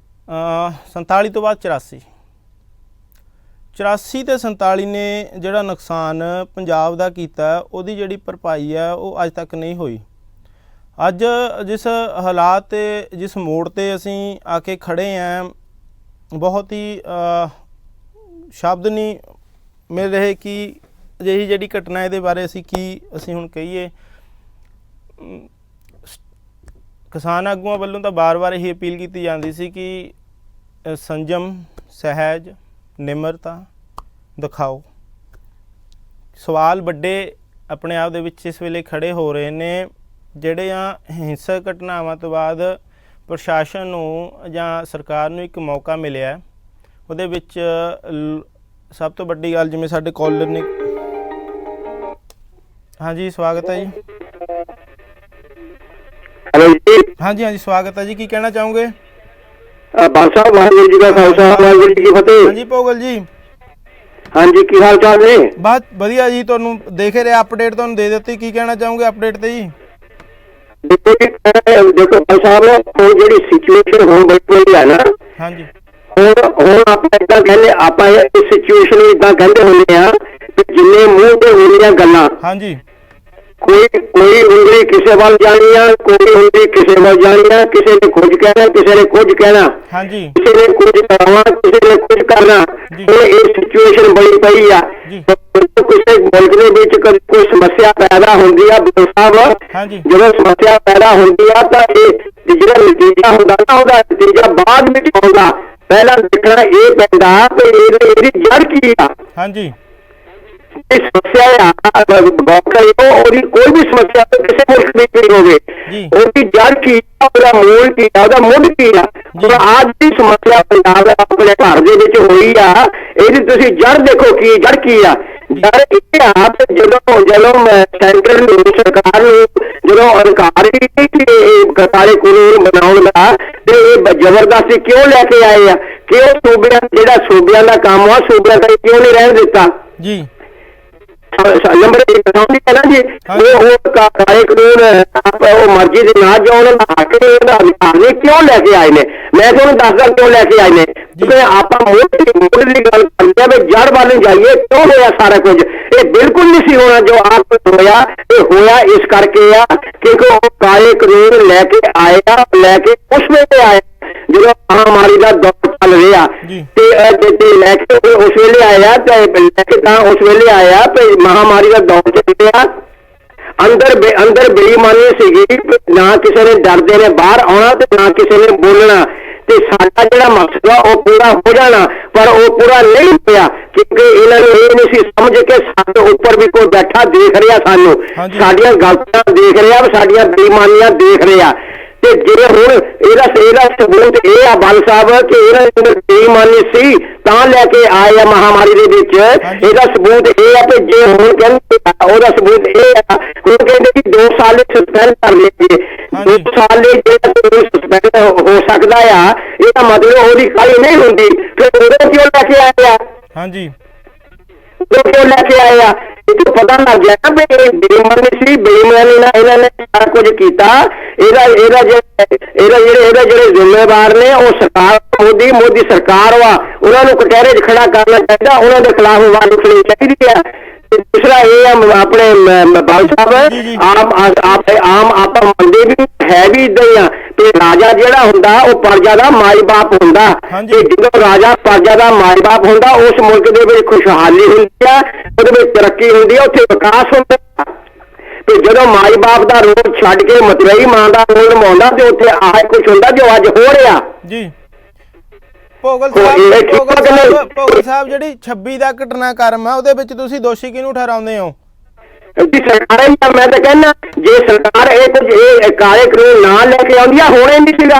ਤੋਂ ਬਾਅਦ 84 ਤੇ 47 ਨੇ ਜਿਹੜਾ ਨੁਕਸਾਨ ਪੰਜਾਬ ਦਾ ਕੀਤਾ ਉਹਦੀ ਜਿਹੜੀ ਭਰਪਾਈ ਹੈ ਉਹ ਅੱਜ ਤੱਕ ਨਹੀਂ ਹੋਈ। ਅੱਜ ਜਿਸ ਹਾਲਾਤ ਤੇ ਜਿਸ ਮੋੜ ਤੇ ਅਸੀਂ ਆ ਕੇ ਖੜੇ ਆਂ, ਬਹੁਤ ਹੀ ਸ਼ਬਦ ਨਹੀਂ ਮਿਲ ਰਹੇ ਕਿ ਅਜਿਹੀ ਜਿਹੜੀ ਘਟਨਾ ਇਹਦੇ ਬਾਰੇ ਅਸੀਂ ਹੁਣ ਕਹੀਏ। ਕਿਸਾਨ ਆਗੂਆਂ ਵੱਲੋਂ ਤਾਂ ਵਾਰ-ਵਾਰ ਇਹ ਅਪੀਲ ਕੀਤੀ ਜਾਂਦੀ ਸੀ ਕਿ ਸੰਜਮ, ਸਹਿਜ, ਨਿਮਰਤਾ ਦਿਖਾਓ। ਸਵਾਲ ਵੱਡੇ ਆਪਣੇ ਆਪ ਦੇ ਵਿੱਚ ਇਸ ਵੇਲੇ ਖੜੇ ਹੋ ਰਹੇ ਨੇ। ਜਿਹੜੀਆਂ ਹਿੰਸਕ ਘਟਨਾਵਾਂ ਤੋਂ ਬਾਅਦ ਪ੍ਰਸ਼ਾਸਨ ਨੂੰ ਜਾਂ ਸਰਕਾਰ ਨੂੰ ਇੱਕ ਮੌਕਾ ਮਿਲਿਆ, ਉਹਦੇ ਵਿੱਚ ਸਭ ਤੋਂ ਵੱਡੀ ਗੱਲ, ਜਿਵੇਂ ਸਾਡੇ ਕਾਲਰ ਨੇ। ਹਾਂਜੀ ਸਵਾਗਤ ਹੈ ਜੀ। ਹੈਲੋ ਜੀ। ਹਾਂਜੀ ਸਵਾਗਤ ਹੈ ਜੀ। ਕੀ ਕਹਿਣਾ ਚਾਹੋਗੇ? ਬਾਦਸ਼ਾਹ ਵਾਹਿਗੁਰੂ ਜੀ ਦਾ ਖਾਲਸਾ ਵਾਹਿਗੁਰੂ ਜੀ ਕੀ ਫਤਿਹ। ਹਾਂਜੀ ਭੋਗਲ ਜੀ। ਹਾਂਜੀ ਕੀ ਹਾਲ ਚਾਲ ਨੇ? ਬਹੁਤ ਵਧੀਆ ਜੀ। ਤੁਹਾਨੂੰ ਦੇਖ ਰਿਹਾ ਅਪਡੇਟ ਤੁਹਾਨੂੰ ਦੇ ਦਿੱਤੀ। ਕੀ ਕਹਿਣਾ ਚਾਹੋਗੇ ਅਪਡੇਟ ਤੇ ਜੀ? ਦੇਖੋ ਭਾਈ ਸਾਹਿਬ, ਹੁਣ ਜਿਹੜੀ ਸਿਚੁਏਸ਼ਨ ਹੁਣ ਬਣੀ ਹੈ ਨਾ, ਹਾਂਜੀ, ਹੁਣ ਆਪਾਂ ਏਦਾਂ ਕਹਿੰਦੇ, ਆਪਾਂ ਇਸ ਸਿਚੁਏਸ਼ਨ ਨੂੰ ਏਦਾਂ ਕਹਿੰਦੇ ਹੁੰਦੇ ਆ ਕਿ ਜਿੰਨੇ ਮੂੰਹ ਤੇ ਹੁੰਦੀਆਂ ਗੱਲਾਂ, ਹਾਂਜੀ, ਕੋਈ ਉਂਗਲੀ ਕਿਸੇ ਵੱਲ ਜਾਣੀ ਆ, ਕੋਈ ਉਂਗਲੀ ਕਿਸੇ ਵੱਲ ਜਾਣੀ ਆ, ਕਿਸੇ ਨੇ ਕੁਝ ਕਹਿਣਾ, ਕਿਸੇ ਨੇ ਕੁਝ ਕਹਿਣਾ, ਹਾਂਜੀ, ਕਿਸੇ ਨੇ ਕੁਝ ਕਰਾਉਣਾ, ਕਿਸੇ ਨੇ ਕੁਝ ਕਰਨਾ। ਹੁਣ ਇਹ ਸਿਚੁਏਸ਼ਨ ਬਣੀ ਪਈ ਆ। ਕਿਸੇ ਮੁਲਕ ਦੇ ਵਿੱਚ ਕੋਈ ਸਮੱਸਿਆ ਪੈਦਾ ਹੁੰਦੀ ਆ ਸਾਹਿਬ, ਜਦੋਂ ਸਮੱਸਿਆ ਪੈਦਾ ਹੁੰਦੀ ਆ ਤਾਂ ਇਹ ਜਿਹੜਾ ਨਤੀਜਾ ਹੁੰਦਾ ਨਾ, ਉਹਦਾ ਨਤੀਜਾ ਬਾਅਦ ਵਿੱਚ ਆਉਂਦਾ। ਪਹਿਲਾਂ ਦੇਖਣਾ ਇਹ ਪੈਂਦਾ ਕਿ ਇਹਦੀ ਜੜ ਕੀ ਆ। ਹਾਂਜੀ, ਸਮੱਸਿਆ ਉਹਦੀ ਕੋਈ ਵੀ ਸਮੱਸਿਆ ਕਿਸੇ ਮੁਲਕ ਵਿੱਚ ਨਹੀਂ ਹੋਵੇ, ਉਹਦੀ ਜੜ ਕੀ ਆ, ਉਹਦਾ ਮੂਲ ਕੀ ਆ, ਉਹਦਾ ਮੁੱਢ ਕੀ ਆ। ਹੁਣ ਅੱਜ ਦੀ ਸਮੱਸਿਆ ਪੰਜਾਬ ਆਪਣੇ ਘਰ ਦੇ ਵਿੱਚ ਹੋਈ ਆ, ਇਹਦੀ ਤੁਸੀਂ ਜੜ ਦੇਖੋ ਕੀ ਜੜ ਕੀ ਆ। ਜੜ ਇਹ ਆ ਕਿ ਜਦੋਂ ਸੈਂਟਰ ਨੂੰ, ਸਰਕਾਰ ਨੂੰ ਜਦੋਂ ਅਧਿਕਾਰ ਕਾਲੇ ਕਾਨੂੰਨ ਬਣਾਉਣ ਦਾ, ਤੇ ਇਹ ਜ਼ਬਰਦਸਤੀ ਕਿਉਂ ਲੈ ਕੇ ਆਏ ਆ? ਕਿਉਂ ਸੂਬਿਆਂ, ਜਿਹੜਾ ਸੂਬਿਆਂ ਦਾ ਕੰਮ ਆ, ਸੂਬਿਆਂ ਦਾ ਕਿਉਂ ਨਹੀਂ ਰਹਿਣ ਦਿੱਤਾ ਜੀ? ਨੰਬਰ 1 ਹੈ ਨਾ ਜੀ, ਉਹ ਕਾਲੇ ਕਾਨੂੰਨ ਉਹ ਮਰਜ਼ੀ ਦੇ ਨਾ ਜਾਣ ਹੱਕ ਦਾ ਅਧਿਕਾਰ ਨਹੀਂ ਕਿਉਂ ਲੈ ਕੇ ਆਏ ਨੇ? ਮੈਂ ਤੁਹਾਨੂੰ ਦੱਸਦਾ ਕਿਉਂ ਲੈ ਕੇ ਆਏ ਨੇ। ਕਿਉਂਕਿ ਆਪਾਂ ਮੁੱਢ ਦੀ ਗੱਲ ਕਰਦੇ ਆ ਵੀ ਜੜ ਵੱਲ ਜਾਈਏ। ਕਿਉਂ ਹੋਇਆ ਸਾਰਾ ਕੁਝ? ਇਹ ਬਿਲਕੁਲ ਨਹੀਂ ਸੀ ਹੋਣਾ ਜੋ ਆਪ ਹੋਇਆ। ਇਹ ਹੋਇਆ ਇਸ ਕਰਕੇ ਆ ਕਿਉਂਕਿ ਉਹ ਕਾਲੇ ਕਾਨੂੰਨ ਲੈ ਕੇ ਆਏ ਆ, ਲੈ ਕੇ ਉਸ ਵੇਲੇ ਆਏ ਜਦੋਂ ਮਹਾਮਾਰੀ ਦਾ ਦੌਰ ਚੱਲ ਰਿਹਾ, ਤੇ ਲੈ ਕੇ ਉਸ ਵੇਲੇ ਆਇਆ, ਤੇ ਲੈ ਕੇ ਤਾਂ ਉਸ ਵੇਲੇ ਆਇਆ ਤੇ ਮਹਾਮਾਰੀ ਦਾ ਦੌਰ ਚੱਲ ਰਿਹਾ। ਅੰਦਰ ਬੇਈਮਾਨੀ ਸੀਗੀ, ਨਾ ਕਿਸੇ ਨੇ ਡਰਦੇ ਨੇ ਬਾਹਰ ਆਉਣਾ ਤੇ ਨਾ ਕਿਸੇ ਨੇ ਬੋਲਣਾ, ਤੇ ਸਾਡਾ ਜਿਹੜਾ ਮਕਸਦ ਆ ਉਹ ਪੂਰਾ ਹੋ ਜਾਣਾ, ਪਰ ਉਹ ਪੂਰਾ ਨਹੀਂ ਹੋਇਆ ਕਿਉਂਕਿ ਇਹਨਾਂ ਨੂੰ ਇਹ ਨਹੀਂ ਸੀ ਸਮਝ ਕੇ ਸਾਡੇ ਉੱਪਰ ਵੀ ਕੋਈ ਬੈਠਾ ਦੇਖ ਰਿਹਾ, ਸਾਨੂੰ ਸਾਡੀਆਂ ਗਲਤੀਆਂ ਦੇਖ ਰਿਹਾ, ਸਾਡੀਆਂ ਬੇਈਮਾਨੀਆਂ ਦੇਖ ਰਿਹਾ। ਤੇ ਜਿਹੜੇ ਹੁਣ ਇਹਦਾ ਸਬੂਤ ਇਹ ਆ ਬਲ ਸਾਹਿਬ ਕਿ ਇਹਨਾਂ ਦੇ ਬੇਈਮਾਨੀ ਸੀ ਤਾਂ ਲੈ ਕੇ ਆਏ ਆ ਮਹਾਮਾਰੀ ਦੇ ਵਿੱਚ। ਇਹਦਾ ਸਬੂਤ ਇਹ ਆ ਕਿ ਜੇ ਹੁਣ ਕਹਿੰਦੇ ਉਹਦਾ ਸਬੂਤ ਇਹ ਆ, ਹੁਣ ਕਹਿੰਦੇ ਕਿ 2 ਸਾਲ ਸਸਪੈਂਡ ਕਰ ਲਈਏ, 2 ਸਾਲ ਜਿਹੜਾ ਸਸਪੈਂਡ ਹੋ ਸਕਦਾ ਆ, ਇਹਦਾ ਮਤਲਬ ਉਹਦੀ ਕਾਹਲੀ ਨਹੀਂ ਹੁੰਦੀ। ਫਿਰ ਉਹਦੇ ਕਿਉਂ ਲੈ ਕੇ ਆਏ ਆ? ਹਾਂਜੀ, ਕਿਉਂ ਲੈ ਕੇ ਆਏ ਆ? ਇਹ ਪਤਾ ਲੱਗ ਗਿਆ ਨਾ ਵੀ ਇਹ ਬੇਈਮਾਨੀ ਸੀ, ਬੇਈਮਾਨੀ ਨਾਲ ਇਹਨਾਂ ਨੇ ਸਾਰਾ ਕੁਝ ਕੀਤਾ। ਇਹਦਾ ਜਿਹੜੇ ਜ਼ਿੰਮੇਵਾਰ ਨੇ ਉਹ ਸਰਕਾਰ, ਮੋਦੀ ਸਰਕਾਰ ਵਾ, ਉਹਨਾਂ ਨੂੰ ਕਟਹਿਰੇ 'ਚ ਖੜਾ ਕਰਨਾ ਚਾਹੀਦਾ, ਉਹਨਾਂ ਦੇ ਖਿਲਾਫ ਆਵਾਜ਼ ਉਠਾਉਣੀ ਚਾਹੀਦੀ ਆ। ਦੂਸਰਾ ਇਹ ਆ ਆਪਣੇ ਬਾਲ ਸਾਹਿਬ, ਆਮ ਆਪਾਂ ਮੰਨਦੇ ਵੀ ਹੈ ਵੀ ਏਦਾਂ ਹੀ ਆ ਤੇ ਰਾਜਾ ਜਿਹੜਾ ਹੁੰਦਾ ਉਹ ਪ੍ਰਜਾ ਦਾ ਮਾਈ ਬਾਪ ਹੁੰਦਾ, ਤੇ ਜਦੋਂ ਰਾਜਾ ਪ੍ਰਜਾ ਦਾ ਮਾਈ ਬਾਪ ਹੁੰਦਾ ਉਸ ਮੁਲਕ ਦੇ ਵਿੱਚ ਖੁਸ਼ਹਾਲੀ ਹੁੰਦੀ ਆ, ਉਹਦੇ ਵਿੱਚ ਤਰੱਕੀ ਹੁੰਦੀ ਆ, ਉੱਥੇ ਵਿਕਾਸ ਹੁੰਦਾ। ਤੇ ਜਦੋਂ ਮਾਈ ਬਾਪ ਦਾ ਰੋਲ ਛੱਡ ਕੇ ਮਤਰੇਈ ਮਾਂ ਦਾ ਰੋਲ ਨਿਭਾਉਂਦਾ ਤੇ ਉੱਥੇ ਆਹ ਕੁਛ ਹੁੰਦਾ ਜੋ ਅੱਜ ਹੋ ਰਿਹਾ ਜੀ। ਭੋਗਲ ਸਾਹਿਬ ਜਿਹੜੀ 26 ਦਾ ਘਟਨਾਕ੍ਰਮ ਆ ਉਹਦੇ ਵਿੱਚ ਤੁਸੀਂ ਦੋਸ਼ੀ ਕਿਹਨੂੰ ਠਹਿਰਾਉਂਦੇ ਹੋ? ਸਰਕਾਰ ਹੀ, ਮੈਂ ਤਾਂ ਕਹਿੰਦਾ ਜੇ ਸਰਕਾਰ ਇਹ ਕਾਲੇ ਕਾਨੂੰਨ ਨਾ ਲੈ ਕੇ ਆਉਂਦੀ ਆ ਹੋਣੇ ਨਹੀਂ ਸੀਗਾ।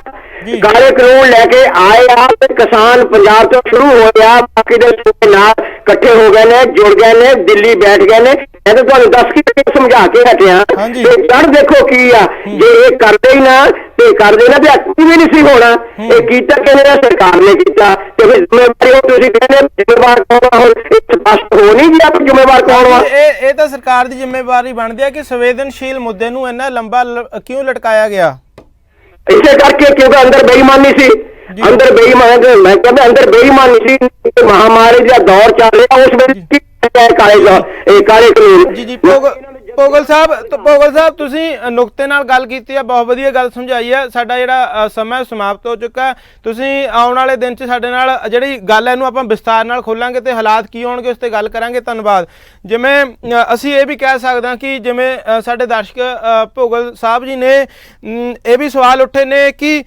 ਕਾਲੇ ਕਾਨੂੰਨ ਲੈ ਕੇ ਆਏ ਆ ਤੇ ਕਿਸਾਨ ਪੰਜਾਬ ਤੋਂ ਸ਼ੁਰੂ ਹੋਇਆ, ਬਾਕੀ ਦੇ ਸੂਬੇ ਨਾਲ ਇਕੱਠੇ ਹੋ ਗਏ ਨੇ, ਜੁੜ ਗਏ ਨੇ, ਦਿੱਲੀ ਬੈਠ ਗਏ ਨੇ। ਮੈਂ ਤਾਂ ਤੁਹਾਨੂੰ ਦੱਸ ਕੇ ਸਮਝਾ ਕੇ ਹਟਿਆ ਤੇ ਜੜ ਦੇਖੋ ਕੀ ਆ। ਜੇ ਇਹ ਕਰਦੇ ਹੀ ਨਾ ਤੇ ਕਰਦੇ ਨਾ ਤੇ ਕੁਝ ਵੀ ਨਹੀਂ ਸੀ ਹੋਣਾ। ਇਹ ਕੀਤਾ ਕਿਹਨੇ? ਸਰਕਾਰ ਨੇ ਕੀਤਾ। ਤੇ ਫਿਰ ਜ਼ਿੰਮੇਵਾਰੀ ਉਹ ਤੁਸੀਂ ਕਹਿੰਦੇ ਜ਼ਿੰਮੇਵਾਰ ਕੌਣ ਆ? ਹੁਣ ਸਪਸ਼ਟ ਹੋ ਨਹੀਂ ਗਿਆ ਜ਼ਿੰਮੇਵਾਰ ਕੌਣ ਆ। ਇਹ ਤਾਂ ਸਰਕਾਰ ਦੀ ਜ਼ਿੰਮੇਵਾਰੀ ਬਣਦੀ ਹੈ ਕਿ ਸੰਵੇਦਨਸ਼ੀਲ ਮੁੱਦੇ ਨੂੰ ਇੰਨਾ ਲੰਬਾ ਕਿਉਂ ਲਟਕਾਇਆ ਗਿਆ? ਇਸੇ ਕਰਕੇ ਕਿਉਂਕਿ ਅੰਦਰ ਬੇਈਮਾਨੀ ਸੀ, ਅੰਦਰ ਬੇਈਮਾਨੀ, ਮੈਂ ਕਹਿੰਦਾ ਅੰਦਰ ਬੇਈਮਾਨੀ ਸੀ। ਮਹਾਮਾਰੀ ਦਾ ਦੌਰ ਚੱਲ ਰਿਹਾ ਉਸ ਵੇਲੇ ਕਾਲੇ ਕਾਨੂੰਨ ਭੋਗਲ ਸਾਹਿਬ ਤੁਸੀਂ ਨੁਕਤੇ ਨਾਲ ਗੱਲ ਕੀਤੀ ਹੈ, ਬਹੁਤ ਵਧੀਆ ਗੱਲ ਸਮਝਾਈ ਹੈ। ਸਾਡਾ ਜਿਹੜਾ ਸਮਾਂ ਸਮਾਪਤ ਹੋ ਚੁੱਕਾ। ਤੁਸੀਂ ਆਉਣ ਵਾਲੇ ਦਿਨ 'ਚ ਸਾਡੇ ਨਾਲ ਜਿਹੜੀ ਗੱਲ ਹੈ ਇਹਨੂੰ ਆਪਾਂ ਵਿਸਤਾਰ ਨਾਲ ਖੋਲਾਂਗੇ ਤੇ ਹਾਲਾਤ ਕੀ ਹੋਣਗੇ ਉਸ ਤੇ ਗੱਲ ਕਰਾਂਗੇ। ਧੰਨਵਾਦ। ਜਿਵੇਂ ਅਸੀਂ ਇਹ ਵੀ ਕਹਿ ਸਕਦੇ ਹਾਂ ਕਿ ਜਿਵੇਂ ਸਾਡੇ ਦਰਸ਼ਕ ਭੋਗਲ ਸਾਹਿਬ ਜੀ ਨੇ ਇਹ ਵੀ ਸਵਾਲ ਉੱਠੇ ਨੇ ਕਿ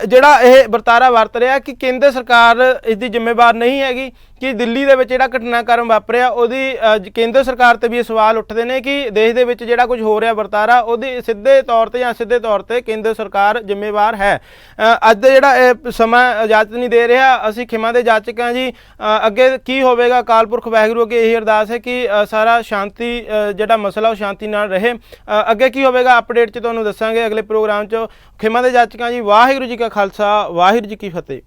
ਜਿਹੜਾ ਇਹ ਵਰਤਾਰਾ ਵਰਤ ਰਿਹਾ ਕਿ ਕੇਂਦਰ ਸਰਕਾਰ ਇਸ ਦੀ ਜ਼ਿੰਮੇਵਾਰ ਨਹੀਂ ਹੈਗੀ, ਕਿ ਦਿੱਲੀ ਦੇ ਵਿੱਚ ਜਿਹੜਾ ਘਟਨਾਕ੍ਰਮ ਵਾਪਰਿਆ ਉਹਦੀ ਕੇਂਦਰ ਸਰਕਾਰ ਤੇ ਵੀ ਇਹ ਸਵਾਲ ਉੱਠਦੇ ਨੇ ਕਿ ਦੇਸ਼ ਦੇ ਵਿੱਚ ਜਿਹੜਾ ਕੁਝ ਹੋ ਰਿਹਾ ਵਰਤਾਰਾ ਉਹਦੀ ਸਿੱਧੇ ਤੌਰ ਤੇ ਜਾਂ ਅਸਿੱਧੇ ਤੌਰ ਤੇ ਕੇਂਦਰ ਸਰਕਾਰ ਜ਼ਿੰਮੇਵਾਰ ਹੈ। ਅੱਜ ਦਾ ਜਿਹੜਾ ਇਹ ਸਮਾਂ ਇਜਾਜ਼ਤ ਨਹੀਂ ਦੇ ਰਿਹਾ। ਅਸੀਂ ਖਿਮਾ ਦੇ ਜਾਚਕ ਹਾਂ ਜੀ। ਅੱਗੇ ਕੀ ਹੋਵੇਗਾ, ਅਕਾਲ ਪੁਰਖ ਵਾਹਿਗੁਰੂ ਅੱਗੇ ਇਹੀ ਅਰਦਾਸ ਹੈ ਕਿ ਸਾਰਾ ਸ਼ਾਂਤੀ ਜਿਹੜਾ ਮਸਲਾ ਉਹ ਸ਼ਾਂਤੀ ਨਾਲ ਰਹੇ। ਅੱਗੇ ਕੀ ਹੋਵੇਗਾ ਅਪਡੇਟ 'ਚ ਤੁਹਾਨੂੰ ਦੱਸਾਂਗੇ ਅਗਲੇ ਪ੍ਰੋਗਰਾਮ 'ਚ। ਖਿਮਾ ਦੇ ਜਾਚਕਾਂ ਜੀ, ਵਾਹਿਗੁਰੂ ਜੀ ਕਾ ਖਾਲਸਾ, ਵਾਹਿਗੁਰੂ ਜੀ ਕੀ ਫਤਿਹ।